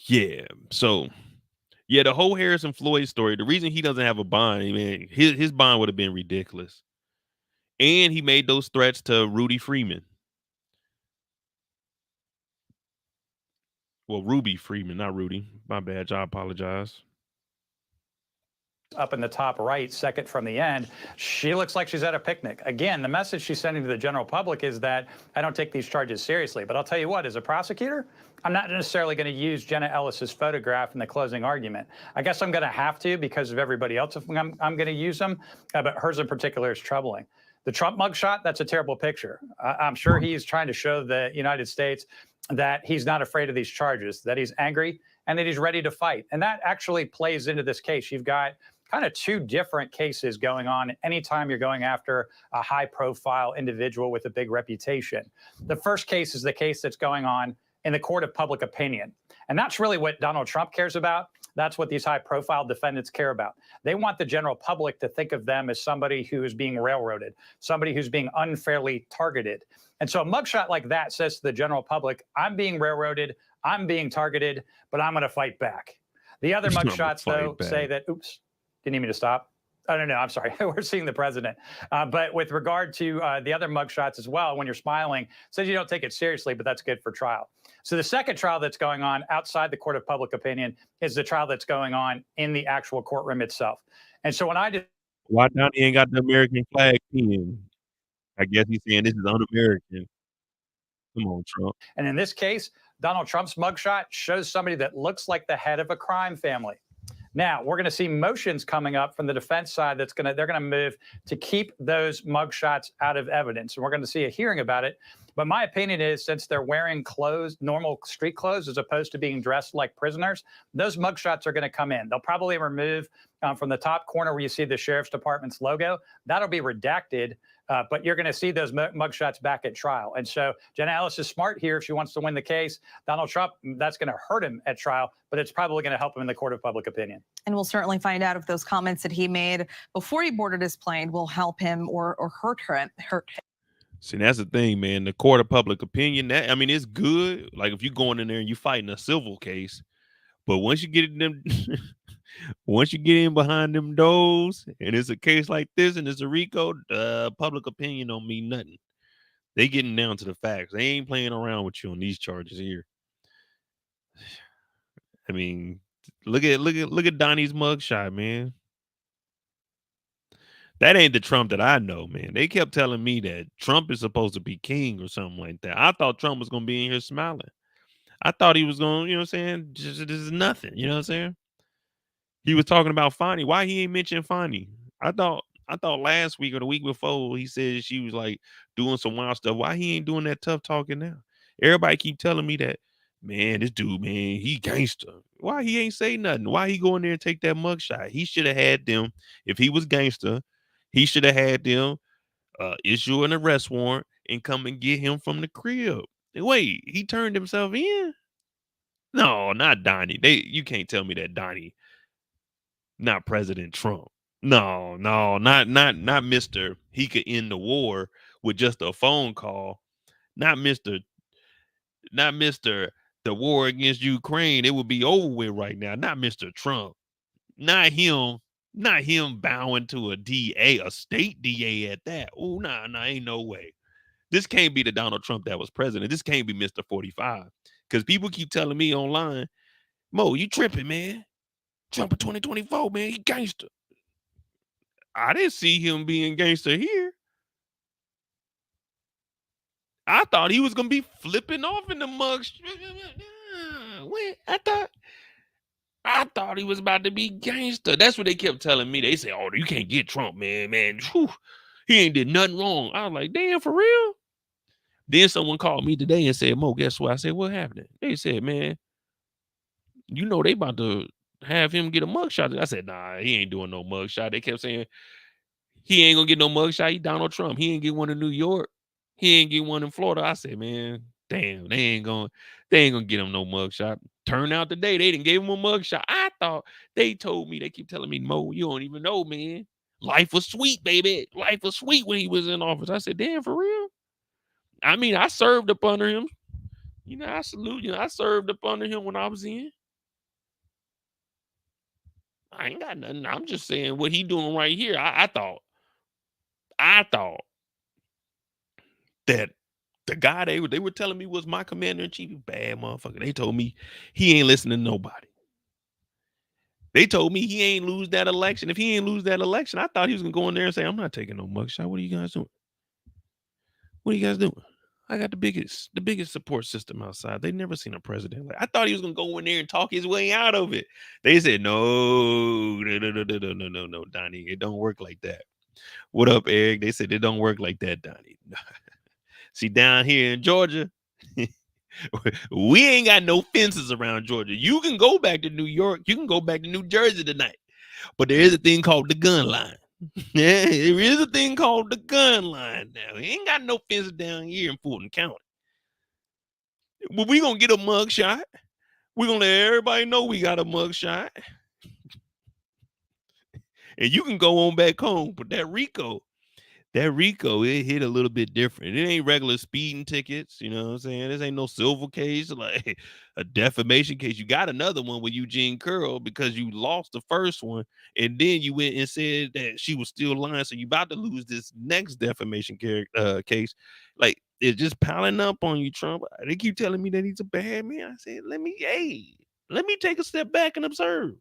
Speaker 1: Yeah. So, yeah, the whole Harrison Floyd story, the reason he doesn't have a bond, I mean, his bond would have been ridiculous. And he made those threats to Rudy Freeman. Well, Ruby Freeman, not Rudy. My bad. I apologize.
Speaker 10: Up in the top right, second from the end, she looks like she's at a picnic. Again, the message she's sending to the general public is that I don't take these charges seriously. But I'll tell you what, as a prosecutor, I'm not necessarily going to use Jenna Ellis's photograph in the closing argument. I guess I'm going to have to because of everybody else. If I'm going to use them, but hers in particular is troubling. The Trump mugshot, that's a terrible picture. I'm sure he's trying to show the United States that he's not afraid of these charges, that he's angry, and that he's ready to fight. And that actually plays into this case. You've got kind of two different cases going on anytime you're going after a high profile individual with a big reputation. The first case is the case that's going on in the court of public opinion. And that's really what Donald Trump cares about. That's what these high profile defendants care about. They want the general public to think of them as somebody who is being railroaded, somebody who's being unfairly targeted. And so a mugshot like that says to the general public, I'm being railroaded, I'm being targeted, but I'm going to fight back. The other mugshots, though, say that, oops, didn't need me to stop. Oh, no, I'm sorry. We're seeing the president. But with regard to the other mugshots as well, when you're smiling, says you don't take it seriously, but that's good for trial. So the second trial that's going on outside the court of public opinion is the trial that's going on in the actual courtroom itself. And so when I did.
Speaker 1: Why Donnie ain't got the American flag pinned? I guess he's saying this is un-American. Come on, Trump.
Speaker 10: And in this case, Donald Trump's mugshot shows somebody that looks like the head of a crime family. Now, we're going to see motions coming up from the defense side they're going to move to keep those mugshots out of evidence. And we're going to see a hearing about it. But my opinion is, since they're wearing clothes, normal street clothes, as opposed to being dressed like prisoners, those mugshots are going to come in. They'll probably remove from the top corner where you see the sheriff's department's logo. That'll be redacted. But you're going to see those mugshots back at trial. And so Jenna Ellis is smart here if she wants to win the case. Donald Trump, that's going to hurt him at trial, but it's probably going to help him in the court of public opinion.
Speaker 9: And we'll certainly find out if those comments that he made before he boarded his plane will help him or hurt him.
Speaker 1: See, that's the thing, man. The court of public opinion, that I mean, it's good. Like if you're going in there and you fighting a civil case, but once you get in them, once you get in behind them doors, and it's a case like this, and it's a RICO, public opinion don't mean nothing. They getting down to the facts. They ain't playing around with you on these charges here. I mean, look at Donnie's mugshot, man. That ain't the Trump that I know, man. They kept telling me that Trump is supposed to be king or something like that. I thought Trump was gonna be in here smiling. I thought he was gonna, you know what I'm saying? Just this is nothing, you know what I'm saying? He was talking about Fonnie. Why he ain't mention Fonnie? I thought last week or the week before he said she was like doing some wild stuff. Why he ain't doing that tough talking now? Everybody keep telling me that, man, this dude, man, he gangster. Why he ain't say nothing? Why he go in there and take that mugshot? He should have had them, if he was gangster, he should have had them issue an arrest warrant and come and get him from the crib. Wait, he turned himself in? No, not Donnie. You can't tell me that Donnie, not President Trump. No, no, not Mr. He could end the war with just a phone call. Not Mr. Not Mr. The war against Ukraine. It would be over with right now. Not Mr. Trump. Not him. Not him bowing to a DA, a state DA at that. Oh, nah, ain't no way. This can't be the Donald Trump that was president. This can't be Mr. 45. Because people keep telling me online, Mo, you tripping, man. Trump in 2024, man, he gangster. I didn't see him being gangster here. I thought he was gonna be flipping off in the mugs. I thought he was about to be gangster. That's what they kept telling me. They said, "Oh, you can't get Trump, man. Whew, he ain't did nothing wrong." I was like, "Damn, for real?" Then someone called me today and said, "Mo, guess what?" I said, "What happened?" They said, "Man, you know they about to have him get a mugshot." I said, "Nah, he ain't doing no mugshot." They kept saying he ain't gonna get no mugshot. He Donald Trump. He ain't get one in New York. He ain't get one in Florida. I said, "Man, damn, they ain't gonna get him no mugshot." Turned out today they didn't give him a mugshot. I thought they told me, they keep telling me, "Mo, you don't even know, man. Life was sweet, baby. Life was sweet when he was in office." I said, "Damn, for real?" I mean, I served up under him. You know, I salute you. I served up under him when I was in. I ain't got nothing. I'm just saying what he doing right here. I thought that the guy they were telling me was my commander in chief, bad motherfucker. They told me he ain't listening to nobody. They told me he ain't lose that election. If he ain't lose that election, I thought he was gonna go in there and say, "I'm not taking no mugshot. What are you guys doing? What are you guys doing? I got the biggest support system outside. They never seen a president like." I thought he was gonna go in there and talk his way out of it. They said, "No, no, Donnie, it don't work like that." What up, Eric? They said it don't work like that, Donnie. See, down here in Georgia, we ain't got no fences around Georgia. You can go back to New York. You can go back to New Jersey tonight. But there is a thing called the gun line. Yeah, there is a thing called the gun line now. We ain't got no fences down here in Fulton County. But we gonna get a mug shot. We gonna let everybody know we got a mug shot. And you can go on back home. But that Rico, it hit a little bit different. It ain't regular speeding tickets, you know what I'm saying? This ain't no silver case, like a defamation case. You got another one with Eugene Curl because you lost the first one, and then you went and said that she was still lying, so you about to lose this next defamation case. Like, it's just piling up on you, Trump. They keep telling me that he's a bad man. I said, let me take a step back and observe.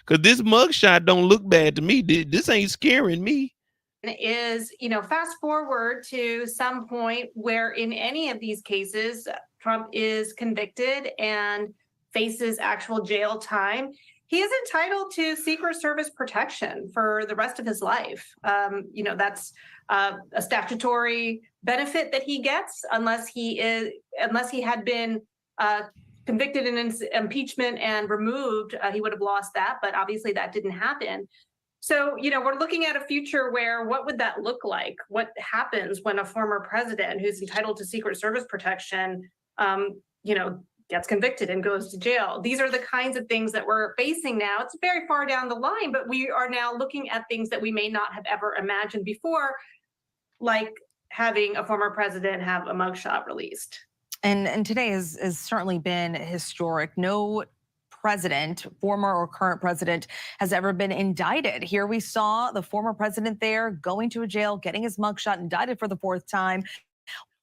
Speaker 1: Because this mugshot don't look bad to me. This ain't scaring me.
Speaker 8: Is, fast forward to some point where in any of these cases, Trump is convicted and faces actual jail time. He is entitled to Secret Service protection for the rest of his life. That's a statutory benefit that he gets unless he had been convicted in impeachment and removed, he would have lost that. But obviously that didn't happen. So, we're looking at a future where what would that look like? What happens when a former president who's entitled to Secret Service protection, gets convicted and goes to jail? These are the kinds of things that we're facing now. It's very far down the line, but we are now looking at things that we may not have ever imagined before, like having a former president have a mugshot released.
Speaker 9: And today has certainly been historic. No president, former or current president, has ever been indicted. Here we saw the former president there going to a jail, getting his mugshot, indicted for the fourth time.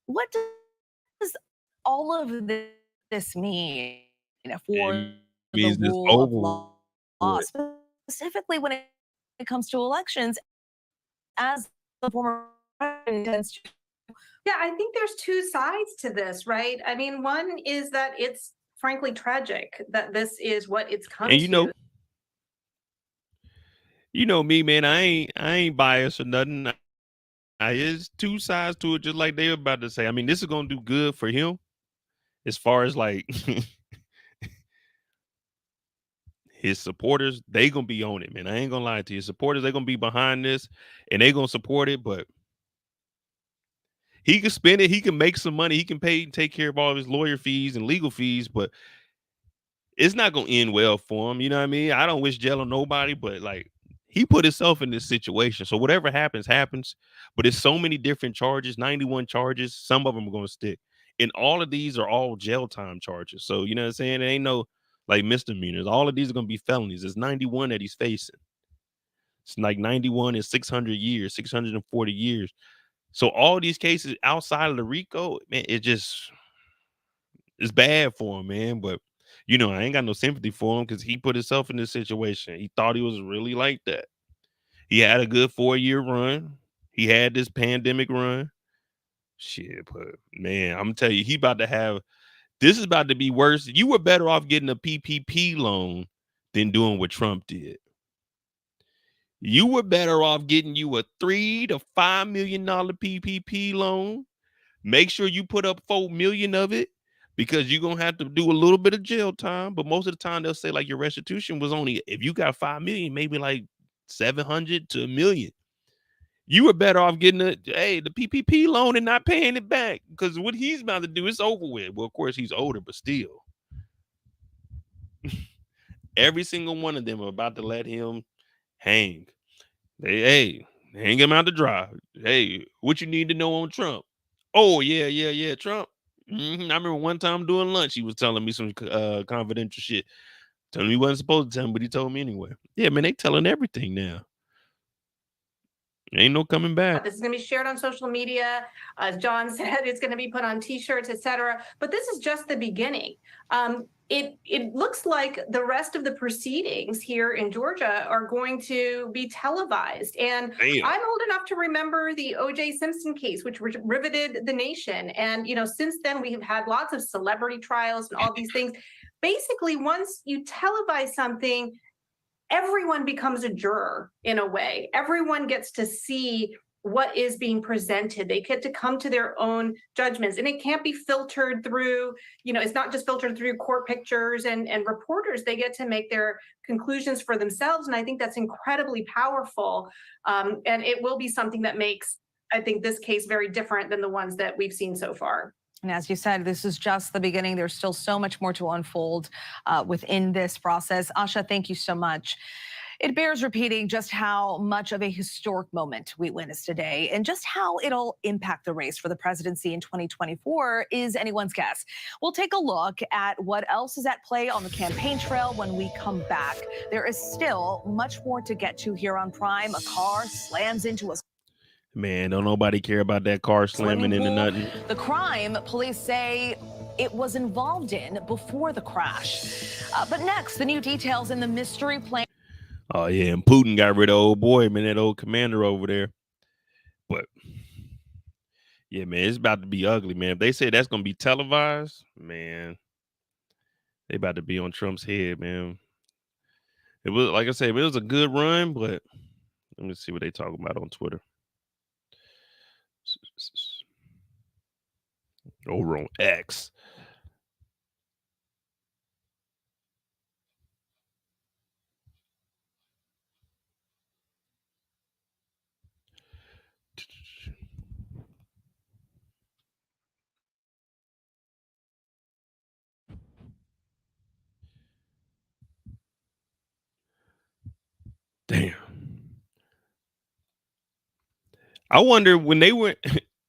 Speaker 9: What does all of this mean for the rule of law, specifically when it comes to elections? as the former president tends to.
Speaker 8: Yeah, I think there's two sides to this, right? I mean, one is that it's frankly tragic that this is what it's come
Speaker 1: And
Speaker 8: to.
Speaker 1: you know me, man. I ain't biased or nothing. There's two sides to it, just like they were about to say. I mean, this is gonna do good for him as far as like his supporters. They gonna be on it, man. I ain't gonna lie to you. Supporters, they gonna be behind this and they gonna support it. But he can spend it. He can make some money. He can take care of all of his lawyer fees and legal fees. But it's not gonna end well for him. You know what I mean? I don't wish jail on nobody, but like he put himself in this situation. So whatever happens, happens. But it's so many different charges, 91 charges. Some of them are gonna stick. And all of these are all jail time charges. So you know what I'm saying? It ain't no like misdemeanors. All of these are gonna be felonies. It's 91 that he's facing. It's like 91 is 600 years, 640 years. So all these cases outside of the RICO, man, it's bad for him, man. But you know, I ain't got no sympathy for him because he put himself in this situation. He thought he was really like that. He had a good 4-year run. He had this pandemic run. Shit, but man, I'm telling you, this is about to be worse. You were better off getting a PPP loan than doing what Trump did. You were better off getting you a $3 to $5 million PPP loan. Make sure you put up $4 million of it because you're gonna have to do a little bit of jail time. But most of the time they'll say like your restitution was only, if you got 5 million, maybe like 700 to $1 million. You were better off getting the PPP loan and not paying it back because what he's about to do is over with. Well, of course he's older, but still, every single one of them are about to let him hang. Hey, hang him out to dry. Hey, what you need to know on Trump? Oh, yeah, Trump. I remember one time doing lunch, he was telling me some confidential shit. Telling me he wasn't supposed to tell him, but he told me anyway. Yeah, man, they telling everything now. Ain't no coming back.
Speaker 8: This is going to be shared on social media. As John said, it's going to be put on T-shirts, etc. But this is just the beginning. It looks like the rest of the proceedings here in Georgia are going to be televised. And
Speaker 1: Damn.
Speaker 8: I'm old enough to remember the O.J. Simpson case, which riveted the nation. And since then we have had lots of celebrity trials and all these things. Basically, once you televise something, everyone becomes a juror in a way. Everyone gets to see what is being presented. They get to come to their own judgments, and it can't be filtered through, it's not just filtered through court pictures and reporters. They get to make their conclusions for themselves. And I think that's incredibly powerful. And it will be something that makes, I think, this case very different than the ones that we've seen so far.
Speaker 9: And as you said, this is just the beginning. There's still so much more to unfold within this process. Asha, thank you so much. It bears repeating just how much of a historic moment we witnessed today, and just how it'll impact the race for the presidency in 2024 is anyone's guess. We'll take a look at what else is at play on the campaign trail when we come back. There is still much more to get to here on Prime. A car slams into a
Speaker 1: Man, don't nobody care about that car slamming into nothing.
Speaker 9: The crime, police say it was involved in before the crash. But next, the new details in the mystery plane.
Speaker 1: Oh, yeah, and Putin got rid of old boy, man, that old commander over there. But, yeah, man, it's about to be ugly, man. If they say that's going to be televised, man, they about to be on Trump's head, man. It was, like I said, it was a good run, but let me see what they talking about on Twitter. Over on X. Damn. I wonder when they went,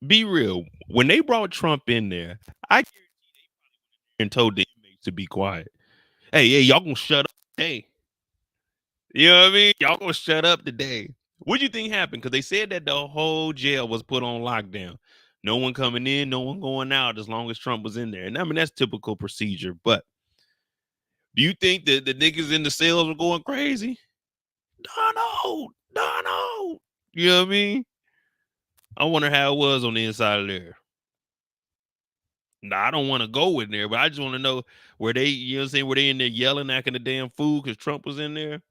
Speaker 1: be real, when they brought Trump in there, I guarantee they probably went and told the inmates to be quiet. Hey, y'all gonna shut up today. You know what I mean? Y'all gonna shut up today. What do you think happened? Because they said that the whole jail was put on lockdown. No one coming in, no one going out as long as Trump was in there. And I mean, that's typical procedure. But do you think that the niggas in the cells were going crazy? Donald. You know what I mean? I wonder how it was on the inside of there. Nah, I don't want to go in there, but I just want to know where they, you know what I'm saying, were they in there yelling, acting the damn fool because Trump was in there?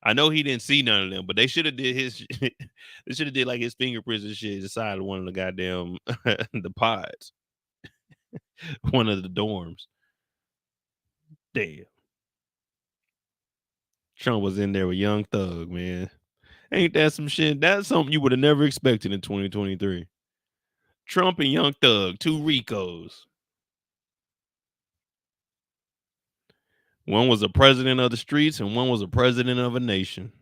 Speaker 1: I know he didn't see none of them, but they should have did his. They should have did like his fingerprints and shit inside of one of the goddamn the pods, one of the dorms. Damn, Trump was in there with Young Thug, man. Ain't that some shit? That's something you would have never expected in 2023. Trump and Young Thug, two Ricos. One was a president of the streets and one was a president of a nation.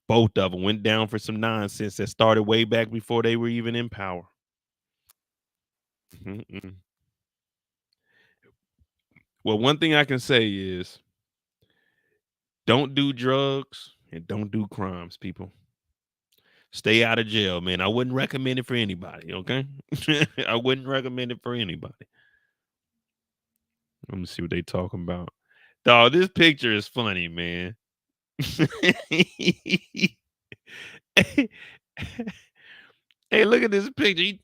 Speaker 1: Both of them went down for some nonsense that started way back before they were even in power. Mm-mm. Well, one thing I can say is don't do drugs and don't do crimes, people. Stay out of jail, man. I wouldn't recommend it for anybody, okay? I wouldn't recommend it for anybody. Let me see what they talking about. Dog, this picture is funny, man. Hey, look at this picture.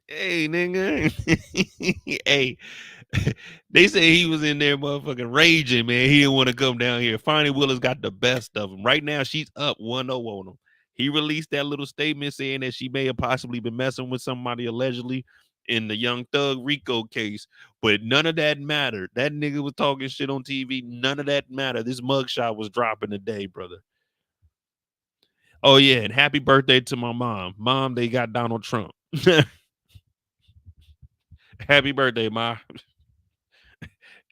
Speaker 1: Hey, nigga. Hey, they say he was in there motherfucking raging, man. He didn't want to come down here. Finally, Willis got the best of him. Right now, she's up 1-0 on him. He released that little statement saying that she may have possibly been messing with somebody allegedly in the Young Thug Rico case, but none of that mattered. That nigga was talking shit on TV. None of that mattered. This mugshot was dropping today, brother. Oh, yeah, and happy birthday to my mom. Mom, they got Donald Trump. Happy birthday, Ma.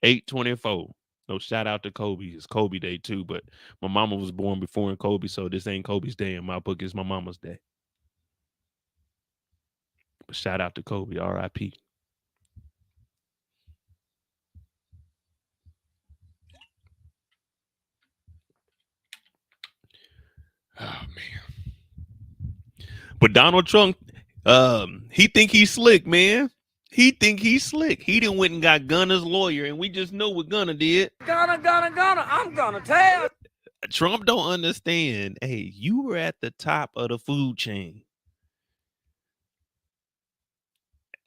Speaker 1: 8/24. No, shout out to Kobe. It's Kobe Day too, but my mama was born before Kobe, so this ain't Kobe's day in my book. It's my mama's day. But shout out to Kobe, R.I.P. Oh man. But Donald Trump, he think he's slick, man. He think he's slick. He done went and got Gunna's lawyer, and we just know what Gunna did.
Speaker 6: Gunna, I'm gonna tell.
Speaker 1: Trump don't understand. Hey, you were at the top of the food chain.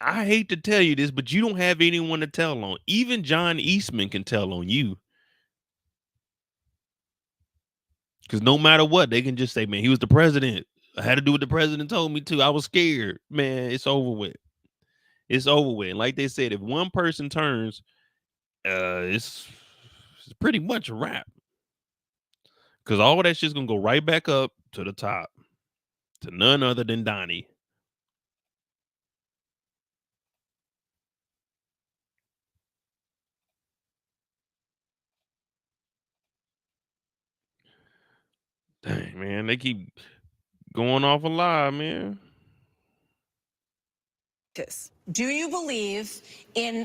Speaker 1: I hate to tell you this, but you don't have anyone to tell on. Even John Eastman can tell on you. Because no matter what, they can just say, man, he was the president. I had to do what the president told me to. I was scared. Man, it's over with. It's over with. And like they said, if one person turns, it's pretty much a wrap. Because all that shit's going to go right back up to the top. To none other than Donnie. Dang, man, they keep going off a lie, man.
Speaker 7: Do you believe in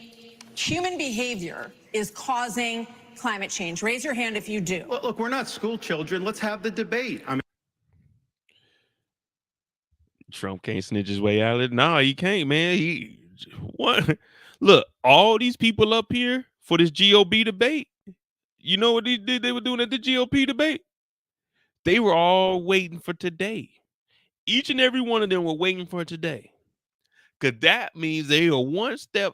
Speaker 7: human behavior is causing climate change? Raise your hand if you do.
Speaker 13: Well, look, we're not school children. Let's have the debate. I mean,
Speaker 1: Trump can't snitch his way out of it. No, he can't, man. He what? Look, all these people up here for this GOP debate. You know what they were doing at the GOP debate? They were all waiting for today. Each and every one of them were waiting for today. Because that means they are one step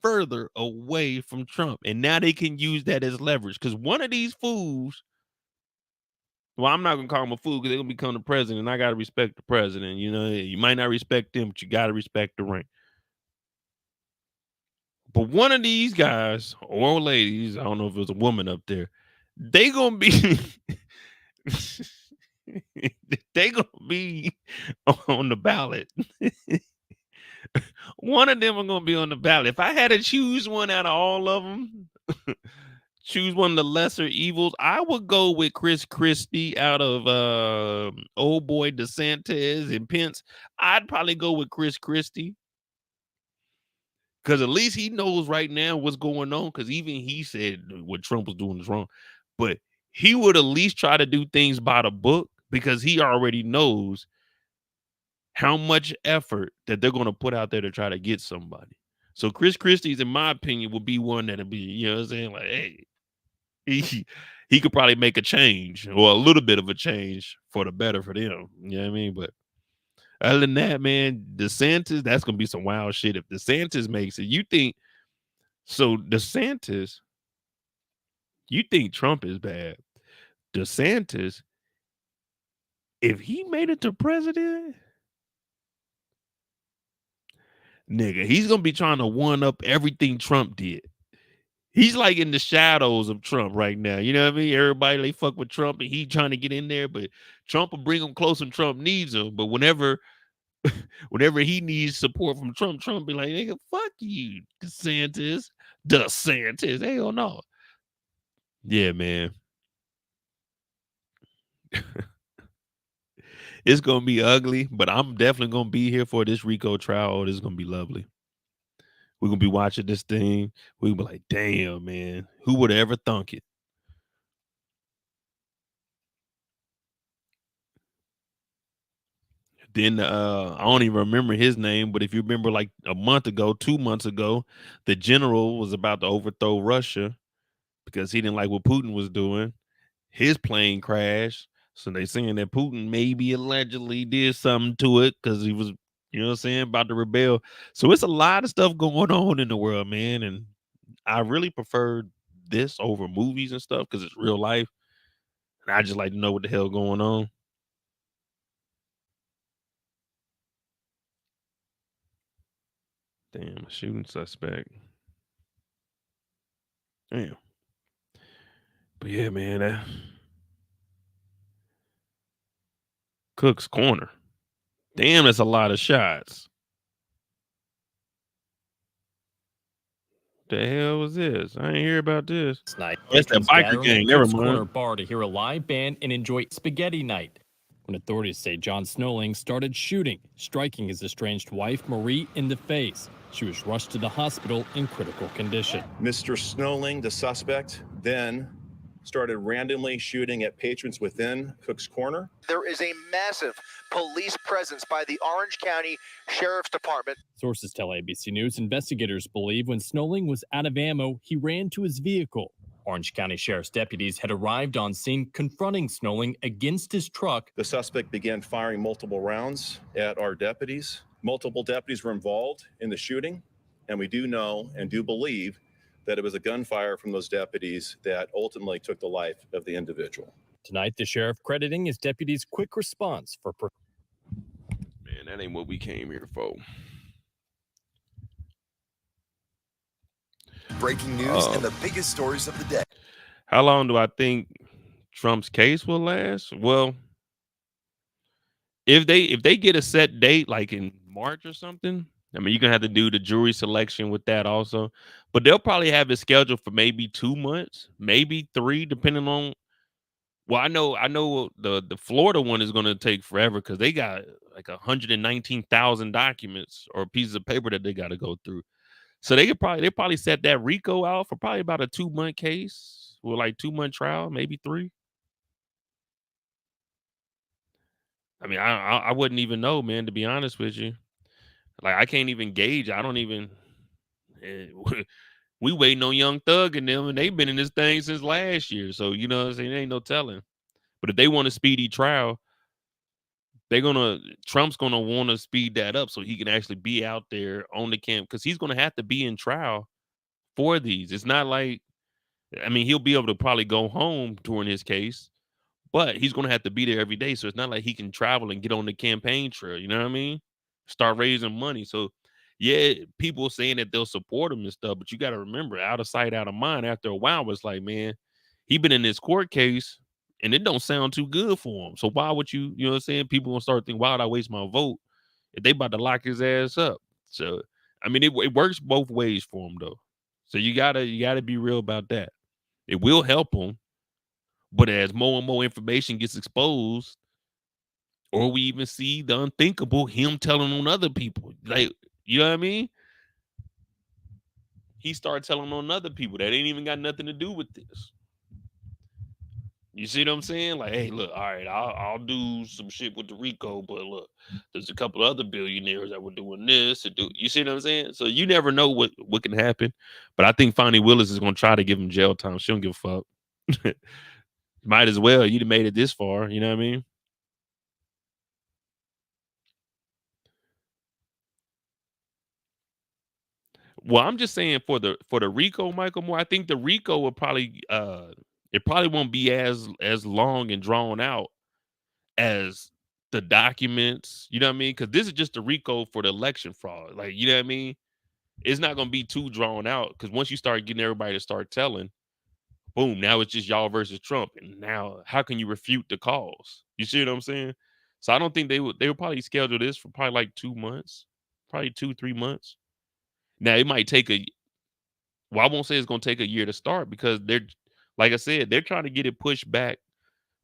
Speaker 1: further away from Trump. And now they can use that as leverage. Because one of these fools, well, I'm not going to call them a fool because they're going to become the president. And I got to respect the president. You know, you might not respect them, but you got to respect the rank. But one of these guys or ladies, I don't know if it was a woman up there, they going to be... they gonna be on the ballot. One of them are gonna be on the ballot. If I had to choose one out of all of them, choose one of the lesser evils, I would go with Chris Christie out of old boy DeSantis and Pence. I'd probably go with Chris Christie. Because at least he knows right now what's going on. Because even he said what Trump was doing is wrong. But he would at least try to do things by the book because he already knows how much effort that they're going to put out there to try to get somebody. So Chris Christie's, in my opinion, will be one that'll be, you know what I'm saying? Like, hey, he could probably make a change or a little bit of a change for the better for them. You know what I mean? But other than that, man, DeSantis, that's gonna be some wild shit if DeSantis makes it. You think so? DeSantis, you think Trump is bad? DeSantis, if he made it to president, nigga, he's gonna be trying to one up everything Trump did. He's like in the shadows of Trump right now. You know what I mean? Everybody they fuck with Trump and he trying to get in there, but Trump will bring him close when Trump needs him. But whenever he needs support from Trump, Trump be like, nigga, fuck you, DeSantis. DeSantis. Hell no. Yeah, man. It's gonna be ugly, but I'm definitely gonna be here for this RICO trial. Oh, this is gonna be lovely. We're gonna be watching this thing. We're gonna be like, damn, man, who would have ever thunk it? Then I don't even remember his name, but if you remember, like a month ago, 2 months ago, the general was about to overthrow Russia because he didn't like what Putin was doing. His plane crashed. So they saying that Putin maybe allegedly did something to it because he was, you know what I'm saying, about to rebel. So it's a lot of stuff going on in the world, man. And I really prefer this over movies and stuff because it's real life. And I just like to know what the hell going on. Damn, a shooting suspect. Damn. But yeah, man, that Cook's Corner. Damn, that's a lot of shots. The hell was this? I ain't hear about this.
Speaker 12: Night.
Speaker 1: That's that biker gang. Never mind.
Speaker 12: Corner bar to hear a live band and enjoy spaghetti night. When authorities say John Snowling started shooting, striking his estranged wife Marie in the face. She was rushed to the hospital in critical condition.
Speaker 14: Mr. Snowling, the suspect, then started randomly shooting at patrons within Cook's Corner.
Speaker 23: There is a massive police presence by the Orange County Sheriff's Department.
Speaker 12: Sources tell ABC News investigators believe when Snowling was out of ammo, he ran to his vehicle. Orange County Sheriff's deputies had arrived on scene confronting Snowling against his truck.
Speaker 14: The suspect began firing multiple rounds at our deputies. Multiple deputies were involved in the shooting, and we do know and do believe that it was a gunfire from those deputies that ultimately took the life of the individual.
Speaker 12: Tonight, the sheriff crediting his deputies' quick response for...
Speaker 1: Man, that ain't what we came here for.
Speaker 24: Breaking news and the biggest stories of the day.
Speaker 1: How long do I think Trump's case will last? Well, if they get a set date, like in March or something, I mean, you're gonna have to do the jury selection with that also. But they'll probably have it scheduled for maybe 2 months, maybe 3, depending on. Well, I know the Florida one is gonna take forever because they got like 119,000 documents or pieces of paper that they got to go through. So they probably set that RICO out for probably about a 2-month case or like 2-month trial, maybe 3. I mean, I wouldn't even know, man, to be honest with you. Like, I can't even gauge. I don't even. We waiting on Young Thug and them, and they've been in this thing since last year. So, you know what I'm saying? There ain't no telling. But if they want a speedy trial, Trump's gonna want to speed that up so he can actually be out there on the camp because he's gonna have to be in trial for these. It's not like, I mean, he'll be able to probably go home during his case, but he's gonna have to be there every day. So it's not like he can travel and get on the campaign trail. You know what I mean? Start raising money. So yeah, people saying that they'll support him and stuff, but you got to remember, out of sight, out of mind. After a while, it's like, man, he been in this court case and it don't sound too good for him. So why would you know what I'm saying? People gonna start thinking, why would I waste my vote if they about to lock his ass up? So I mean, it works both ways for him though. So you gotta be real about that. It will help him, but as more and more information gets exposed, or we even see the unthinkable, him telling on other people, like, you know what I mean? He started telling on other people that ain't even got nothing to do with this. You see what I'm saying? Like, hey, look, all right, I'll do some shit with the RICO, but look, there's a couple other billionaires that were doing this. You see what I'm saying? So you never know what can happen. But I think Fonnie Willis is gonna try to give him jail time. She don't give a fuck. Might as well. You'd have made it this far. You know what I mean? Well, I'm just saying for the RICO, Michael Moore, I think the RICO will probably it probably won't be as long and drawn out as the documents. You know what I mean? Because this is just the RICO for the election fraud. Like, you know what I mean? It's not gonna be too drawn out because once you start getting everybody to start telling, boom, now it's just y'all versus Trump. And now how can you refute the cause? You see what I'm saying? So I don't think they would probably schedule this for probably like 2 months, probably 2-3 months. Now it might take a well, I won't say it's gonna take a year to start because they're like I said, they're trying to get it pushed back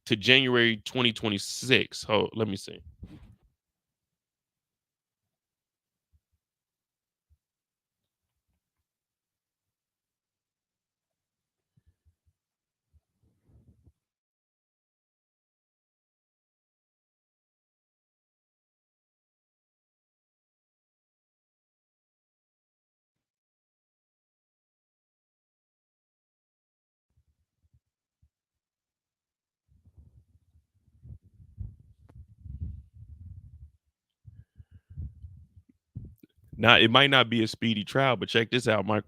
Speaker 1: to January 2026. Oh, let me see. Now it might not be a speedy trial, but check this out, Mike.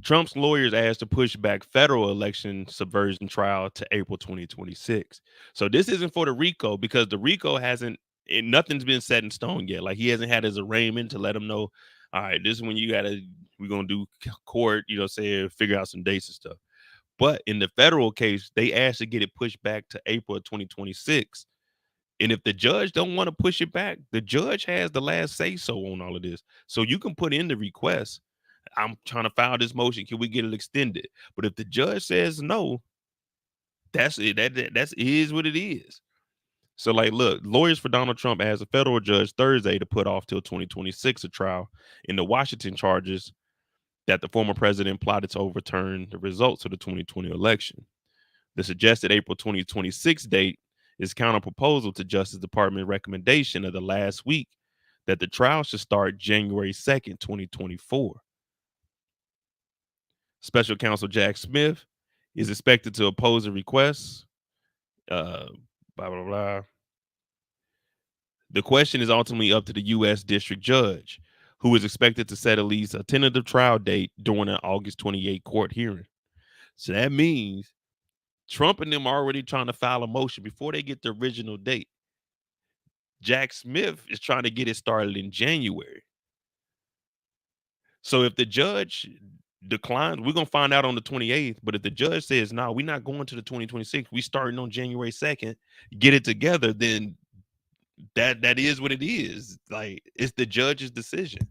Speaker 1: Trump's lawyers asked to push back federal election subversion trial to April 2026. So this isn't for the RICO because the RICO hasn't nothing's been set in stone yet. Like he hasn't had his arraignment to let him know, all right, this is when we're gonna do court, say figure out some dates and stuff. But in the federal case, they asked to get it pushed back to April of 2026. And if the judge don't want to push it back, the judge has the last say so on all of this. So you can put in the request. I'm trying to file this motion. Can we get it extended? But if the judge says no, that's it. That's is what it is. So, like, look, lawyers for Donald Trump asked a federal judge Thursday to put off till 2026 a trial in the Washington charges that the former president plotted to overturn the results of the 2020 election. The suggested April 2026 date is counter proposal to Justice Department recommendation of the last week that the trial should start January 2nd, 2024. Special counsel Jack Smith is expected to oppose the request. Blah, blah, blah. The question is ultimately up to the U.S. District Judge, who is expected to set at least a tentative trial date during an August 28 court hearing. So that means Trump and them are already trying to file a motion before they get the original date. Jack Smith is trying to get it started in January. So if the judge declines, we're gonna find out on the 28th. But if the judge says, no, we're not going to the 2026, we starting on January 2nd, get it together, then that is what it is. Like it's the judge's decision.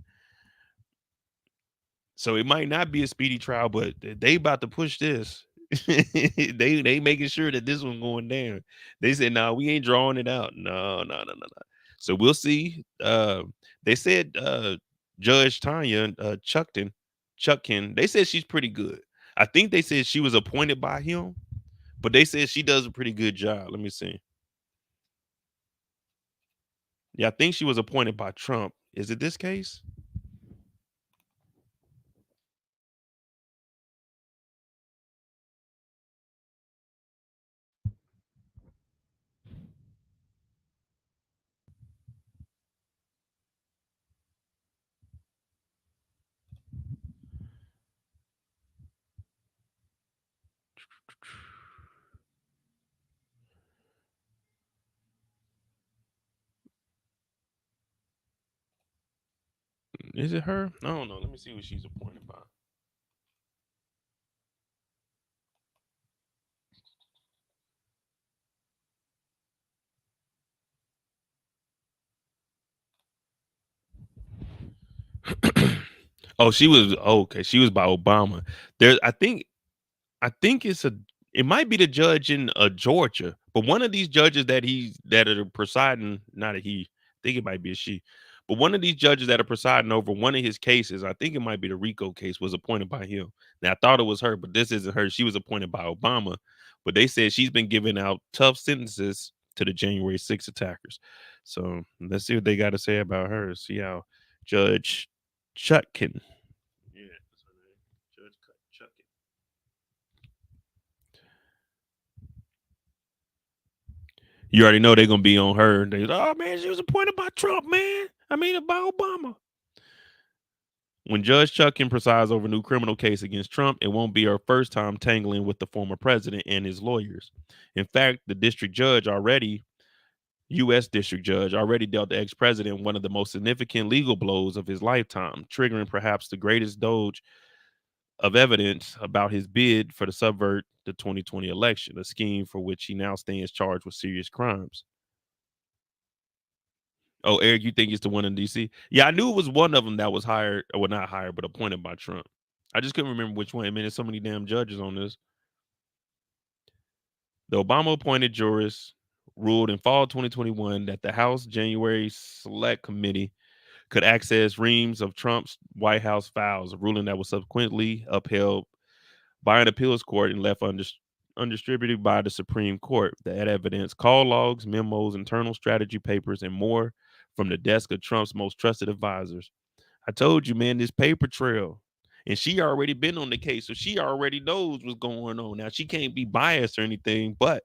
Speaker 1: So it might not be a speedy trial, but they about to push this. they making sure that this one going down. They said, no, we ain't drawing it out. No, no, no, no, no. So we'll see. They said Judge Tanya Chutkin, they said she's pretty good. I think they said she was appointed by him, but they said she does a pretty good job. Let me see. Yeah, I think she was appointed by Trump. Is it this case? Is it her? I don't know. Let me see what she's appointed by. Oh, she was okay. She was by Obama. There, I think it might be the judge in Georgia, but one of these judges that are presiding, not a he, I think it might be a she, but one of these judges that are presiding over one of his cases, I think it might be the RICO case, was appointed by him. Now I thought it was her, but this isn't her. She was appointed by Obama, but they said she's been giving out tough sentences to the January 6th attackers. So let's see what they got to say about her. See how Judge Chutkin. Yeah, that's her name. Judge Chutkin. You already know they're gonna be on her. They, oh man, she was appointed by Trump, man. I mean, by Obama. When Judge Chutkan presides over a new criminal case against Trump, it won't be her first time tangling with the former president and his lawyers. In fact, the U.S. district judge, already dealt the ex-president one of the most significant legal blows of his lifetime, triggering perhaps the greatest doge of evidence about his bid for to subvert the 2020 election, a scheme for which he now stands charged with serious crimes. Oh, Eric, you think it's the one in D.C.? Yeah, I knew it was one of them that was hired, or well, not hired, but appointed by Trump. I just couldn't remember which one. I mean, there's so many damn judges on this. The Obama-appointed jurist ruled in fall 2021 that the House January Select Committee could access reams of Trump's White House files, a ruling that was subsequently upheld by an appeals court and left undistributed by the Supreme Court. That evidence, call logs, memos, internal strategy papers, and more from the desk of Trump's most trusted advisors. I told you, man, this paper trail. And she already been on the case, so she already knows what's going on. Now, she can't be biased or anything, but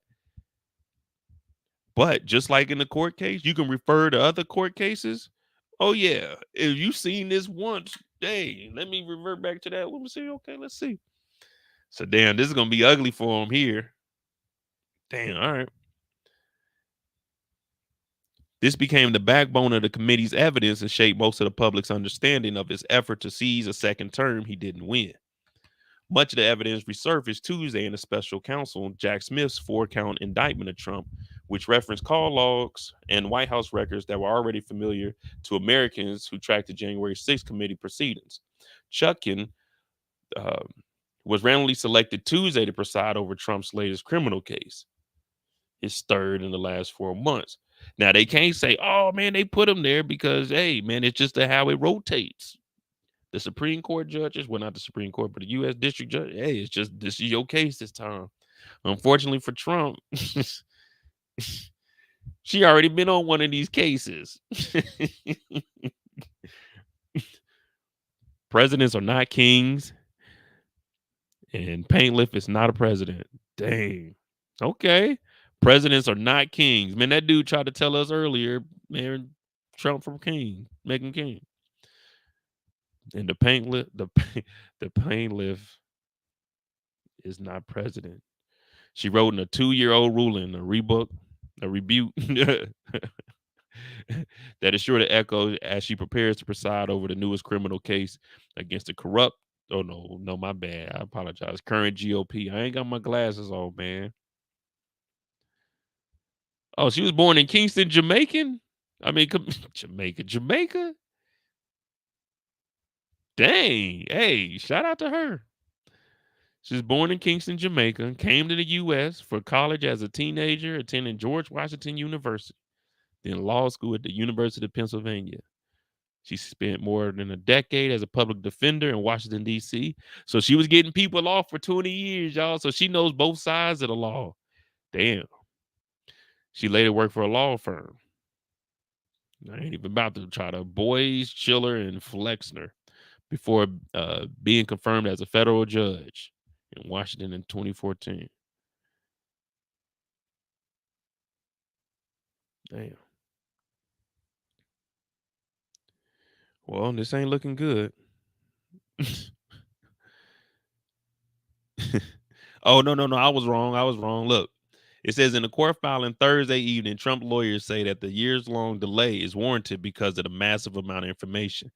Speaker 1: just like in the court case, you can refer to other court cases. Oh, yeah. If you've seen this once, hey, let me revert back to that. Let me see. Okay, let's see. So, damn, this is going to be ugly for him here. Damn, all right. This became the backbone of the committee's evidence and shaped most of the public's understanding of his effort to seize a second term he didn't win. Much of the evidence resurfaced Tuesday in a special counsel, Jack Smith's 4-count indictment of Trump, which referenced call logs and White House records that were already familiar to Americans who tracked the January 6th committee proceedings. Chutkan was randomly selected Tuesday to preside over Trump's latest criminal case, his third in the last 4 months. Now, they can't say, oh, man, they put him there because, hey, man, it's just how it rotates. The Supreme Court judges, well, not the Supreme Court, but the U.S. District Judge, hey, it's just this is your case this time. Unfortunately for Trump, she already been on one of these cases. Presidents are not kings, and Paintliff is not a president. Dang. Okay. Presidents are not kings. Man, that dude tried to tell us earlier, man, Trump from king, make him king. And the Paintliff is not president. She wrote in a 2-year-old ruling, a rebuke that is sure to echo as she prepares to preside over the newest criminal case against the corrupt. Oh no, my bad. I apologize. Current GOP. I ain't got my glasses on, man. Oh, she was born in Kingston, Jamaican. I mean, Jamaica. Dang. Hey, shout out to her. She was born in Kingston, Jamaica, came to the U.S. for college as a teenager, attending George Washington University, then law school at the University of Pennsylvania. She spent more than a decade as a public defender in Washington, D.C. So she was getting people off for 20 years, y'all. So she knows both sides of the law. Damn. She later worked for a law firm. I ain't even about to try to Boyes, Chiller, and Flexner before being confirmed as a federal judge in Washington in 2014. Damn. Well, this ain't looking good. Oh, no. I was wrong. Look, it says in the court filing Thursday evening, Trump lawyers say that the years-long delay is warranted because of the massive amount of information.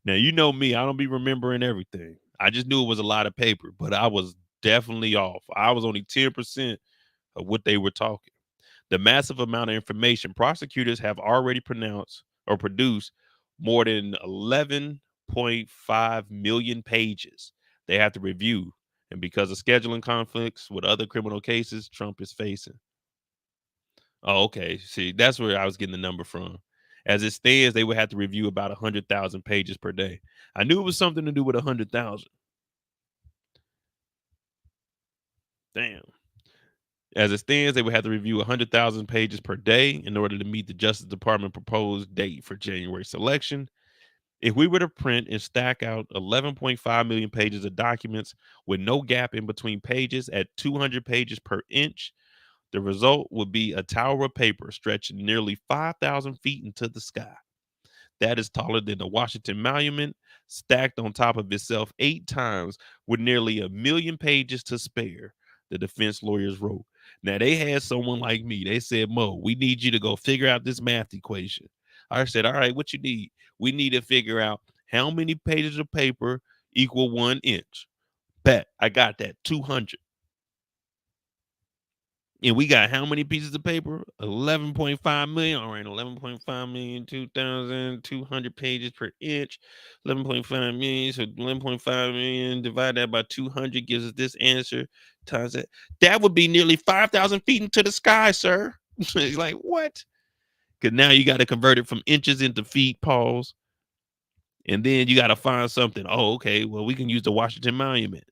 Speaker 1: Now, you know me, I don't be remembering everything. I just knew it was a lot of paper, but I was definitely off. I was only 10% of what they were talking. The massive amount of information, prosecutors have already produced more than 11.5 million pages they have to review. And because of scheduling conflicts with other criminal cases Trump is facing. Oh, okay. See, that's where I was getting the number from. As it stands, they would have to review about 100,000 pages per day. I knew it was something to do with 100,000. Damn. As it stands, they would have to review 100,000 pages per day in order to meet the Justice Department proposed date for January selection. If we were to print and stack out 11.5 million pages of documents with no gap in between pages at 200 pages per inch, The result would be a tower of paper stretching nearly 5,000 feet into the sky. That is taller than the Washington Monument, stacked on top of itself 8 times with nearly 1,000,000 pages to spare, the defense lawyers wrote. Now, they had someone like me. They said, Mo, we need you to go figure out this math equation. I said, all right, what you need? We need to figure out how many pages of paper equal 1 inch. Bet, I got that, 200. And we got how many pieces of paper? 11.5 million. All right, 11.5 million, 2,200 pages per inch. 11.5 million. So 11.5 million, divide that by 200 gives us this answer. Times that. That would be nearly 5,000 feet into the sky, sir. It's like, what? Because now you got to convert it from inches into feet, pause. And then you got to find something. Oh, okay. Well, we can use the Washington Monument.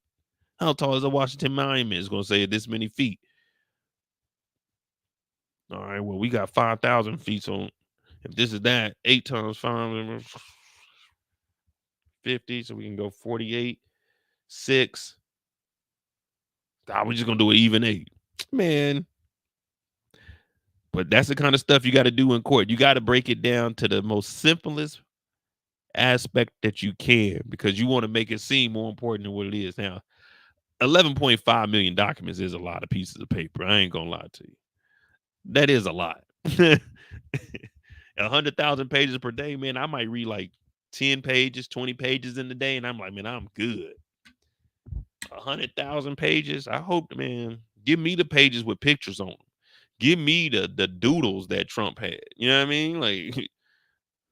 Speaker 1: How tall is the Washington Monument? It's going to say this many feet. All right, well, we got 5,000 feet. So if this is that, 8 times 5, 50. So we can go 48, 6. We're just going to do an even 8. Man. But that's the kind of stuff you got to do in court. You got to break it down to the most simplest aspect that you can because you want to make it seem more important than what it is. Now, 11.5 million documents is a lot of pieces of paper. I ain't going to lie to you. That is a lot. 100,000 pages per day, man. I might read like 10 pages, 20 pages in the day, and I'm like, man, I'm good. 100,000 pages. I hope, man, give me the pages with pictures on them. Give me the doodles that Trump had. You know what I mean? Like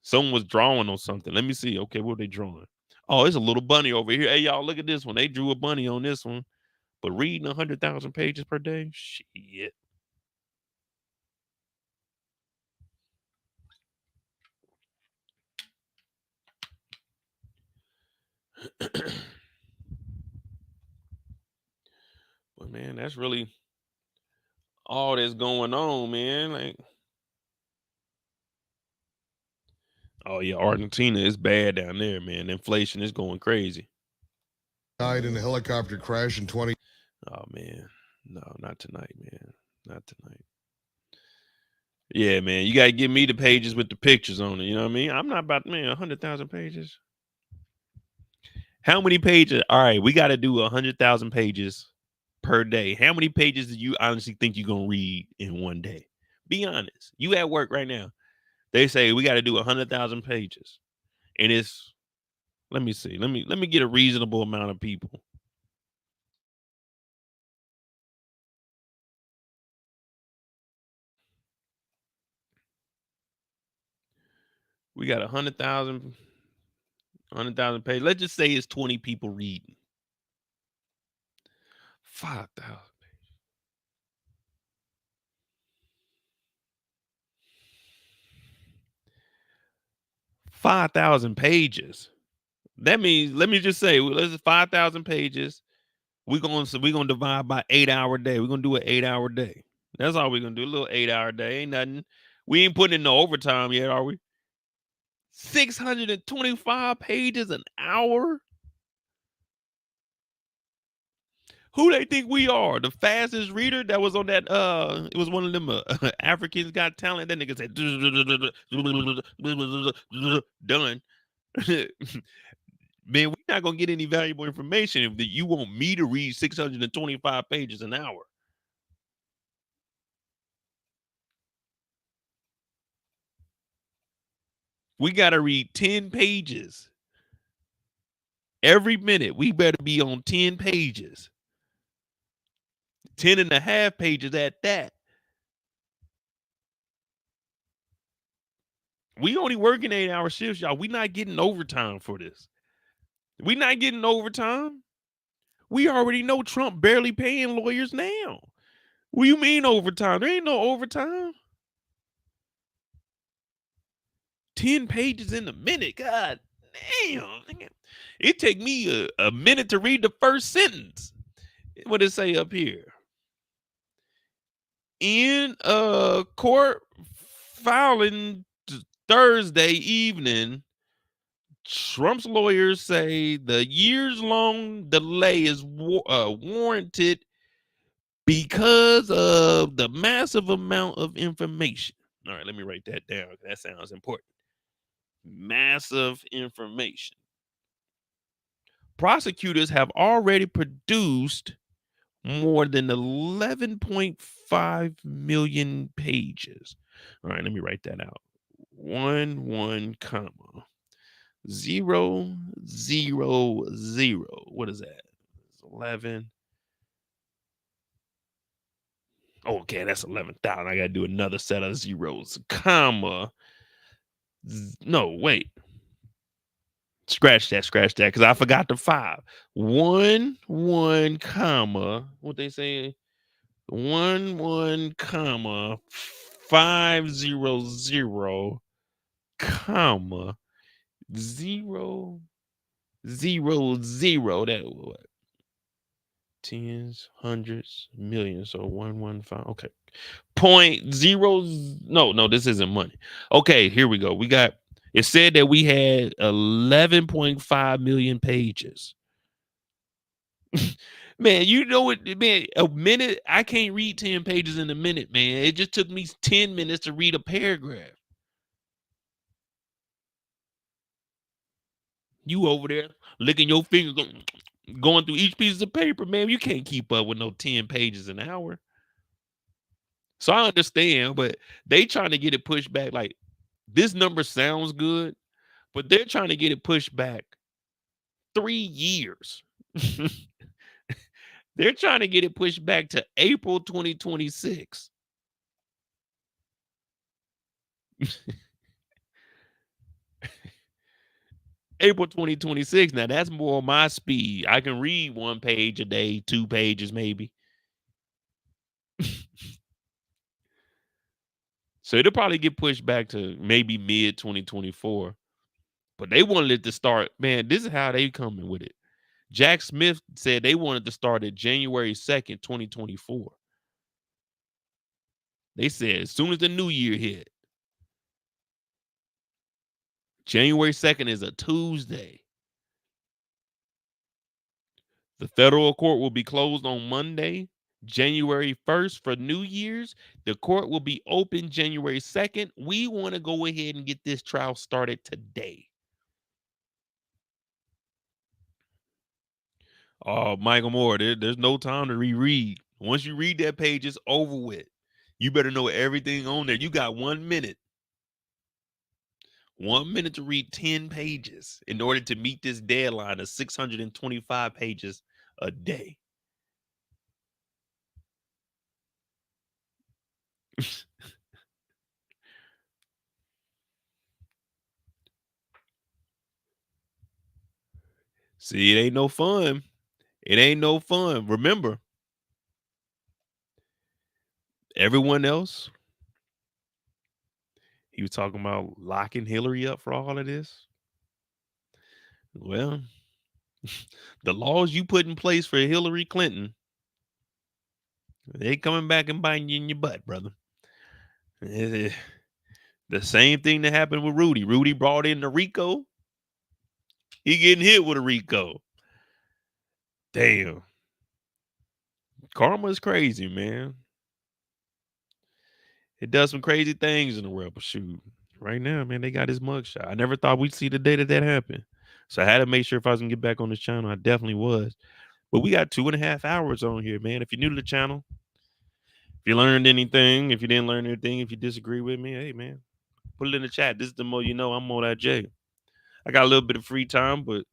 Speaker 1: someone was drawing on something. Let me see. Okay, what are they drawing? Oh, it's a little bunny over here. Hey, y'all, look at this one. They drew a bunny on this one. But reading 100,000 pages per day, shit. But man, that's really all that's going on, man. Like, oh yeah, Argentina is bad down there, man. Inflation is going crazy.
Speaker 17: Died in a helicopter crash in 20.
Speaker 1: Oh man, no, not tonight, man. Not tonight. Yeah, man, you gotta give me the pages with the pictures on it. You know what I mean? I'm not about, man, 100,000 pages. How many pages? All right, we got to do 100,000 pages per day. How many pages do you honestly think you're gonna read in one day? Be honest. You at work right now. They say we got to do 100,000 pages, and it's. Let me see. Let me get a reasonable amount of people. We got 100,000 pages. Let's just say it's 20 people reading. 5,000. 5,000 pages. That means, let me just say, let's 5,000 pages. We're gonna divide by 8-hour day. We're gonna do an 8-hour day. That's all we're gonna do. A little 8-hour day. Ain't nothing. We ain't putting in no overtime yet, are we? 625 pages an hour. Who they think we are? The fastest reader that was on that it was one of them Africans Got Talent. That nigga said done. Man, we're not gonna get any valuable information if you want me to read 625 pages an hour. We gotta read 10 pages. Every minute, we better be on 10 pages. 10 and a half pages at that. We only working 8-hour shifts, y'all. We not getting overtime for this. We not getting overtime. We already know Trump barely paying lawyers now. What do you mean overtime? There ain't no overtime. 10 pages in a minute. God damn. It take me a minute to read the first sentence. What did it say up here? In a court filing Thursday evening, Trump's lawyers say the years-long delay is warranted because of the massive amount of information. All right, let me write that down. That sounds important. Massive information. Prosecutors have already produced more than 11.5 million pages. All right, let me write that out. 1 comma 0 0 0. What is that? 11. Okay, that's 11,000. I got to do another set of zeros. Comma. No, wait. Scratch that, because I forgot the 5. 1 comma. What they say? 1 comma 500 comma 0 0 0. That what? Tens, hundreds, millions. So 115. Okay. 0.0. No, this isn't money. Okay, here we go. It said that we had 11.5 million pages. Man, you know what, man, a minute, I can't read 10 pages in a minute, man. It just took me 10 minutes to read a paragraph. You over there licking your fingers, going through each piece of paper, man. You can't keep up with no 10 pages an hour. So I understand, but they trying to get it pushed back. Like, this number sounds good, but they're trying to get it pushed back 3 years. They're trying to get it pushed back to April 2026. April 2026. Now that's more my speed. I can read 1 page a day, 2 pages maybe. So it'll probably get pushed back to maybe mid 2024. But they wanted it to start, man, this is how they coming with it. Jack Smith said they wanted to start at January 2nd, 2024. They said as soon as the new year hit. January 2nd is a Tuesday. The federal court will be closed on Monday, January 1st for New Year's. The court will be open January 2nd. We want to go ahead and get this trial started today. Michael Moore, there's no time to reread. Once you read that page, it's over with. You better know everything on there. You got 1 minute. 1 minute to read 10 pages in order to meet this deadline of 625 pages a day. See, it ain't no fun. It ain't no fun. Remember, everyone else, he was talking about locking Hillary up for all of this. Well, the laws you put in place for Hillary Clinton, they coming back and biting you in your butt, brother. The same thing that happened with Rudy. Rudy brought in the RICO. He getting hit with a RICO. Damn. Karma is crazy, man. It does some crazy things in the world, but shoot, right now, man, they got his mugshot. I never thought we'd see the day that happened. So I had to make sure if I was gonna get back on this channel, I definitely was. But we got 2.5 hours on here, man. If you're new to the channel, if you learned anything, if you didn't learn anything, if you disagree with me, hey, man, put it in the chat. This is the more you know. I'm Mo that J. I got a little bit of free time, but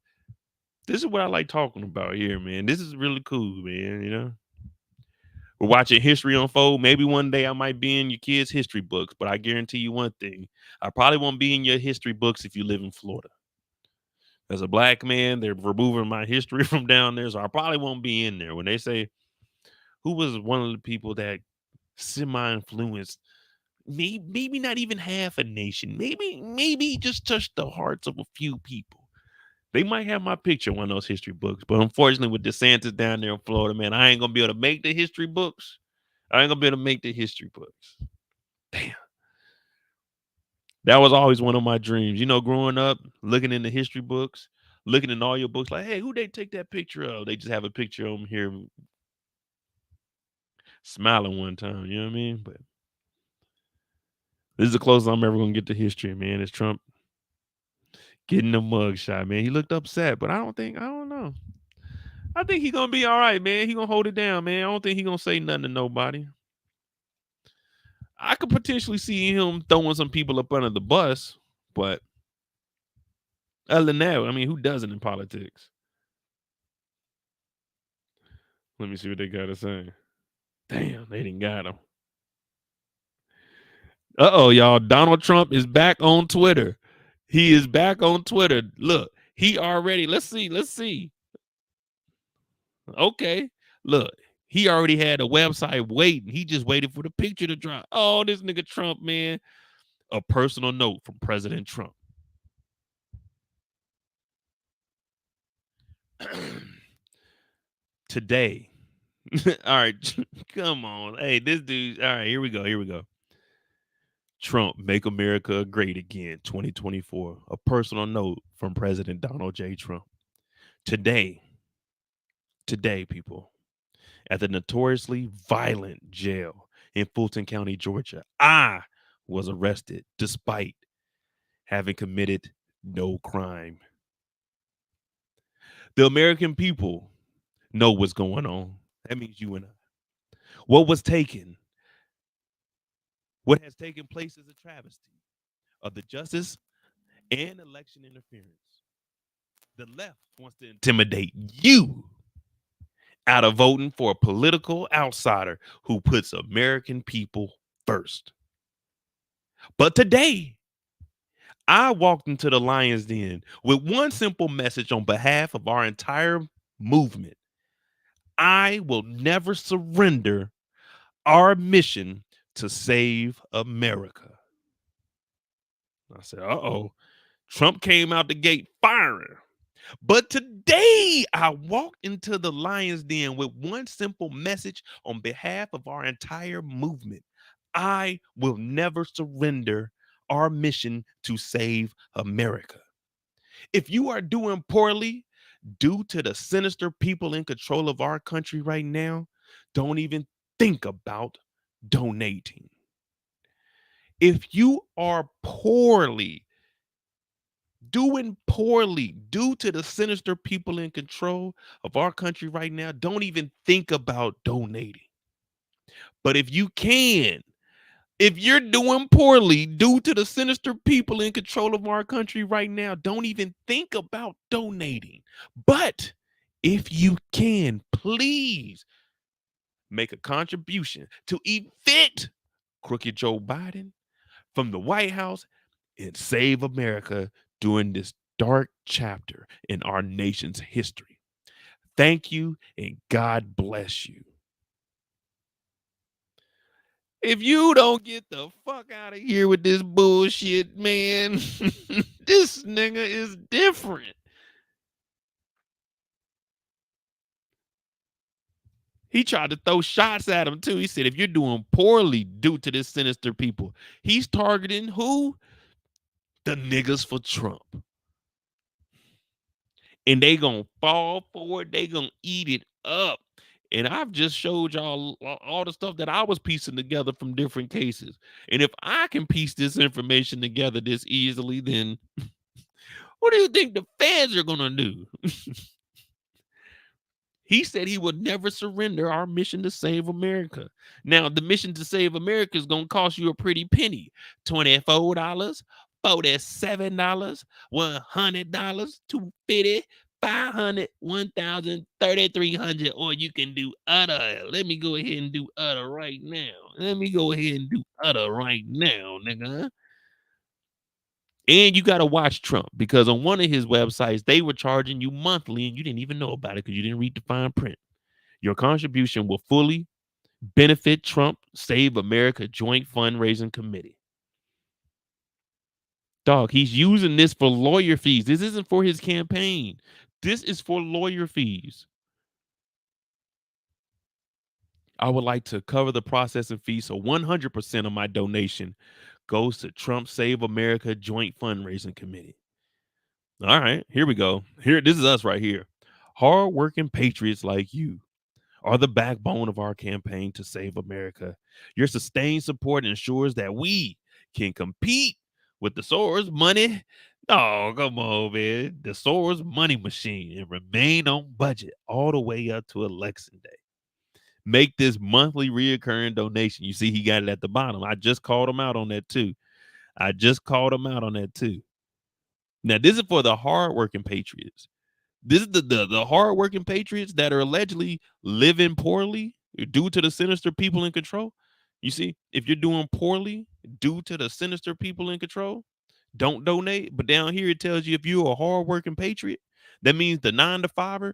Speaker 1: this is what I like talking about here, man. This is really cool, man, you know? We're watching history unfold. Maybe one day I might be in your kids' history books, but I guarantee you one thing. I probably won't be in your history books if you live in Florida. As a black man, they're removing my history from down there, so I probably won't be in there. When they say, who was one of the people that semi-influenced, maybe not even half a nation, maybe just touched the hearts of a few people. They might have my picture in one of those history books, but unfortunately with DeSantis down there in Florida, man, I ain't gonna be able to make the history books. Damn. That was always one of my dreams. You know, growing up, looking in the history books, looking in all your books, like, hey, who they take that picture of? They just have a picture of them here. smiling one time. You know what I mean? But this is the closest I'm ever gonna get to history, man. It's Trump getting the mugshot, man. He looked upset, but I don't know. I think he gonna be all right, man. He gonna hold it down, man. I don't think he gonna say nothing to nobody. I could potentially see him throwing some people up under the bus, but other than that, I mean, who doesn't in politics? Let me see what they got to say. Damn, they didn't got him. Uh-oh, y'all. Donald Trump is back on Twitter. He is back on Twitter. Look, he already, let's see. Okay, look, he already had a website waiting. He just waited for the picture to drop. Oh, this nigga Trump, man. A personal note from President Trump. Today. All right, come on. Hey, this dude. All right, here we go. Trump, make America great again, 2024. A personal note from President Donald J. Trump. Today, people, at the notoriously violent jail in Fulton County, Georgia, I was arrested despite having committed no crime. The American people know what's going on. That means you and I. What has taken place is a travesty of the justice and election interference. The left wants to intimidate you out of voting for a political outsider who puts American people first. But today, I walked into the lion's den with one simple message on behalf of our entire movement. I will never surrender our mission to save America. I said, uh-oh. Trump came out the gate firing. But today, I walked into the lion's den with one simple message on behalf of our entire movement. I will never surrender our mission to save America. If you are doing poorly due to the sinister people in control of our country right now, don't even think about donating. If you are doing poorly due to the sinister people in control of our country right now, don't even think about donating. But if you can, if you're doing poorly due to the sinister people in control of our country right now, don't even think about donating. But if you can, please make a contribution to evict crooked Joe Biden from the White House and save America during this dark chapter in our nation's history. Thank you and God bless you. If you don't get the fuck out of here with this bullshit, man, this nigga is different. He tried to throw shots at him too. He said, if you're doing poorly due to this sinister people, he's targeting who? The niggas for Trump. And they gonna fall for it. They gonna eat it up. And I've just showed y'all all the stuff that I was piecing together from different cases. And if I can piece this information together this easily, then what do you think the feds are gonna do? He said he would never surrender our mission to save America. Now, the mission to save America is going to cost you a pretty penny. $24, $47, $100, $250, $500, $1,000, $3,300, or you can do other. Let me go ahead and do other right now. Nigga. And you got to watch Trump, because on one of his websites, they were charging you monthly and you didn't even know about it because you didn't read the fine print. Your contribution will fully benefit Trump Save America Joint Fundraising Committee. Dog, he's using this for lawyer fees. This isn't for his campaign. This is for lawyer fees. I would like to cover the processing fee, so 100% of my donation goes to Trump Save America Joint Fundraising Committee. All right, here we go. This is us right here. Hardworking patriots like you are the backbone of our campaign to save America. Your sustained support ensures that we can compete with the Soros money. Oh, come on, man. The Soros money machine and remain on budget all the way up to election day. Make this monthly reoccurring donation. You see, he got it at the bottom. I just called him out on that too. Now, this is for the hardworking patriots. This is the hardworking patriots that are allegedly living poorly due to the sinister people in control. You see, if you're doing poorly due to the sinister people in control, don't donate. But down here it tells you if you're a hardworking patriot, that means the 9 to 5,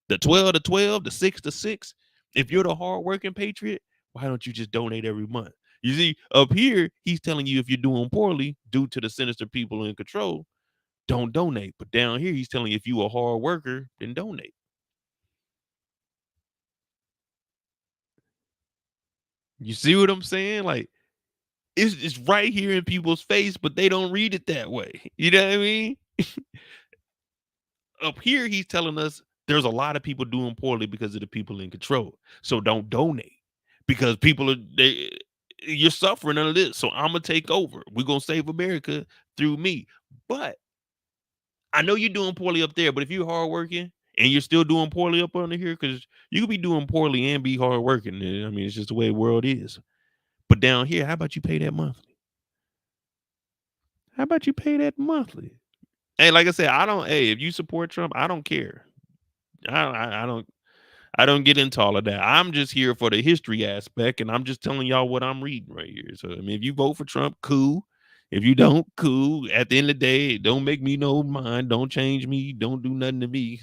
Speaker 1: the 12 to 12, the 6 to 6. If you're the hardworking patriot, why don't you just donate every month? You see, up here, he's telling you if you're doing poorly due to the sinister people in control, don't donate. But down here, he's telling you if you a hard worker, then donate. You see what I'm saying? Like, it's right here in people's face, but they don't read it that way. You know what I mean? Up here, he's telling us there's a lot of people doing poorly because of the people in control. So don't donate because you're suffering under this. So I'm gonna take over. We're gonna save America through me. But I know you're doing poorly up there, but if you're hardworking and you're still doing poorly up under here, because you could be doing poorly and be hardworking. I mean, it's just the way the world is. But down here, how about you pay that monthly? How about you pay that monthly? Hey, like I said, I don't. Hey, if you support Trump, I don't care. I don't. I don't get into all of that. I'm just here for the history aspect, and I'm just telling y'all what I'm reading right here. So, I mean, if you vote for Trump, cool. If you don't, cool. At the end of the day, don't make me no mind. Don't change me. Don't do nothing to me.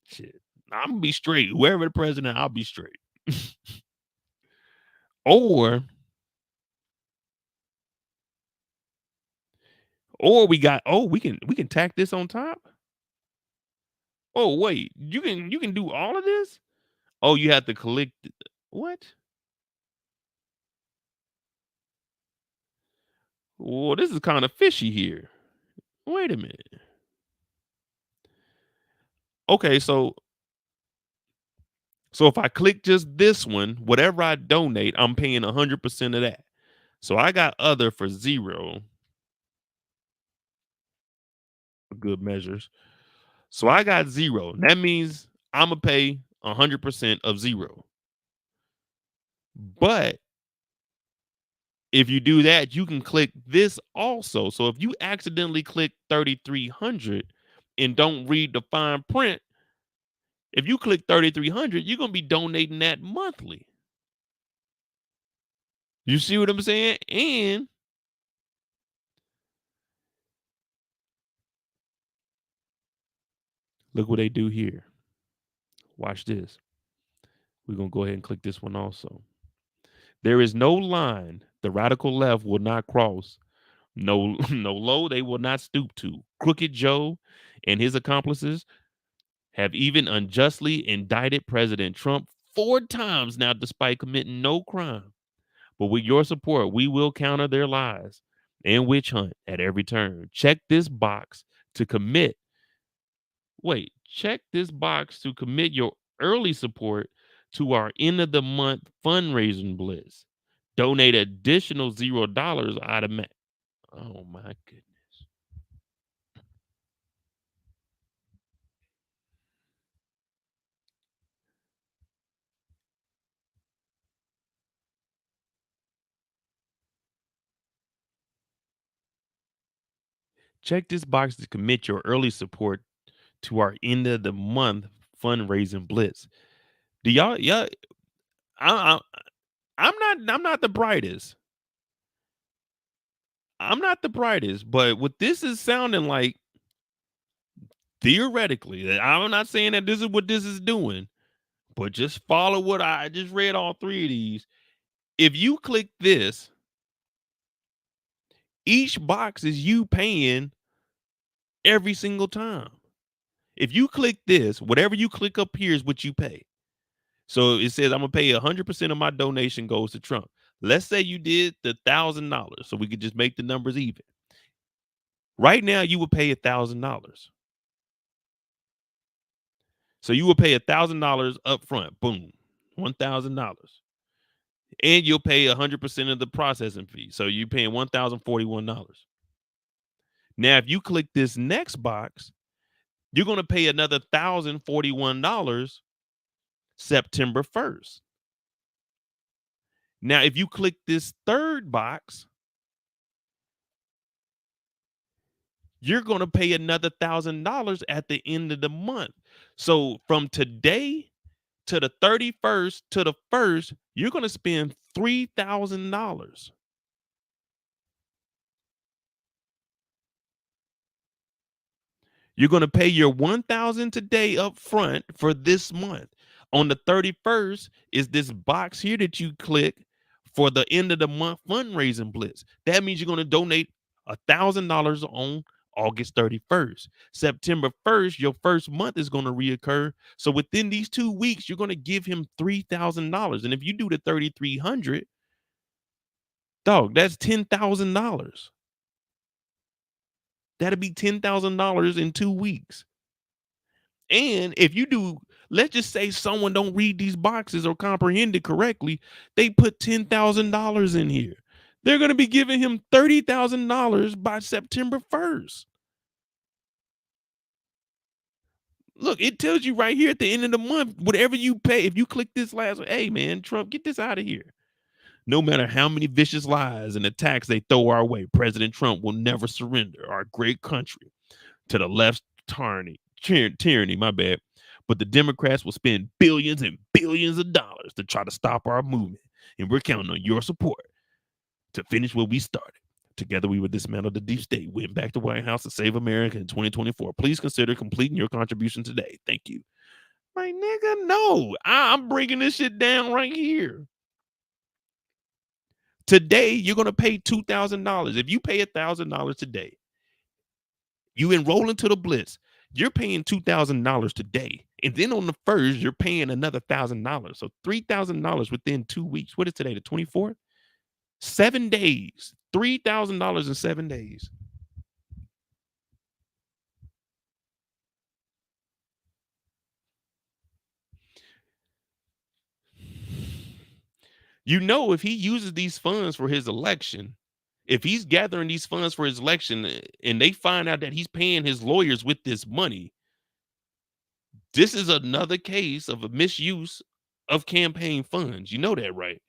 Speaker 1: Shit, I'm gonna be straight. Whoever the president, I'll be straight. or we got. Oh, we can tack this on top. Oh wait, you can do all of this. Oh, you have to collect. What? Well, this is kind of fishy here. Wait a minute. Okay, so if I click just this one, whatever I donate, I'm paying 100% of that. So I got other for 0. Good measures. So I got 0. That means I'm gonna pay 100% of 0. But if you do that, you can click this also. So if you accidentally click 3,300 and don't read the fine print, if you click 3,300, you're gonna be donating that monthly. You see what I'm saying? And look what they do here. Watch this. We're going to go ahead and click this one also. There is no line the radical left will not cross. No, no low they will not stoop to. Crooked Joe and his accomplices have even unjustly indicted President Trump 4 times now, despite committing no crime. But with your support, we will counter their lies and witch hunt at every turn. Check this box to commit. Check this box to commit your early support to our end of the month fundraising blitz. Donate additional $0 automatic. Oh my goodness. Check this box to commit your early support to our end of the month fundraising blitz. Do y'all? Yeah, I, I'm not the brightest. I'm not the brightest, but what this is sounding like, theoretically, I'm not saying that this is what this is doing, but just follow what I just read. All 3 of these. If you click this, each box is you paying every single time. If you click this, whatever you click up here is what you pay. So it says I'm gonna pay 100% of my donation goes to Trump. Let's say you did the $1,000, so we could just make the numbers even. Right now, you would pay $1,000. So you will pay $1,000 up front. Boom, $1,000. And you'll pay 100% of the processing fee. So you're paying $1,041. Now, if you click this next box, you're going to pay another $1,041 September 1st. Now, if you click this third box, you're going to pay another $1,000 at the end of the month. So from today to the 31st to the 1st, you're going to spend $3,000. You're going to pay your $1,000 today up front for this month. On the 31st is this box here that you click for the end of the month fundraising blitz. That means you're going to donate $1,000 on August 31st. September 1st, your first month is going to reoccur. So within these 2 weeks, you're going to give him $3,000. And if you do the 3,300, dog, that's $10,000. That'll be $10,000 in 2 weeks. And if you do, let's just say someone don't read these boxes or comprehend it correctly, they put $10,000 in here. They're going to be giving him $30,000 by September 1st. Look, it tells you right here at the end of the month, whatever you pay, if you click this last one, hey man, Trump, get this out of here. No matter how many vicious lies and attacks they throw our way, President Trump will never surrender our great country to the left's tyranny, my bad. But the Democrats will spend billions and billions of dollars to try to stop our movement. And we're counting on your support to finish what we started. Together, we will dismantle the deep state, win back the White House to save America in 2024. Please consider completing your contribution today. Thank you. My nigga, no. I'm bringing this shit down right here. Today, you're going to pay $2,000. If you pay $1,000 today, you enroll into the blitz, you're paying $2,000 today. And then on the 1st, you're paying another $1,000. So $3,000 within 2 weeks. What is today, the 24th? 7 days. $3,000 in 7 days. You know, if he uses these funds for his election, if he's gathering these funds for his election and they find out that he's paying his lawyers with this money, this is another case of a misuse of campaign funds. You know that, right?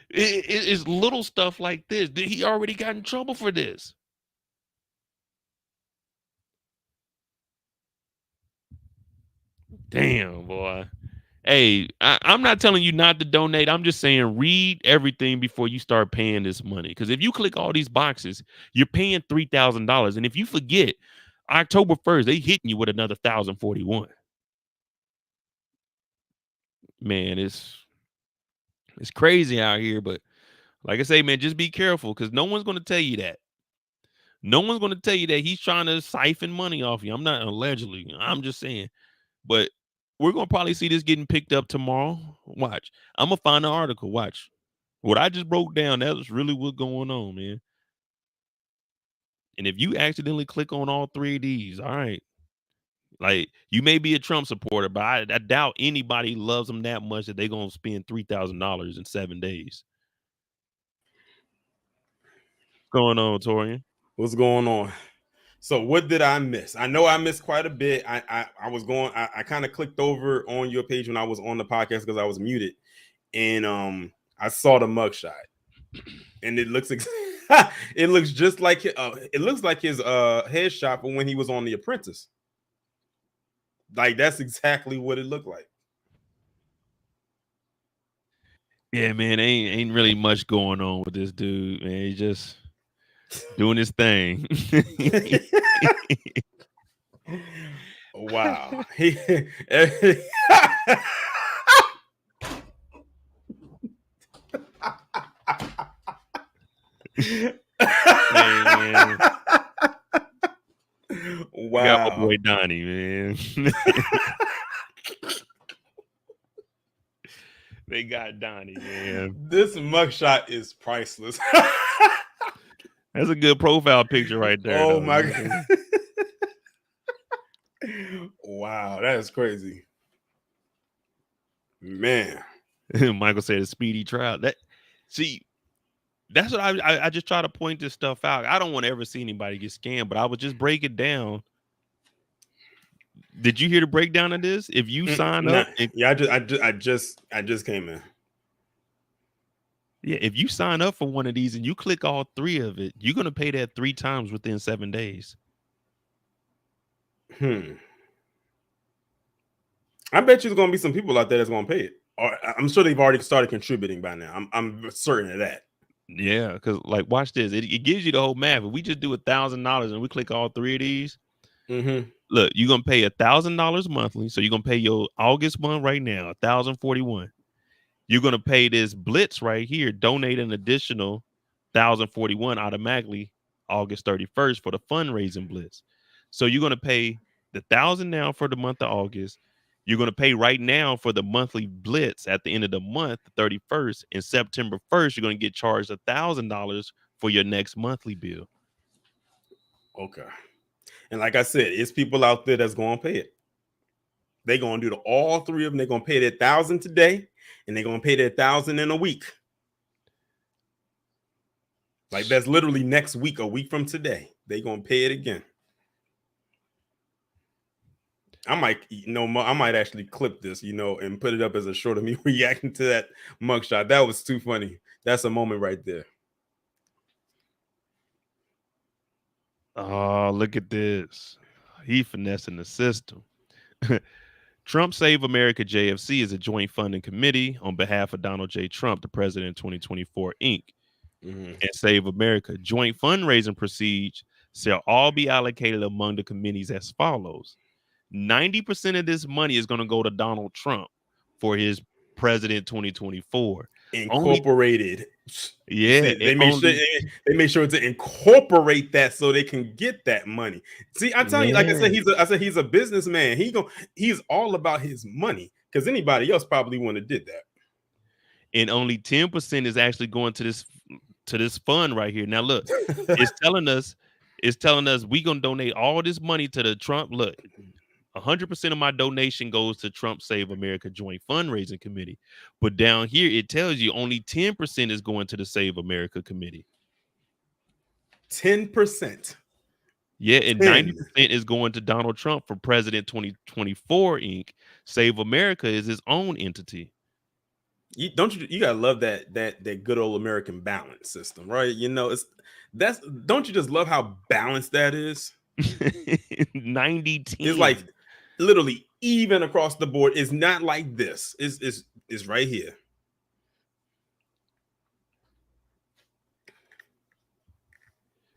Speaker 1: It's little stuff like this. He already got in trouble for this. Damn, boy. Hey, I'm not telling you not to donate. I'm just saying read everything before you start paying this money. Because if you click all these boxes, you're paying $3,000. And if you forget, October 1st, they hitting you with another 1,041. Man, it's crazy out here. But like I say, man, just be careful because no one's going to tell you that. No one's going to tell you that he's trying to siphon money off you. I'm not allegedly. I'm just saying. But we're going to probably see this getting picked up tomorrow. Watch. I'm going to find an article. Watch. What I just broke down, that's really what's going on, man. And if you accidentally click on all three of these, all right. Like, you may be a Trump supporter, but I doubt anybody loves him that much that they're going to spend $3,000 in 7 days. What's going on, Torian?
Speaker 5: What's going on? So what did I miss? I know I missed quite a bit. I kind of clicked over on your page when I was on the podcast because I was muted, and I saw the mugshot, and it looks it looks just like it looks like his headshot from when he was on The Apprentice. Like that's exactly what it looked like.
Speaker 1: Yeah, man, ain't really much going on with this dude, man. He's just doing his thing.
Speaker 5: Wow.
Speaker 1: Man.
Speaker 5: Wow.
Speaker 1: Got my boy Donnie, man. They got Donnie, man.
Speaker 5: This mugshot is priceless.
Speaker 1: That's a good profile picture right there.
Speaker 5: Oh my God. Wow, that is crazy. Man.
Speaker 1: Michael said a speedy trial. That's what I just try to point this stuff out. I don't want to ever see anybody get scammed, but I would just break it down. Did you hear the breakdown of this? If you sign up,
Speaker 5: yeah, I just came in.
Speaker 1: Yeah, if you sign up for one of these and you click all 3 of it, you're gonna pay that 3 times within 7 days.
Speaker 5: I bet you there's gonna be some people out there that's gonna pay it. Or I'm sure they've already started contributing by now. I'm certain of that.
Speaker 1: Yeah, because like watch this. It gives you the whole math. If we just do $1,000 and we click all 3 of these, look, you're gonna pay $1,000 monthly. So you're gonna pay your August month right now, $1,041. You're gonna pay this blitz right here, donate an additional $1,041 automatically August 31st for the fundraising blitz. So you're gonna pay the $1,000 now for the month of August. You're gonna pay right now for the monthly blitz at the end of the month, the 31st, and September 1st, you're gonna get charged $1,000 for your next monthly bill.
Speaker 5: Okay. And like I said, it's people out there that's gonna pay it. They're gonna do all 3 of them. They're gonna pay their $1,000 today, and they're gonna pay their $1,000 in a week. Like that's literally next week, a week from today. They're gonna pay it again. I might actually clip this, and put it up as a short of me reacting to that mugshot. That was too funny. That's a moment right there.
Speaker 1: Oh, look at this. He finessing the system. Trump Save America JFC is a joint funding committee on behalf of Donald J. Trump, the president 2024 Inc. And Save America. Joint fundraising proceeds shall all be allocated among the committees as follows. 90% of this money is going to go to Donald Trump for his president 2024.
Speaker 5: Incorporated.
Speaker 1: Yeah,
Speaker 5: they made sure to incorporate that so they can get that money. See, I'm telling you, like I said, he's a businessman. He's all about his money because anybody else probably wouldn't have did that.
Speaker 1: And only 10% is actually going to this fund right here. Now look, it's telling us we gonna donate all this money to the Trump. Look, 100% of my donation goes to Trump Save America Joint Fundraising Committee. But down here, it tells you only 10% is going to the Save America Committee.
Speaker 5: 10%.
Speaker 1: Yeah, and 90% is going to Donald Trump for President 2024 Inc. Save America is his own entity.
Speaker 5: You gotta love that good old American balance system, right? Don't you just love how balanced that is?
Speaker 1: 90-10.
Speaker 5: It's like literally even across the board. It's not like this. It's right here.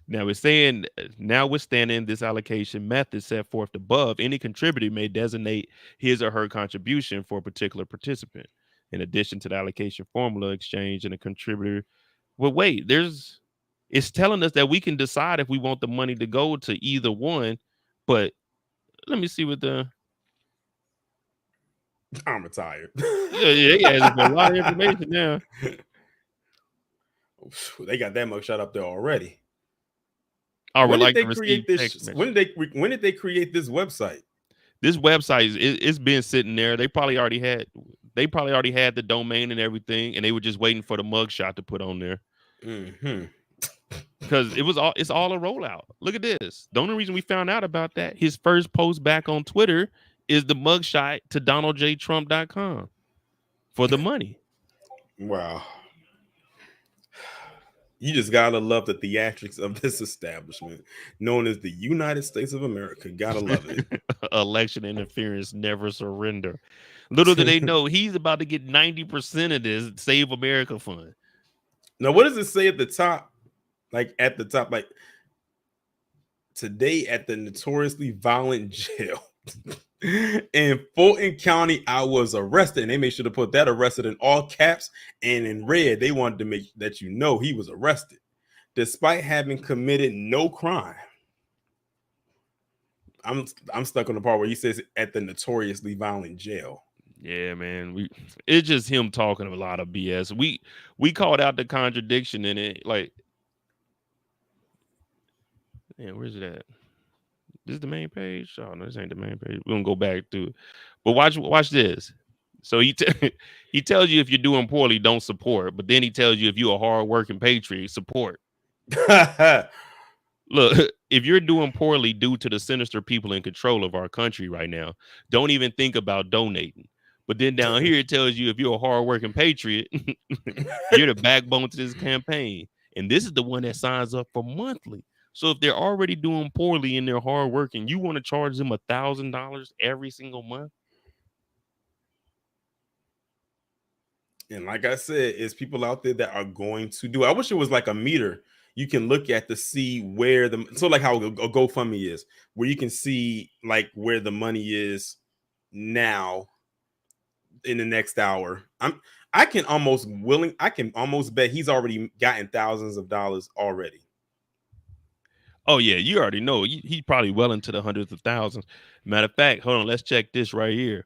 Speaker 1: Now it's saying, notwithstanding this allocation method set forth above, any contributor may designate his or her contribution for a particular participant. In addition to the allocation formula exchange and a contributor. Well, wait, it's telling us that we can decide if we want the money to go to either one, but let me see what
Speaker 5: I'm retired.
Speaker 1: Yeah, a lot of information now.
Speaker 5: They got that mugshot up there already.
Speaker 1: I would
Speaker 5: when
Speaker 1: like
Speaker 5: did
Speaker 1: to
Speaker 5: they create this? When did they create this website?
Speaker 1: This website it's been sitting there. They probably already had the domain and everything, and they were just waiting for the mugshot to put on there. Because it's all a rollout. Look at this. The only reason we found out about that, his first post back on Twitter is the mugshot to DonaldJTrump.com for the money.
Speaker 5: Wow. You just gotta love the theatrics of this establishment, known as the United States of America. Gotta love it.
Speaker 1: Election interference, never surrender. Little do they know he's about to get 90% of this Save America fund.
Speaker 5: Now, what does it say at the top? Like at the top, like today at the notoriously violent jail in Fulton County, I was arrested. And they made sure to put that arrested in all caps and in red. They wanted to make that he was arrested despite having committed no crime. I'm stuck on the part where he says at the notoriously violent jail.
Speaker 1: Yeah, man. It's just him talking a lot of BS. We called out the contradiction in it. Like, yeah, where's it at? This is the main page. Oh no, this ain't the main page. We're gonna go back to it. But watch this. So he tells you if you're doing poorly, don't support. But then he tells you if you're a hardworking patriot, support. Look, if you're doing poorly due to the sinister people in control of our country right now, don't even think about donating. But then down here it tells you if you're a hardworking patriot, you're the backbone to this campaign. And this is the one that signs up for monthly. So if they're already doing poorly and they're hardworking, you want to charge them $1,000 every single month?
Speaker 5: And like I said, it's people out there that are going to do. I wish it was like a meter you can look at to see where like how a GoFundMe is, where you can see like where the money is now in the next hour. I can almost bet he's already gotten thousands of dollars already.
Speaker 1: Oh yeah, you already know he's probably well into the hundreds of thousands. Matter of fact, hold on, let's check this right here.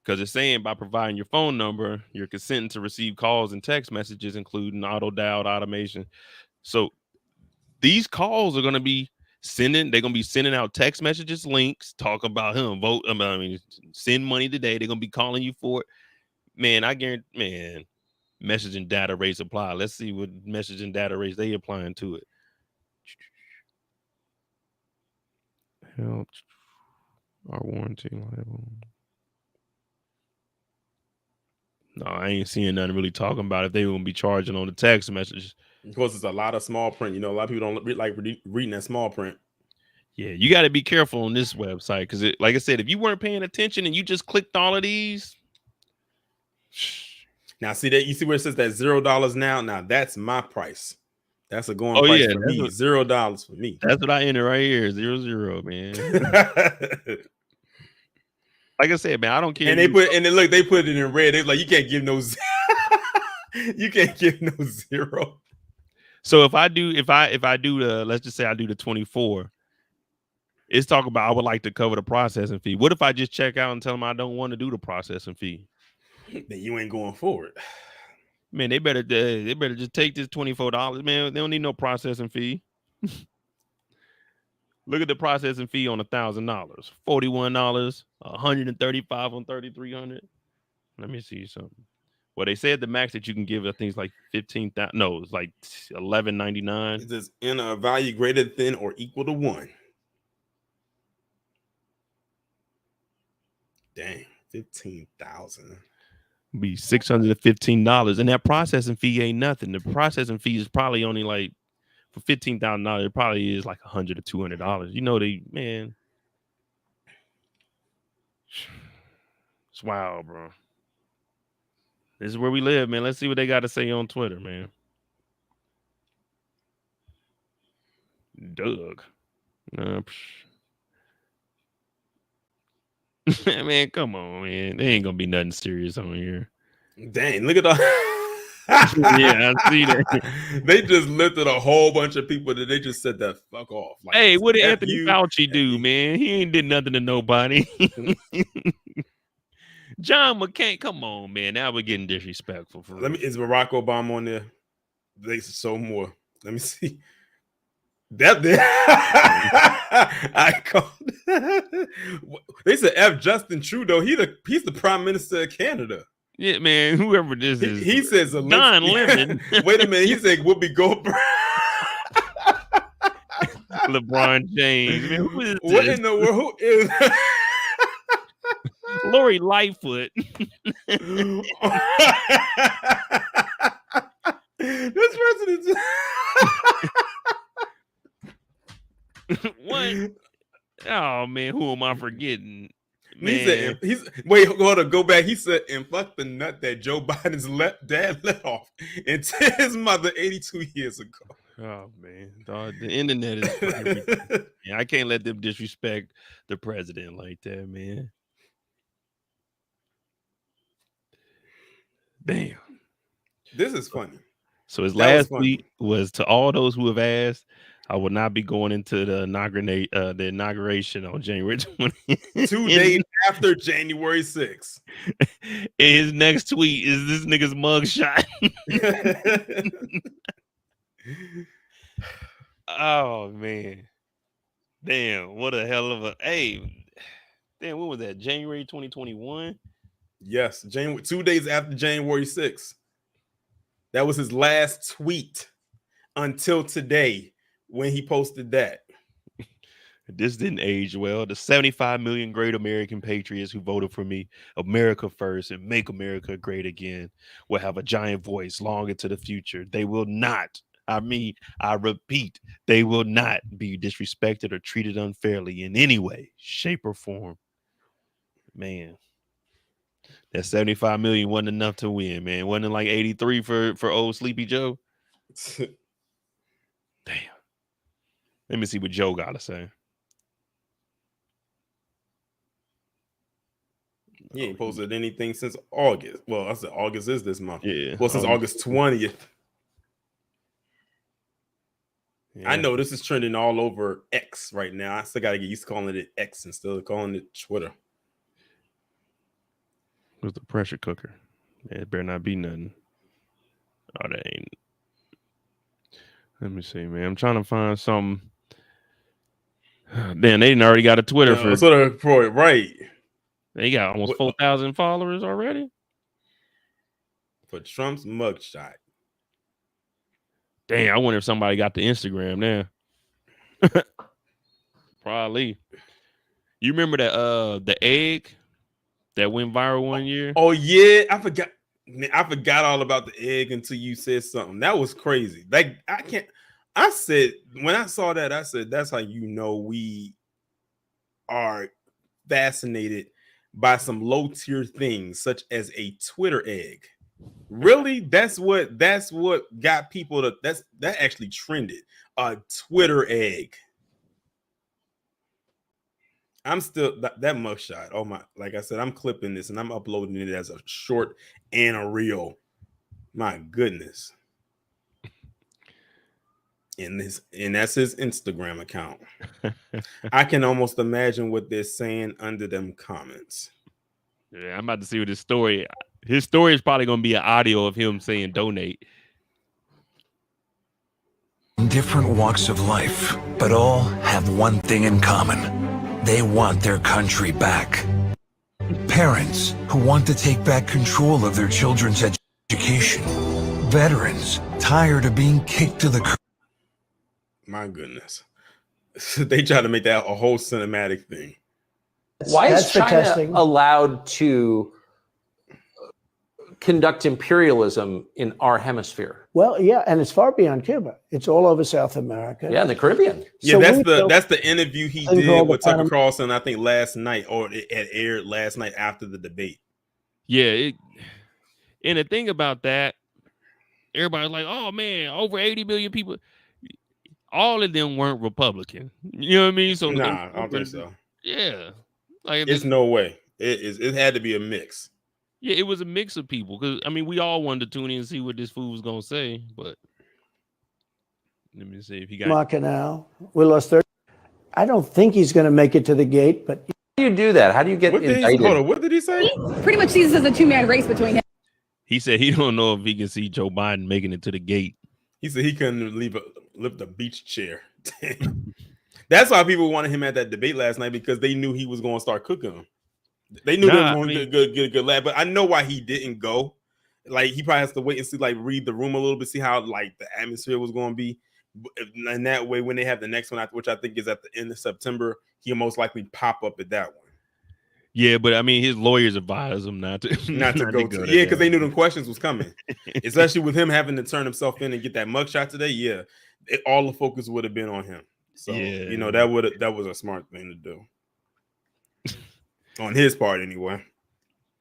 Speaker 1: Because it's saying by providing your phone number, you're consenting to receive calls and text messages, including auto dialed automation. So these calls are going to be they're going to be sending out text messages, links, talk about him, vote. I mean, send money today. They're going to be calling you for it. Man, I guarantee, man, messaging data rates apply. Let's see what messaging data rates they applying to it. Help. Our warranty liable. No, I ain't seeing nothing really talking about if they were gonna be charging on the text messages.
Speaker 5: Because it's a lot of small print. You know, a lot of people don't like reading that small print.
Speaker 1: Yeah, you got to be careful on this website because, like I said, if you weren't paying attention and you just clicked all of these.
Speaker 5: Now, see that you see where it says that $0 now. Now that's my price. That's a going price for me. $0 for me.
Speaker 1: That's what I enter right here. 00, man. Like I said, man, I don't care.
Speaker 5: And they put it in red. They're like, you can't give no you can't give no 0.
Speaker 1: So if I do the, let's just say I do the 24, it's talking about I would like to cover the processing fee. What if I just check out and tell them I don't want to do the processing fee?
Speaker 5: Then you ain't going forward.
Speaker 1: Man, they better just take this $24, man. They don't need no processing fee. Look at the processing fee on $1,000, $41, $135 on 3,300. Let me see something. Well, they said the max that you can give, I think, is like 15,000. No, it's like $11.99.
Speaker 5: It says in a value greater than or equal to 1. Dang, 15,000.
Speaker 1: Be $615, and that processing fee ain't nothing. The processing fee is probably only like for $15,000. It probably is like $100 or $200. You know, man, it's wild, bro. This is where we live, man. Let's see what they got to say on Twitter, man. Doug. Man, come on, man. There ain't gonna be nothing serious on here.
Speaker 5: Dang, look at the
Speaker 1: yeah, I see that.
Speaker 5: They just lifted a whole bunch of people that they just said that fuck off. Like,
Speaker 1: hey, what did Anthony Fauci do, man? He ain't did nothing to nobody. John McCain, come on, man. Now we're getting disrespectful.
Speaker 5: Is Barack Obama on there? They show more. Let me see. That I called. They said F. Justin Trudeau. He's the Prime Minister of Canada.
Speaker 1: Yeah, man. Whoever this is,
Speaker 5: he says
Speaker 1: Don Lemon.
Speaker 5: Wait a minute. He said Whoopi Goldberg.
Speaker 1: LeBron James. Man, who is
Speaker 5: what
Speaker 1: this?
Speaker 5: in the world? Who is?
Speaker 1: Lori Lightfoot.
Speaker 5: This president.
Speaker 1: What? Oh man, who am I forgetting? Man.
Speaker 5: He said, wait, hold on, go back. He said, and fuck the nut that Joe Biden's dad let off into his mother 82 years ago.
Speaker 1: Oh man, dog, the internet is. Yeah, I can't let them disrespect the president like that, man. Damn,
Speaker 5: this is funny.
Speaker 1: So his last tweet was to all those who have asked. I will not be going into the inauguration on January 20th.
Speaker 5: 2 days after January 6th.
Speaker 1: His next tweet is this nigga's mugshot. Oh man. Damn, what a hell of a damn, what was that? January 2021?
Speaker 5: Yes, 2 days after January 6th. That was his last tweet until today when he posted that.
Speaker 1: This didn't age well. The 75 million great American patriots who voted for me, America first, and make America great again, will have a giant voice long into the future. They will not, I repeat, they will not be disrespected or treated unfairly in any way, shape, or form. Man, that 75 million wasn't enough to win, man. Wasn't it like 83 for old Sleepy Joe? Damn. Let me see what Joe got to say.
Speaker 5: He ain't posted anything since August. Well, I said August is this month.
Speaker 1: Yeah.
Speaker 5: Well, since August 20th. Yeah. I know this is trending all over X right now. I still got to get used to calling it X instead of calling it Twitter.
Speaker 1: What's the pressure cooker? Man, it better not be nothing. Oh, that ain't. Let me see, man. I'm trying to find something. Damn, they didn't already got a Twitter
Speaker 5: for it, right?
Speaker 1: They got almost 4,000 followers already
Speaker 5: for Trump's mugshot.
Speaker 1: Damn, I wonder if somebody got the Instagram now. Probably. You remember that the egg that went viral one year?
Speaker 5: Oh yeah, I forgot. Man, I forgot all about the egg until you said something. That was crazy. Like I said when I saw that, I said that's how you know we are fascinated by some low tier things such as a Twitter egg. Really? That's what got people to that actually trended. A Twitter egg. I'm still that mugshot. Oh my, like I said, I'm clipping this and I'm uploading it as a short and a reel. My goodness. And that's his Instagram account. I can almost imagine what they're saying under them comments.
Speaker 1: Yeah, I'm about to see what his story is probably going to be an audio of him saying donate.
Speaker 18: Different walks of life, but all have one thing in common. They want their country back. Parents who want to take back control of their children's education. Veterans tired of being kicked to the curb.
Speaker 5: My goodness. They try to make that a whole cinematic thing.
Speaker 19: Why is China allowed to conduct imperialism in our hemisphere?
Speaker 20: Well, yeah, and it's far beyond Cuba. It's all over South America.
Speaker 19: Yeah, in the Caribbean.
Speaker 5: Yeah, that's the interview he did with Tucker Carlson, I think last night, or it had aired last night after the debate.
Speaker 1: Yeah, and the thing about that, everybody's like, oh man, over 80 million people. All of them weren't Republican. You know what I mean? So
Speaker 5: I don't think so.
Speaker 1: Yeah. Like
Speaker 5: it's no way. It had to be a mix.
Speaker 1: Yeah, it was a mix of people. Because I mean, we all wanted to tune in and see what this fool was gonna say, but let me see if he got
Speaker 20: Canal. We lost 30. I don't think he's gonna make it to the gate, but
Speaker 19: how do you do that? How do you get indicted?
Speaker 5: Hold on, what did he say?
Speaker 22: He pretty much sees this as a two-man race between him.
Speaker 1: He said he don't know if he can see Joe Biden making it to the gate.
Speaker 5: He said he couldn't lift a beach chair. That's why people wanted him at that debate last night, because they knew he was going to start cooking them. They knew they were going to get a good lad. But I know why he didn't go. Like, he probably has to wait and see, like, read the room a little bit, see how, like, the atmosphere was going to be. And that way, when they have the next one, which I think is at the end of September, he'll most likely pop up at that one.
Speaker 1: Yeah, but I mean, his lawyers advised him not to
Speaker 5: go to. Yeah, because they knew the questions was coming, especially with him having to turn himself in and get that mugshot today. Yeah, all the focus would have been on him. So you know that was a smart thing to do on his part, anyway.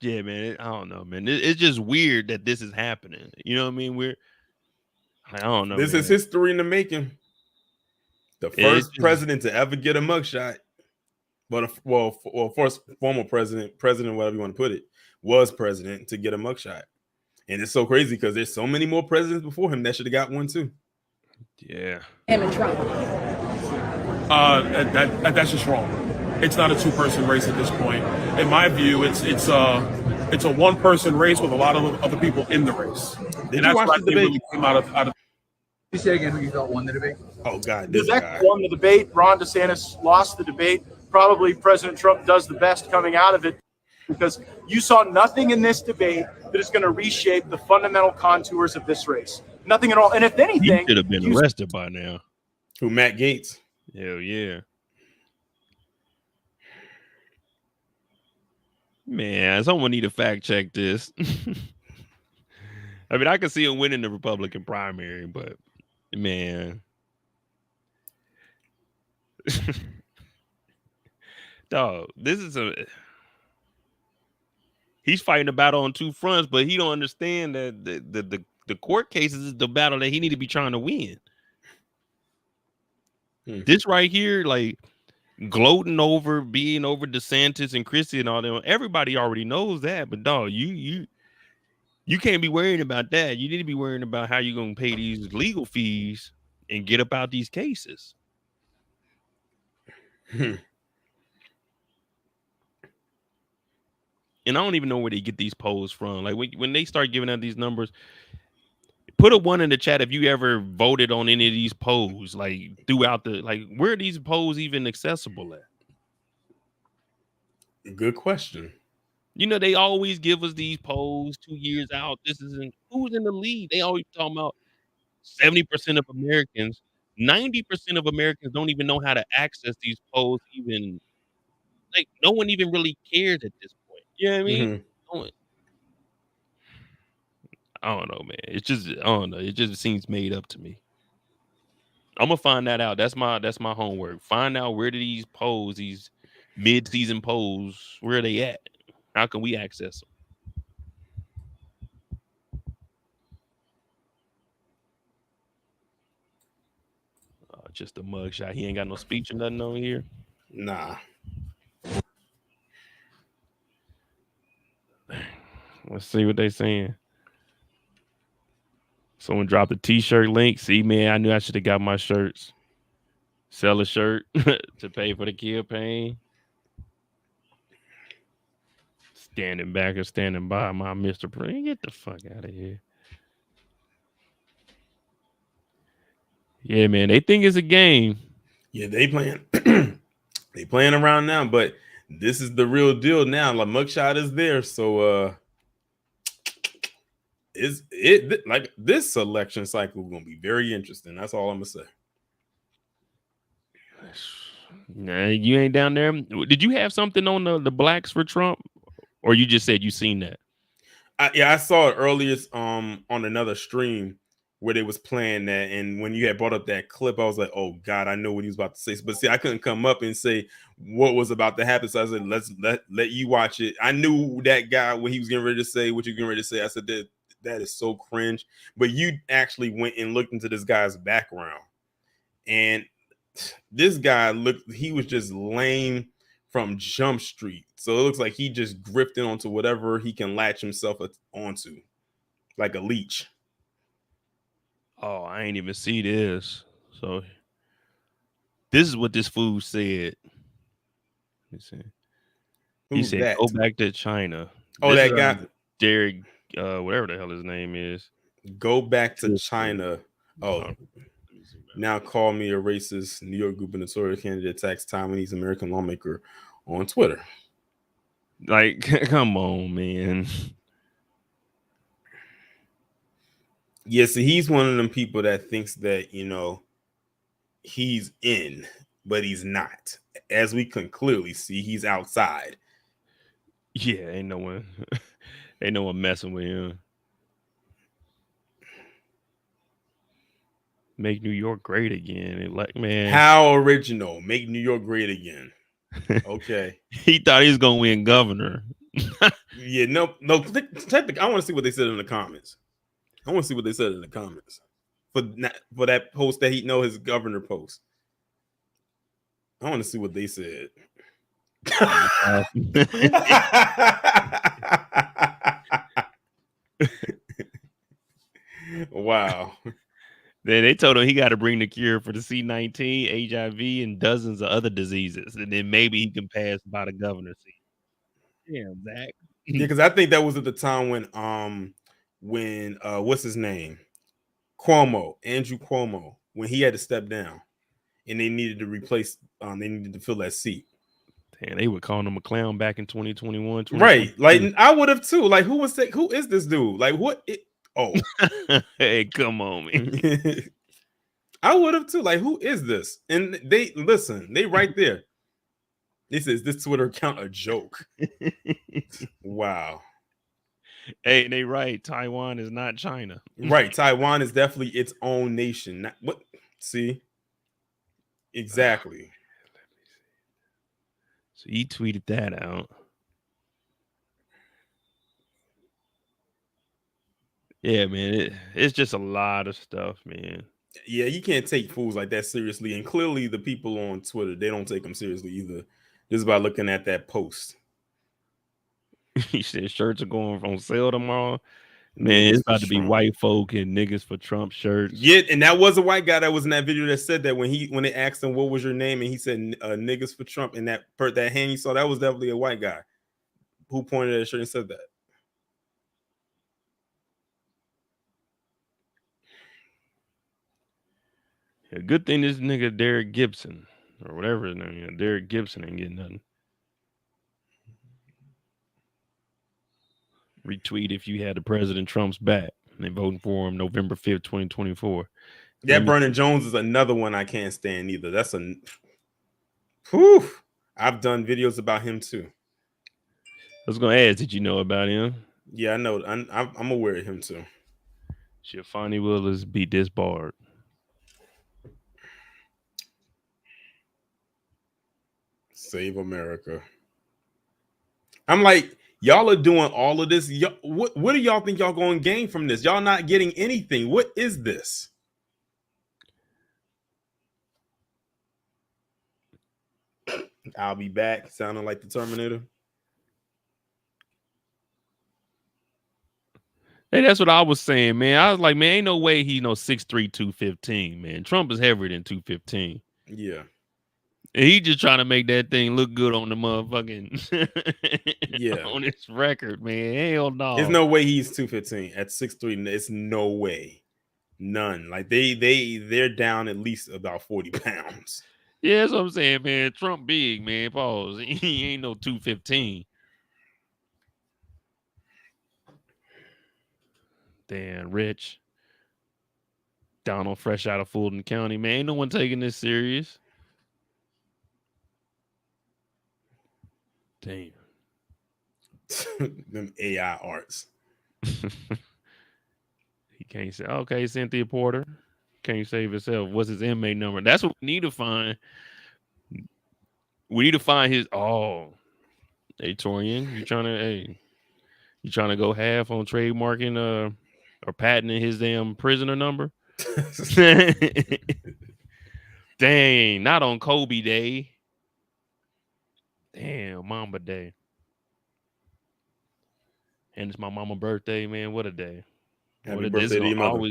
Speaker 1: Yeah, man. I don't know, man. It's just weird that this is happening. You know what I mean? I don't know.
Speaker 5: This is history in the making. The first president to ever get a mugshot. But first former president, whatever you want to put it, was president to get a mugshot. And it's so crazy because there's so many more presidents before him that should have got one too.
Speaker 1: Yeah.
Speaker 22: Him and Trump.
Speaker 25: That's just wrong. It's not a two-person race at this point. In my view, it's a one-person race with a lot of other people in the race.
Speaker 5: Did you watch the debate?
Speaker 25: Really came out of
Speaker 2: You say again who you felt won the debate?
Speaker 5: Oh God, this
Speaker 3: Vivek
Speaker 5: guy.
Speaker 3: won the debate. Ron DeSantis lost the debate. Probably President Trump does the best coming out of it because you saw nothing in this debate that is going to reshape the fundamental contours of this race. Nothing at all. And if
Speaker 1: He
Speaker 3: anything,
Speaker 1: should have been arrested by now.
Speaker 5: Who, Matt Gaetz?
Speaker 1: Hell yeah. Man, someone need to fact check this. I mean, I can see him winning the Republican primary, but man. Dog, this is he's fighting a battle on two fronts, but he don't understand that the court cases is the battle that he need to be trying to win. This right here, like gloating over being over DeSantis and Christie and all them, everybody already knows that. But dog, you can't be worrying about that. You need to be worrying about how you're gonna pay these legal fees and get about these cases. And I don't even know where they get these polls from. Like when they start giving out these numbers, put a 1 in the chat if you ever voted on any of these polls, like throughout where are these polls even accessible at?
Speaker 5: Good question.
Speaker 1: You know, they always give us these polls 2 years out. This isn't who's in the lead. They always talking about 70% of Americans, 90% of Americans don't even know how to access these polls. Even like no one even really cares at this point. You know what I mean? I don't know, man. It's just I don't know. It just seems made up to me. I'm gonna find that out. That's my homework. Find out where do these polls, these mid-season polls, where are they at? How can we access them? Just a mugshot. He ain't got no speech or nothing on here.
Speaker 5: Nah.
Speaker 1: Let's see what they saying. Someone dropped a t-shirt link. See, man, I knew I should have got my shirts. Sell a shirt to pay for the campaign. Standing back or standing by my Mr. Prince. Get the fuck out of here. Yeah, man, they think it's a game.
Speaker 5: Yeah, they playing. They playing around now, but this is the real deal now. Like mugshot is there, so is it like this election cycle gonna be very interesting? That's all I'm gonna say.
Speaker 1: Nah, you ain't down there. Did you have something on the blacks for Trump, or you just said you seen that?
Speaker 5: I saw it earlier on another stream where they was playing that, and when you had brought up that clip, I was like, oh God, I know what he was about to say. But see, I couldn't come up and say what was about to happen. So I said, let's let you watch it. I knew that guy, what he was getting ready to say, what you getting ready to say. I said that is so cringe. But you actually went and looked into this guy's background, and this guy he was just lame from Jump Street. So it looks like he just grifted onto whatever he can latch himself onto, like a leech.
Speaker 1: Oh, I ain't even see this. So this is what this fool said. He said,
Speaker 5: that?
Speaker 1: Go back to China.
Speaker 5: Oh,
Speaker 1: this
Speaker 5: that guy.
Speaker 1: Derek, whatever the hell his name is.
Speaker 5: Go back to China. Oh, now call me a racist New York gubernatorial candidate attacks Taiwanese American lawmaker on Twitter.
Speaker 1: Like, come on, man.
Speaker 5: Yeah, see, he's one of them people that thinks that, you know, he's in, but he's not. As we can clearly see, he's outside.
Speaker 1: Yeah, ain't no one messing with him. Make New York great again. Like, man.
Speaker 5: How original. Make New York great again. Okay.
Speaker 1: He thought he was gonna win governor.
Speaker 5: Yeah, no. I want to see what they said in the comments. I want to see what they said in the comments for that post that he know his governor post. I want to see what they said. Wow.
Speaker 1: Then they told him he got to bring the cure for the C-19, HIV, and dozens of other diseases, and then maybe he can pass by the governorcy. Damn, Zach.
Speaker 5: Yeah, because I think that was at the time when what's his name? Andrew Cuomo, when he had to step down, and they needed to replace, they needed to fill that seat.
Speaker 1: And they were calling him a clown back in 2021.
Speaker 5: Right, like I would have too. Like, who is this dude? Like, what?
Speaker 1: Hey, come on, man.
Speaker 5: I would have too. Like, who is this? And they right there. He says, this Twitter account a joke. Wow.
Speaker 1: Hey, they right. Taiwan is not China.
Speaker 5: Right. Taiwan is definitely its own nation. Not, what? See? Exactly.
Speaker 1: So he tweeted that out. Yeah, man. It's just a lot of stuff, man.
Speaker 5: Yeah, you can't take fools like that seriously. And clearly the people on Twitter, they don't take them seriously either. Just by looking at that post.
Speaker 1: He said shirts are going on sale tomorrow. Man, it's about to be white folk and niggas for Trump shirts.
Speaker 5: Yeah, and that was a white guy that was in that video that said that when they asked him what was your name, and he said niggas for Trump, and that hand you saw, that was definitely a white guy who pointed at a shirt and said that.
Speaker 1: Yeah, good thing this nigga Derek Gibson or whatever his name is, Derek Gibson ain't getting nothing. Retweet if you had the President Trump's back. They voting for him November 5th, 2024.
Speaker 5: That Vernon Jones is another one I can't stand either. That's a whew. I've done videos about him too.
Speaker 1: I was gonna ask, did you know about him?
Speaker 5: Yeah, I know. I'm aware of him too.
Speaker 1: Should Fonnie Willis be disbarred?
Speaker 5: Save America. I'm like, y'all are doing all of this. What do y'all think y'all going to gain from this? Y'all not getting anything. What is this? I'll be back. Sounding like the Terminator.
Speaker 1: Hey, that's what I was saying, man. I was like, man, ain't no way he 6'3", 215, man. Trump is heavier than 215.
Speaker 5: Yeah.
Speaker 1: And he just trying to make that thing look good on the motherfucking
Speaker 5: yeah,
Speaker 1: on his record, man. Hell no.
Speaker 5: There's no way he's 215 at 6'3". It's no way. None. Like they're down at least about 40 pounds.
Speaker 1: Yeah, that's what I'm saying, man. Trump big, man. Pause. He ain't no 215. Damn, Rich. Donald fresh out of Fulton County, man. Ain't no one taking this serious. Damn.
Speaker 5: Them AI arts.
Speaker 1: He can't say, okay, Cynthia Porter. Can't save himself. What's his inmate number? That's what we need to find. We need to find his hey Torian, you trying to go half on trademarking or patenting his damn prisoner number? Dang, not on Kobe Day. Damn, Mamba Day. And it's my mama's birthday, man. What a day.
Speaker 5: Happy birthday to your mother.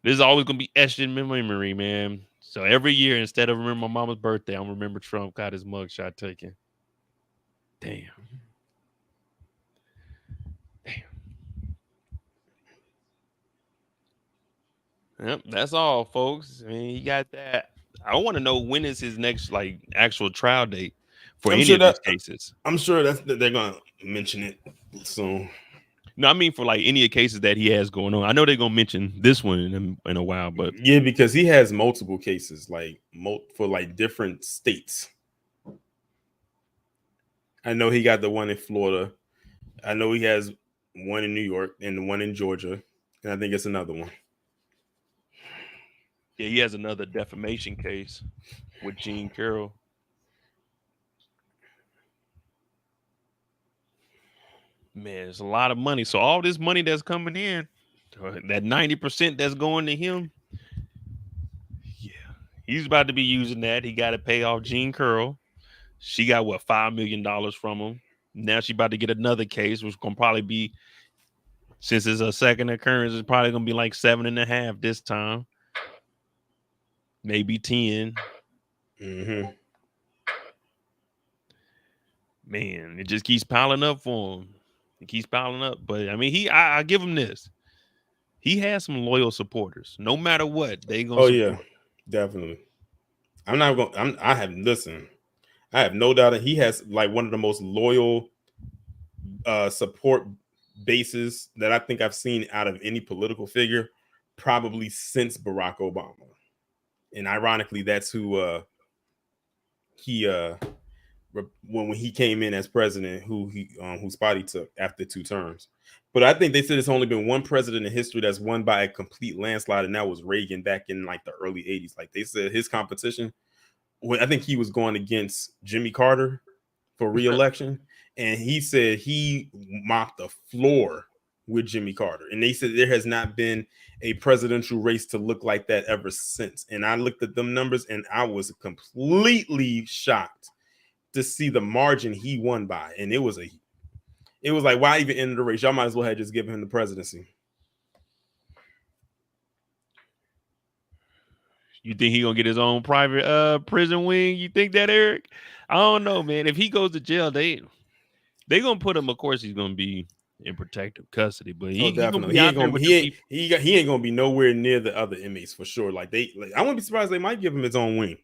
Speaker 1: This is always gonna be etched in my memory, man. So every year, instead of remember my mama's birthday, I'm gonna remember Trump got his mugshot taken. Damn. Yep, that's all, folks. I mean, he got that. I want to know when is his next actual trial date for any of these cases.
Speaker 5: I'm sure they're gonna mention it soon.
Speaker 1: No, I mean for any of the cases that he has going on. I know they're gonna mention this one in a while, but
Speaker 5: yeah, because he has multiple cases, for different states. I know he got the one in Florida. I know he has one in New York and the one in Georgia, and I think it's another one.
Speaker 1: Yeah, he has another defamation case with Jean Carroll. Man, it's a lot of money. So all this money that's coming in, that 90% that's going to him, yeah, he's about to be using that. He got to pay off Jean Carroll. She got $5 million from him. Now she about to get another case, which gonna probably be, since it's a second occurrence, it's probably gonna be like 7.5 this time, maybe 10.
Speaker 5: Mm-hmm.
Speaker 1: Man, it just keeps piling up for him. It keeps piling up, but I mean, I give him this. he has some loyal supporters. No matter what, they gonna
Speaker 5: Oh
Speaker 1: support.
Speaker 5: yeah, definitely. I'm not going. I have listen. I have no doubt that he has like one of the most loyal support bases that I think I've seen out of any political figure, probably since Barack Obama. And ironically, that's who he when he came in as president, whose spot he took after 2 terms. But I think they said it's only been one president in history that's won by a complete landslide, and that was Reagan back in like the early 80s. Like they said, his competition, I think he was going against Jimmy Carter for re-election, and he said he mopped the floor with Jimmy Carter. And they said there has not been a presidential race to look like that ever since. And I looked at them numbers, and I was completely shocked to see the margin he won by. And it was like, why even end the race? Y'all might as well have just given him the presidency.
Speaker 1: You think he gonna get his own private prison wing? You think that, Eric? I don't know, man. If he goes to jail, they gonna put him. Of course, he's gonna be in protective custody, but he gonna be out there with the people.
Speaker 5: He ain't gonna be nowhere near the other inmates for sure. Like I wouldn't be surprised they might give him his own wing.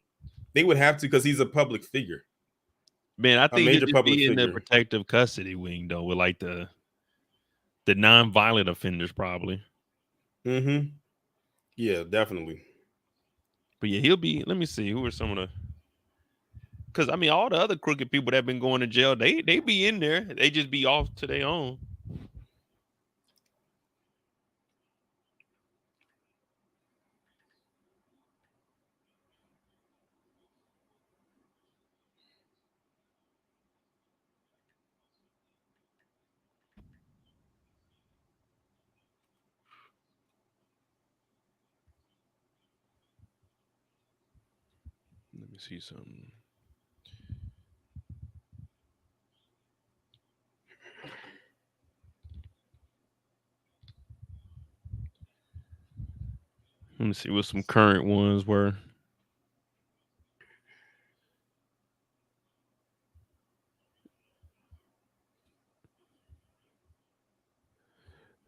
Speaker 5: They would have to because he's a public figure.
Speaker 1: Man, I think he'll just be in the protective custody wing though, with like the non-violent offenders probably.
Speaker 5: Mm-hmm. Yeah, definitely.
Speaker 1: But yeah, he'll be. Let me see who are some of the. Because I mean, all the other crooked people that have been going to jail, they be in there. They just be off to their own. Let me see something. Let me see what some current ones were.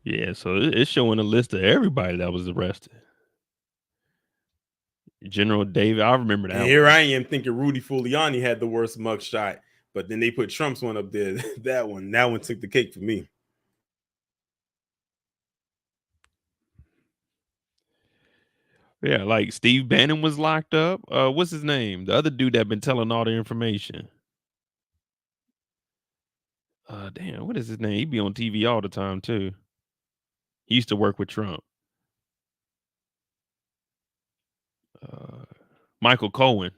Speaker 1: Yeah, so it's showing a list of everybody that was arrested. General David, I remember that.
Speaker 5: And here I am thinking Rudy Giuliani had the worst mugshot, but then they put Trump's one up there. That one took the cake for me.
Speaker 1: Yeah, like Steve Bannon was locked up. What's his name? The other dude that been telling all the information. Damn, what is his name? He be on TV all the time too. He used to work with Trump. Michael Cohen.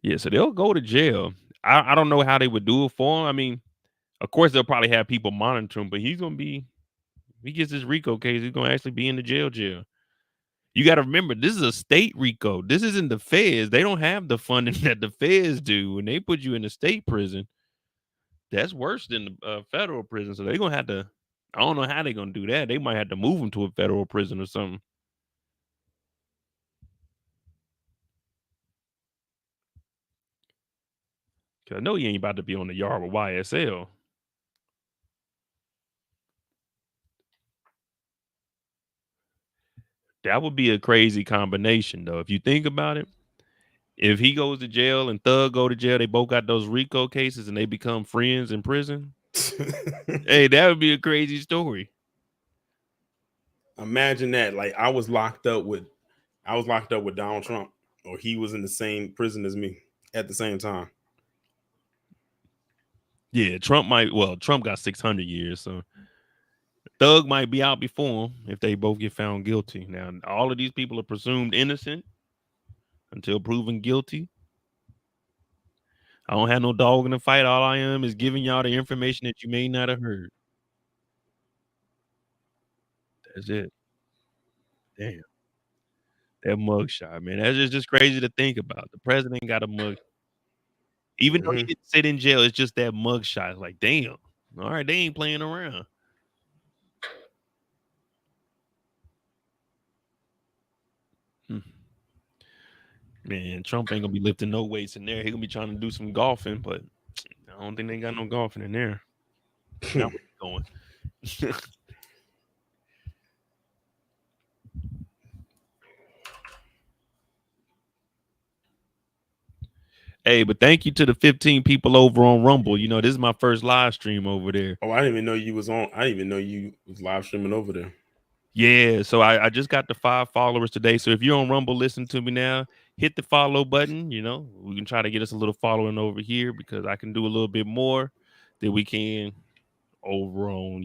Speaker 1: Yeah, so they'll go to jail. I don't know how they would do it for him. I mean, of course they'll probably have people monitor him, but he's gonna be. If he gets this RICO case, he's gonna actually be in the jail. You got to remember, this is a state RICO. This isn't the feds. They don't have the funding that the feds do. When they put you in a state prison, that's worse than the federal prison. So they're gonna have to. I don't know how they're gonna do that. They might have to move him to a federal prison or something. Cause I know he ain't about to be on the yard with YSL. That would be a crazy combination, though. If you think about it, if he goes to jail and Thug go to jail, they both got those RICO cases and they become friends in prison. Hey, that would be a crazy story.
Speaker 5: Imagine that. Like I was locked up with Donald Trump, or he was in the same prison as me at the same time.
Speaker 1: Yeah, Trump got 600 years, so Thug might be out before him if they both get found guilty. Now, all of these people are presumed innocent until proven guilty. I don't have no dog in the fight. All I am is giving y'all the information that you may not have heard. That's it. Damn. That mugshot, man. That's just crazy to think about. The president got a mug. Even though he didn't sit in jail, it's just that mugshot. It's like, damn. All right, they ain't playing around. Man, Trump ain't gonna be lifting no weights in there. He gonna be trying to do some golfing, but I don't think they got no golfing in there. Now we're going. Hey, but thank you to the 15 people over on Rumble. You know, this is my first live stream over there.
Speaker 5: Oh, I didn't even know you was on. I didn't even know you was live streaming over there.
Speaker 1: Yeah, so I just got the 5 followers today. So if you're on Rumble, listen to me now. Hit the follow button. You know, we can try to get us a little following over here because I can do a little bit more than we can over on,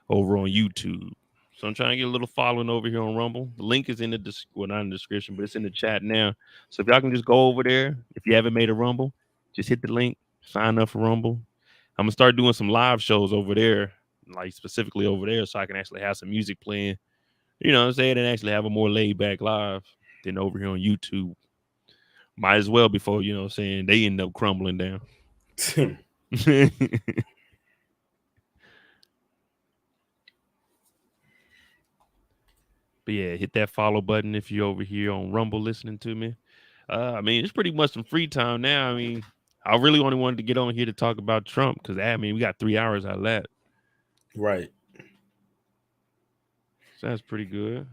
Speaker 1: over on YouTube. So I'm trying to get a little following over here on Rumble. The link is in the not in the description, but it's in the chat now. So if y'all can just go over there, if you haven't made a Rumble, just hit the link, sign up for Rumble. I'm gonna start doing some live shows over there, like specifically over there, so I can actually have some music playing. You know what I'm saying? And actually have a more laid back live than over here on YouTube. Might as well before, you know what I'm saying, they end up crumbling down. But yeah, hit that follow button if you're over here on Rumble listening to me. I mean, it's pretty much some free time now. I mean, I really only wanted to get on here to talk about Trump because, I mean, we got 3 hours out of that.
Speaker 5: Right.
Speaker 1: So that's pretty good.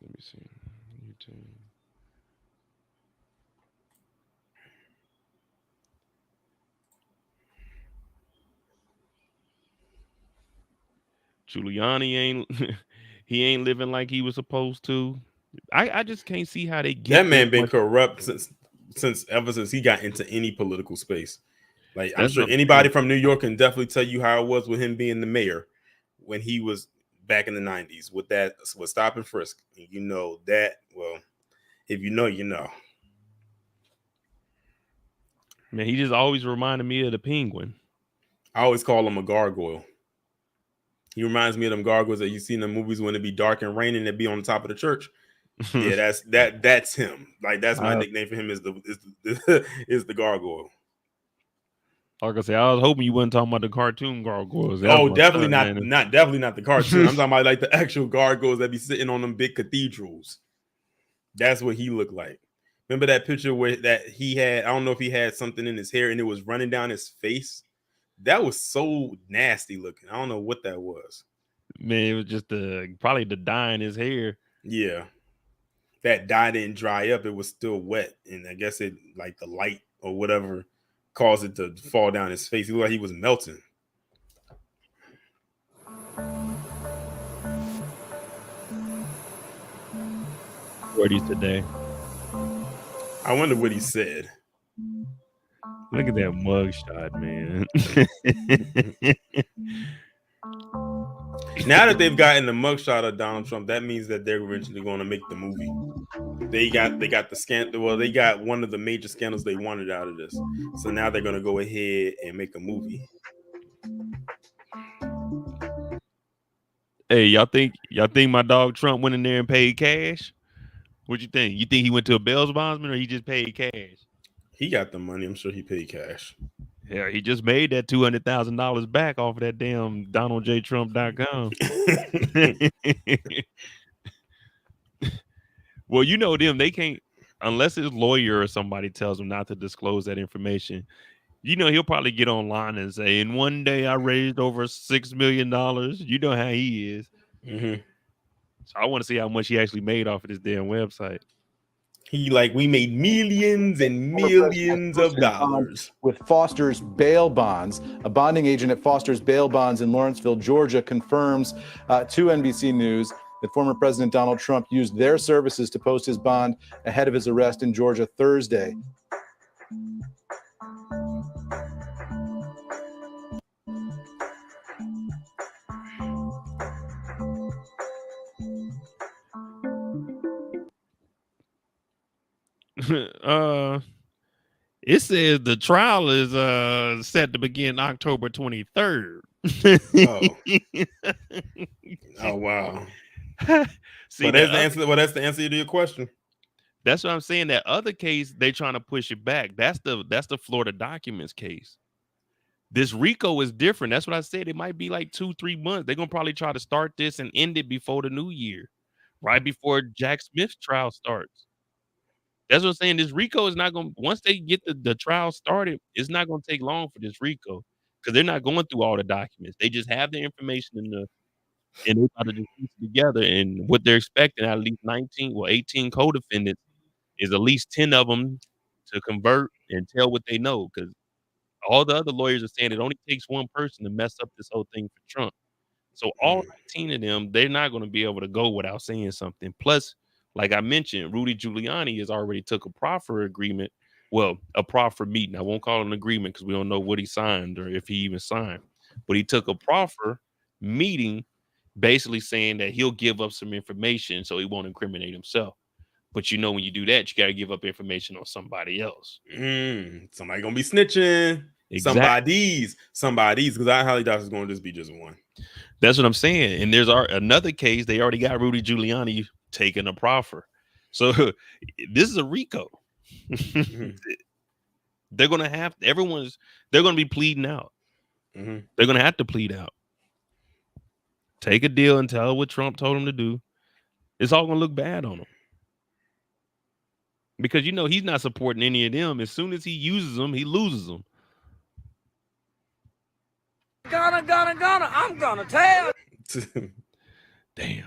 Speaker 1: Let me see. YouTube. Giuliani ain't living like he was supposed to. I just can't see how they get
Speaker 5: that man been corrupt ever since he got into any political space. Like, I'm sure anybody from New York can definitely tell you how it was with him being the mayor when he was back in the 90s with stop and frisk. And you know that, well, if you know, you know.
Speaker 1: Man, he just always reminded me of the Penguin.
Speaker 5: I always call him a gargoyle. He reminds me of them gargoyles that you see in the movies when it be dark and raining, they be on the top of the church. Yeah, that's him. Like, that's my nickname for him is the gargoyle.
Speaker 1: Like I said, I was hoping you wasn't talking about the cartoon gargoyles.
Speaker 5: Definitely not the cartoon. I'm talking about like the actual gargoyles that be sitting on them big cathedrals. That's what he looked like. Remember that picture where that he had, I don't know if he had something in his hair and it was running down his face. That was so nasty looking. I don't know what that was.
Speaker 1: Man, it was just probably the dye in his hair.
Speaker 5: Yeah. That dye didn't dry up. It was still wet. And I guess it, like the light or whatever, caused it to fall down his face. He looked like he was melting.
Speaker 1: What is today?
Speaker 5: I wonder what he said.
Speaker 1: Look at that mugshot, man.
Speaker 5: Now that they've gotten the mugshot of Donald Trump, that means that they're eventually going to make the movie. They got the scandal. Well, they got one of the major scandals they wanted out of this. So now they're going to go ahead and make a movie.
Speaker 1: Hey, y'all think my dog Trump went in there and paid cash? What you think? You think he went to a bail bondsman or he just paid cash?
Speaker 5: He got the money. I'm sure he paid cash.
Speaker 1: Yeah, he just made that $200,000 back off of that damn DonaldJTrump.com. Well, you know them. They can't, unless his lawyer or somebody tells him not to disclose that information. You know, he'll probably get online and say, in one day I raised over $6 million. You know how he is.
Speaker 5: Mm-hmm.
Speaker 1: So I want to see how much he actually made off of this damn website.
Speaker 5: We made millions and millions of dollars.
Speaker 2: With Foster's bail bonds. A bonding agent at Foster's bail bonds in Lawrenceville, Georgia, confirms to NBC News that former President Donald Trump used their services to post his bond ahead of his arrest in Georgia Thursday.
Speaker 1: It says the trial is set to begin October 23rd.
Speaker 5: Oh wow.
Speaker 1: See,
Speaker 5: that's the answer to your question.
Speaker 1: That's what I'm saying. That other case, they trying to push it back. That's the Florida documents case. This RICO is different. That's what I said. It might be like 2-3 months. They're gonna probably try to start this and end it before the new year, right before Jack Smith's trial starts. That's what I'm saying. This RICO is not going. Once they get the trial started, it's not going to take long for this RICO because they're not going through all the documents. They just have the information and they try to just piece it together. And what they're expecting at least 18 co-defendants is at least 10 of them to convert and tell what they know. Because all the other lawyers are saying it only takes one person to mess up this whole thing for Trump. So all 19 of them, they're not going to be able to go without saying something. Plus, like I mentioned, Rudy Giuliani has already took a proffer agreement. Well, a proffer meeting. I won't call it an agreement because we don't know what he signed or if he even signed. But he took a proffer meeting basically saying that he'll give up some information so he won't incriminate himself. But you know, when you do that, you got to give up information on somebody else.
Speaker 5: Somebody going to be snitching.
Speaker 1: Exactly.
Speaker 5: Somebody's, because I highly doubt it's going to just be just one.
Speaker 1: That's what I'm saying. And there's another case. They already got Rudy Giuliani taking a proffer. So this is a RICO. They're going to have they're going to be pleading out. They're going to have to plead out. Take a deal and tell what Trump told him to do. It's all going to look bad on him. Because, you know, he's not supporting any of them. As soon as he uses them, he loses them.
Speaker 6: Gonna, I'm gonna tell.
Speaker 1: Damn.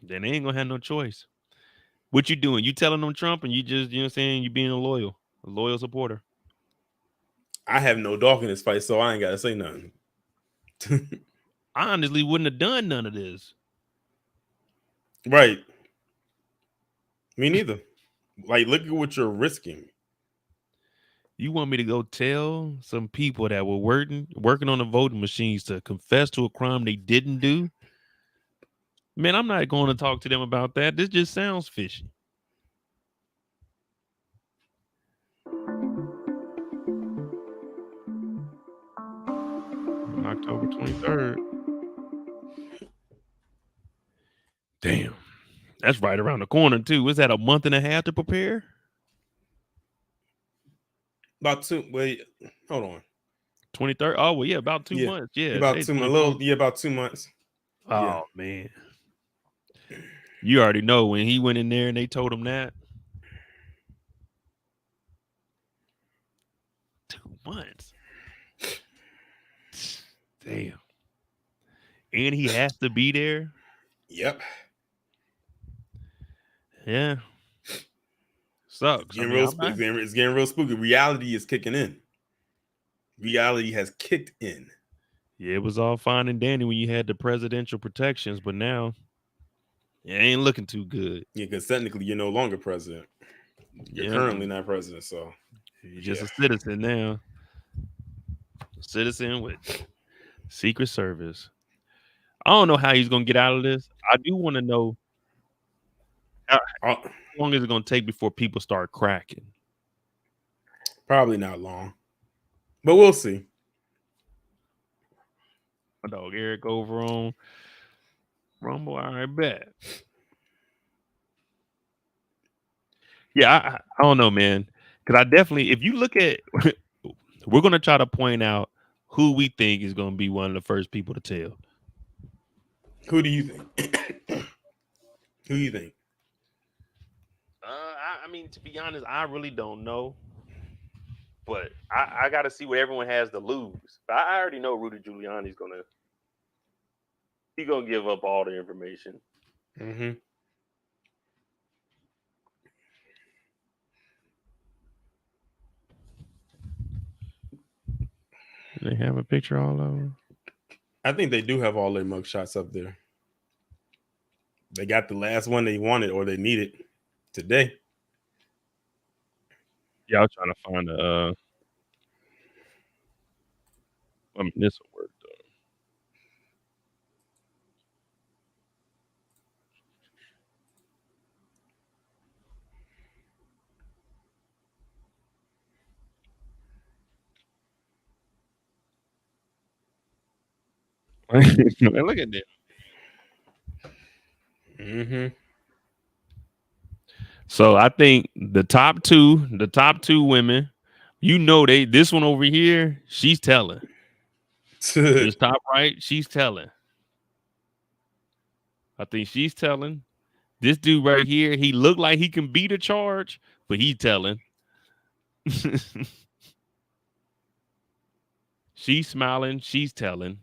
Speaker 1: Then they ain't gonna have no choice. What you doing? You telling them Trump and you just, you know what I'm saying, you being a loyal supporter.
Speaker 5: I have no dog in this fight, so I ain't gotta say nothing.
Speaker 1: I honestly wouldn't have done none of this.
Speaker 5: Right. Me neither. Like, look at what you're risking.
Speaker 1: You want me to go tell some people that were working on the voting machines to confess to a crime they didn't do? Man, I'm not going to talk to them about that. This just sounds fishy. October 23rd. Damn. That's right around the corner, too. Was that a month and a half to prepare?
Speaker 5: About two. Wait, hold on.
Speaker 1: 23rd. Oh well, yeah, about 2 months. Yeah,
Speaker 5: about 2 months. About 2 months.
Speaker 1: Oh man, you already know when he went in there and they told him that. 2 months. Damn. And he has to be there.
Speaker 5: Yep.
Speaker 1: Yeah. Sucks.
Speaker 5: It's getting real spooky. Reality is kicking in. Reality has kicked in.
Speaker 1: Yeah, it was all fine and dandy when you had the presidential protections, but now it ain't looking too good.
Speaker 5: Yeah, because technically you're no longer president. You're currently not president, so
Speaker 1: you're just a citizen now. A citizen with Secret Service. I don't know how he's gonna get out of this. I do want to know how long is it gonna take before people start cracking?
Speaker 5: Probably not long, but we'll see.
Speaker 1: My dog Eric over on Rumble. All right, bet. Yeah, I don't know, man. Because I definitely, if you look at, we're gonna try to point out who we think is gonna be one of the first people to tell.
Speaker 5: Who do you think? Who do you think?
Speaker 1: I mean, to be honest, I really don't know. But I got to see what everyone has to lose. But I already know Rudy Giuliani's gonna give up all the information.
Speaker 5: Mm-hmm.
Speaker 1: They have a picture all over.
Speaker 5: I think they do have all their mugshots up there. They got the last one they wanted or they needed today.
Speaker 1: Yeah, I was trying to find a. I mean, this will work though. Look at that.
Speaker 5: Mm-hmm.
Speaker 1: So I think the top two women, you know, this one over here, she's telling. This top right, she's telling. I think she's telling. This dude right here, he looked like he can beat a charge, but he's telling. She's smiling. She's telling.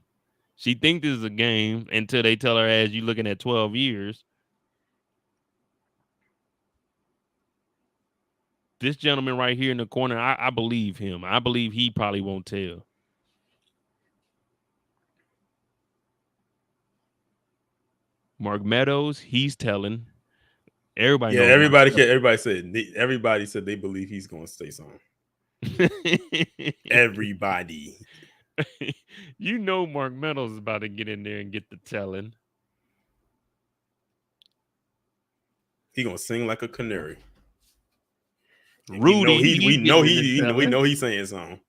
Speaker 1: She thinks this is a game until they tell her, as you looking at 12 years. This gentleman right here in the corner, I believe him. I believe he probably won't tell. Mark Meadows, he's telling. Everybody knows.
Speaker 5: Everybody said they believe he's going to say something. Everybody.
Speaker 1: You know Mark Meadows is about to get in there and get the telling.
Speaker 5: He gonna sing like a canary.
Speaker 1: Rudy,
Speaker 5: we know he's saying something.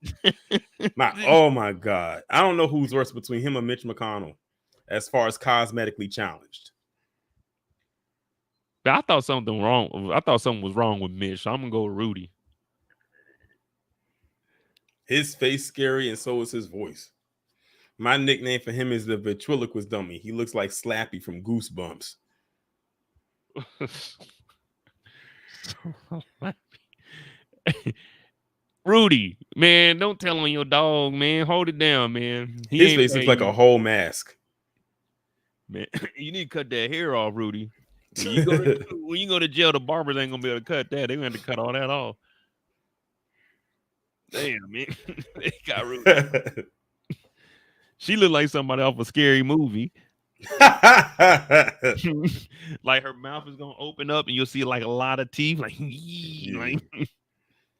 Speaker 5: Oh my God. I don't know who's worse between him and Mitch McConnell as far as cosmetically challenged.
Speaker 1: But I thought something was wrong with Mitch. So I'm gonna go with Rudy.
Speaker 5: His face scary, and so is his voice. My nickname for him is the ventriloquist dummy. He looks like Slappy from Goosebumps.
Speaker 1: Rudy, man, don't tell on your dog, man. Hold it down, man.
Speaker 5: His face looks like a whole mask.
Speaker 1: Man, you need to cut that hair off, Rudy. When you go to jail, the barbers ain't gonna be able to cut that. They're gonna have to cut all that off. Damn, man. They got Rudy. She looked like somebody off a scary movie. Like her mouth is gonna open up and you'll see like a lot of teeth. Like,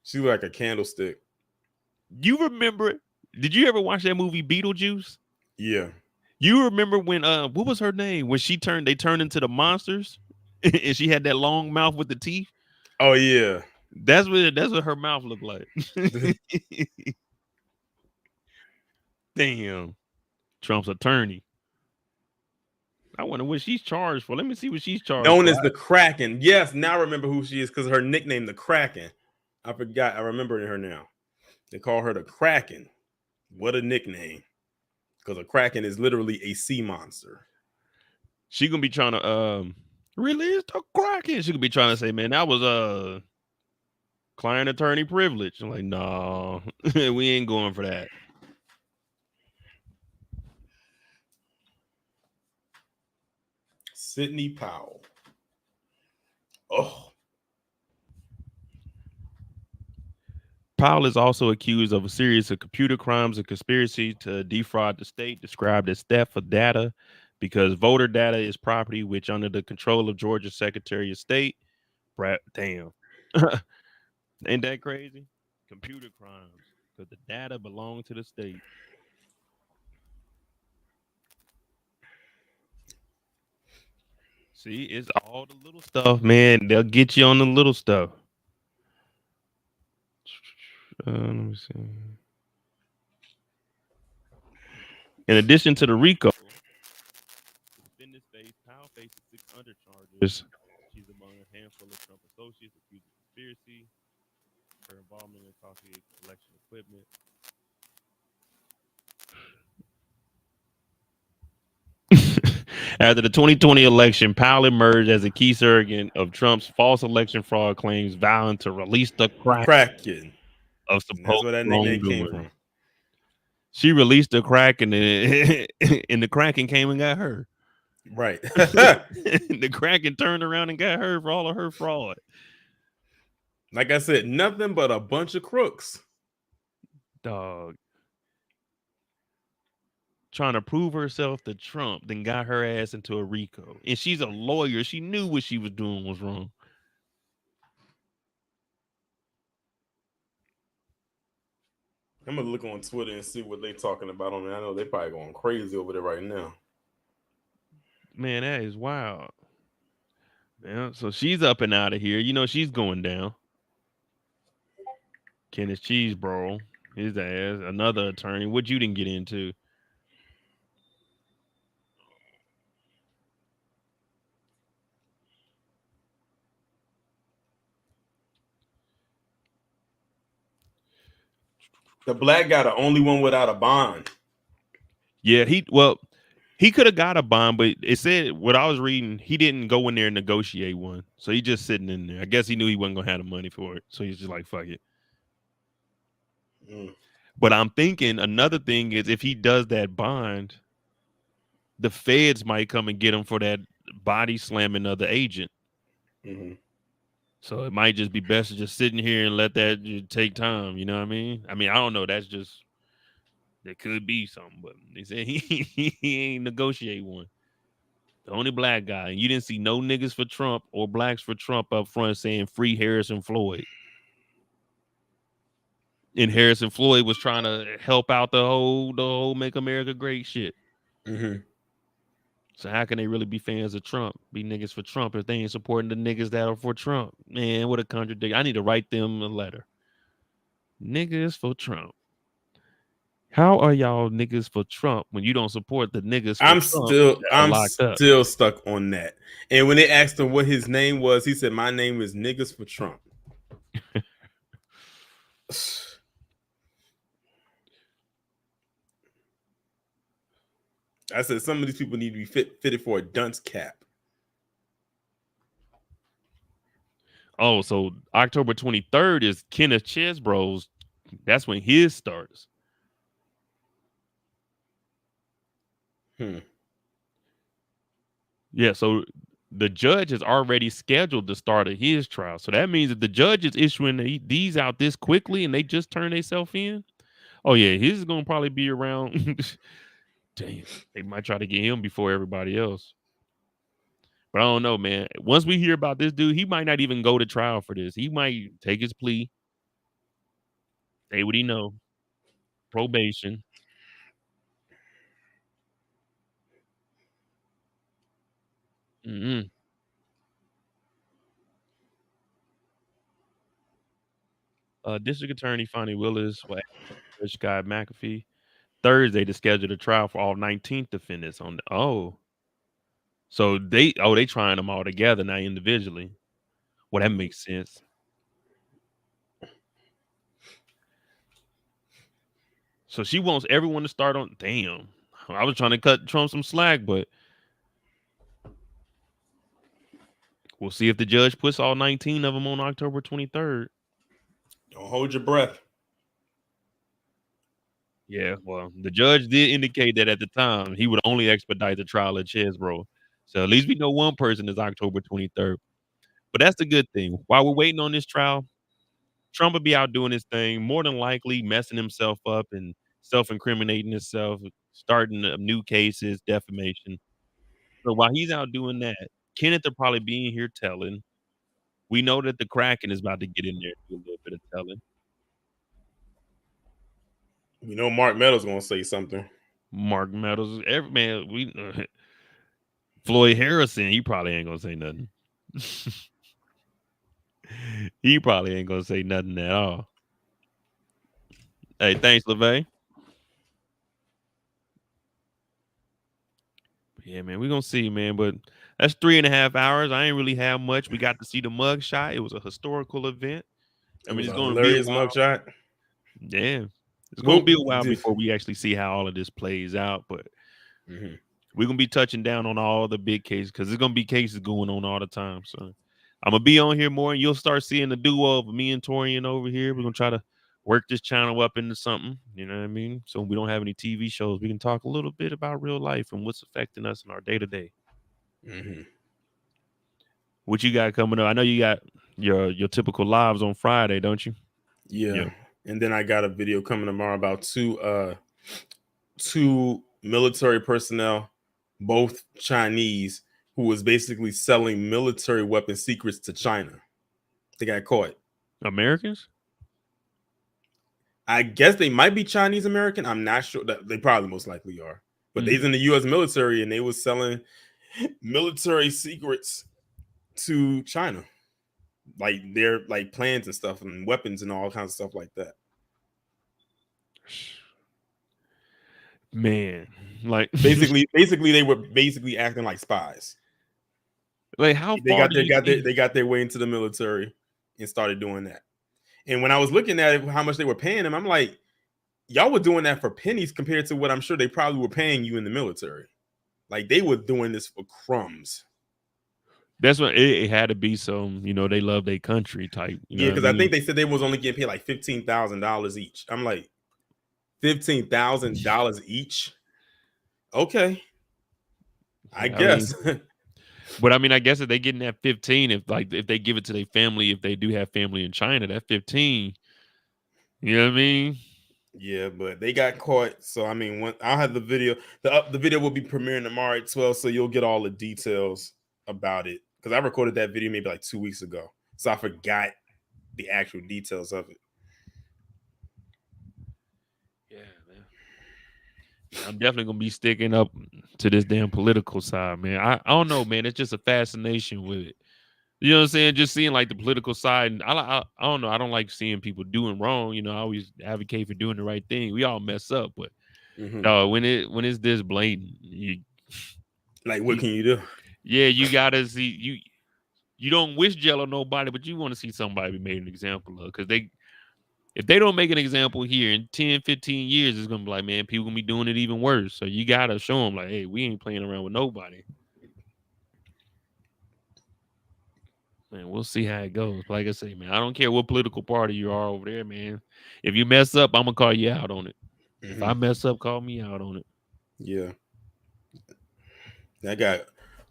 Speaker 5: she looked like a candlestick.
Speaker 1: You remember? Did you ever watch that movie Beetlejuice?
Speaker 5: Yeah.
Speaker 1: You remember when what was her name? When they turned into the monsters and she had that long mouth with the teeth?
Speaker 5: Oh yeah.
Speaker 1: That's what her mouth looked like. Damn. Trump's attorney. I wonder what she's charged for. Let me see what she's charged
Speaker 5: Known
Speaker 1: for.
Speaker 5: as the Kraken. Yes, now I remember who she is because her nickname, the Kraken. I forgot. I remember her now. They call her the Kraken. What a nickname. Because a Kraken is literally a sea monster.
Speaker 1: She gonna be trying to release the Kraken. She could be trying to say, man, that was client attorney privilege. I'm like, no, we ain't going for that.
Speaker 5: Sidney Powell. Oh.
Speaker 1: Powell is also accused of a series of computer crimes and conspiracy to defraud the state, described as theft of data, because voter data is property which under the control of Georgia's Secretary of State. Damn. Ain't that crazy? Computer crimes, because the data belong to the state. See, it's all the little stuff, man. They'll get you on the little stuff. Let me see. In addition to the RICO, defendant's face, Powell faces 6 other charges. She's among a handful of Trump associates accused of conspiracy, her involvement in talking election equipment. After the 2020 election, Powell emerged as a key surrogate of Trump's false election fraud claims, vowing to release the Kraken of supposed
Speaker 5: That's where that nickname came
Speaker 1: wrongdoing.
Speaker 5: from.
Speaker 1: She released the Kraken, and the Kraken came and got her.
Speaker 5: Right.
Speaker 1: The Kraken turned around and got her for all of her fraud.
Speaker 5: Like I said, nothing but a bunch of crooks.
Speaker 1: Dog. Trying to prove herself to Trump, then got her ass into a RICO. And she's a lawyer. She knew what she was doing was wrong.
Speaker 5: I'm gonna look on Twitter and see what they're talking about on there. I know they're probably going crazy over there right now.
Speaker 1: Man, that is wild. Yeah, so she's up and out of here. You know, she's going down. Kenneth Cheesebro, his ass, another attorney. What you didn't get into?
Speaker 5: The black guy, the only one without a bond.
Speaker 1: Yeah, He could have got a bond, but it said what I was reading, he didn't go in there and negotiate one. So he's just sitting in there. I guess he knew he wasn't gonna have the money for it. So he's just like, fuck it. But I'm thinking another thing is if he does that bond, the feds might come and get him for that body slamming of the agent. So it might just be best to just sitting here and let that take time. You know what I mean? I don't know. That's just, there could be something, but they said he ain't negotiate one. The only black guy. And you didn't see no niggas for Trump or blacks for Trump up front saying free Harrison Floyd. And Harrison Floyd was trying to help out the whole Make America Great shit. So how can they really be fans of Trump, be niggas for Trump, if they ain't supporting the niggas that are for Trump? Man, what a contradiction. I need to write them a letter. Niggas for Trump. How are y'all niggas for Trump when you don't support the niggas for Trump that are locked up?
Speaker 5: Still stuck on that. And when they asked him what his name was, he said, "My name is Niggas for Trump." I said some of these people need to be fitted for a dunce cap.
Speaker 1: Oh, so October 23rd is Kenneth Chesbro's. That's when his starts. Yeah, so the judge has already scheduled the start of his trial. So that means that the judge is issuing these out this quickly and they just turn themselves in. Oh, yeah, his is going to probably be around. Damn, they might try to get him before everybody else. But I don't know, man. Once we hear about this dude, he might not even go to trial for this. He might take his plea. Say what he know. Probation. District Attorney Fonnie Willis will ask Judge Guy McAfee Thursday to schedule the trial for all 19 defendants on the So they trying them all together, not individually. Well, that makes sense. So she wants everyone to start on. Damn, I was trying to cut Trump some slack, but we'll see if the judge puts all 19 of them on October 23rd.
Speaker 5: Don't hold your breath.
Speaker 1: Yeah, well, the judge did indicate that at the time he would only expedite the trial at Chesbro. So at least we know one person is October 23rd. But that's the good thing. While we're waiting on this trial, Trump will be out doing his thing, more than likely messing himself up and self-incriminating himself, starting new cases, defamation. So while he's out doing that, Kenneth will probably be in here telling. We know that the Kraken is about to get in there and do a little bit of telling.
Speaker 5: We know Mark Meadows going to say something.
Speaker 1: Mark Meadows, Floyd Harrison, he probably ain't going to say nothing. He probably ain't going to say nothing at all. Hey, thanks, LeVay. Yeah, man, we're going to see, man. But that's 3.5 hours. I ain't really have much. We got to see the mugshot. It was a historical event. I mean, it's going to be a
Speaker 5: mugshot.
Speaker 1: Yeah. It's going to be a while before we actually see how all of this plays out. But we're going to be touching down on all the big cases because there's going to be cases going on all the time. So I'm going to be on here more and you'll start seeing the duo of me and Torian over here. We're going to try to work this channel up into something, you know what I mean? So we don't have any TV shows. We can talk a little bit about real life and what's affecting us in our day-to-day. What you got coming up? I know you got your typical lives on Friday, don't you?
Speaker 5: Yeah. And then I got a video coming tomorrow about two military personnel, both Chinese, who was basically selling military weapon secrets to China. They got caught.
Speaker 1: Americans?
Speaker 5: I guess they might be Chinese American. I'm not sure. That they probably most likely are. But they's in the U.S. military and they was selling military secrets to China. Like their plans and stuff and weapons and all kinds of stuff like that.
Speaker 1: Man, like
Speaker 5: basically they were basically acting like spies.
Speaker 1: Like how
Speaker 5: they got their way into the military and started doing that. And when I was looking at it, how much they were paying them, I'm like, y'all were doing that for pennies compared to what I'm sure they probably were paying you in the military. Like they were doing this for crumbs.
Speaker 1: That's what it had to be. Some, they love their country type.
Speaker 5: Yeah, because I think they said they was only getting paid like $15,000 each. I'm like, $15,000 each. Okay, I guess.
Speaker 1: But I mean, I guess if they getting that 15, if they give it to their family, if they do have family in China, that 15. You know what I mean?
Speaker 5: Yeah, but they got caught. So I mean, I'll have the video. The video will be premiering tomorrow at 12, so you'll get all the details about it. Because I recorded that video maybe like 2 weeks ago, so I forgot the actual details of it.
Speaker 1: Yeah, man. I'm definitely gonna be sticking up to this damn political side, man. I don't know, man. It's just a fascination with it. You know what I'm saying? Just seeing like the political side, and I don't know. I don't like seeing people doing wrong. I always advocate for doing the right thing. We all mess up, but when it's this blatant,
Speaker 5: like what can you do?
Speaker 1: Yeah, you gotta see you don't wish jail on nobody, but you want to see somebody be made an example of, because if they don't make an example here in 10, 15 years, it's gonna be like, man, people gonna be doing it even worse. So you gotta show them like, hey, we ain't playing around with nobody. Man, we'll see how it goes. Like I say, man, I don't care what political party you are over there, man. If you mess up, I'm gonna call you out on it. If I mess up, call me out on it.
Speaker 5: Yeah. I got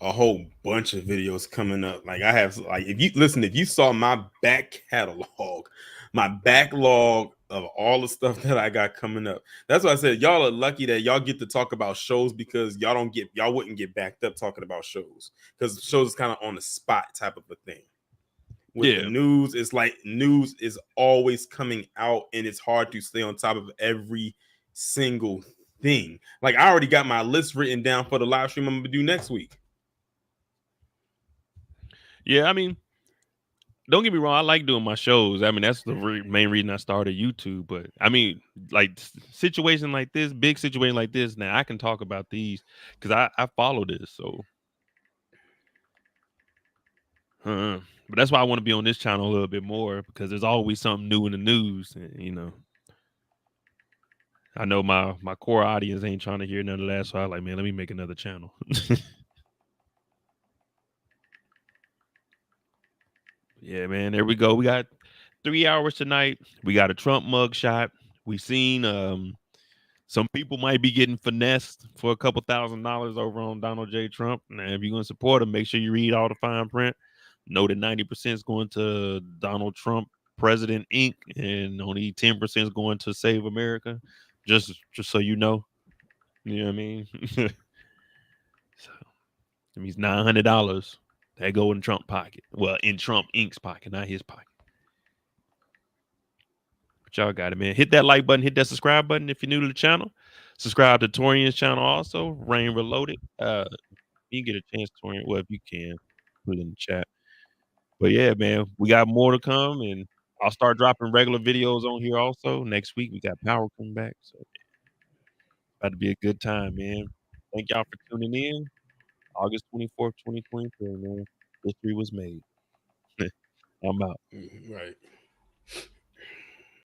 Speaker 5: a whole bunch of videos coming up. Like I have, like, if you saw my back catalog, my backlog of all the stuff that I got coming up. That's why I said y'all are lucky that y'all get to talk about shows, because y'all wouldn't get backed up talking about shows, because shows is kind of on the spot type of a thing. With the news, it's like news is always coming out, and it's hard to stay on top of every single thing. Like I already got my list written down for the live stream I'm gonna do next week.
Speaker 1: Yeah, I mean, don't get me wrong, I like doing my shows. I mean, that's the main reason I started YouTube. But I mean, like situation like this, big situation like this, now I can talk about these because I follow this. So, but that's why I want to be on this channel a little bit more, because there's always something new in the news. And, I know my core audience ain't trying to hear none of that, so I like, man, let me make another channel. Yeah, man, there we go. We got 3 hours tonight. We got a Trump mugshot. We seen some people might be getting finessed for a couple $1,000s over on Donald J. Trump. Now, if you're gonna support him, make sure you read all the fine print. Know that 90% is going to Donald Trump, President Inc., and only 10% is going to Save America. Just so you know. You know what I mean? So it means $900 that go in Trump pocket. Well, in Trump Inc.'s pocket, not his pocket. But y'all got it, man. Hit that like button, hit that subscribe button if you're new to the channel. Subscribe to Torian's channel also, Rain Reloaded. You get a chance, Torian. Well, if you can, put it in the chat. But yeah, man, we got more to come, and I'll start dropping regular videos on here also. Next week we got Power coming back. So about to be a good time, man. Thank y'all for tuning in. August 24th, 2023, man. History was made. I'm out.
Speaker 5: Right.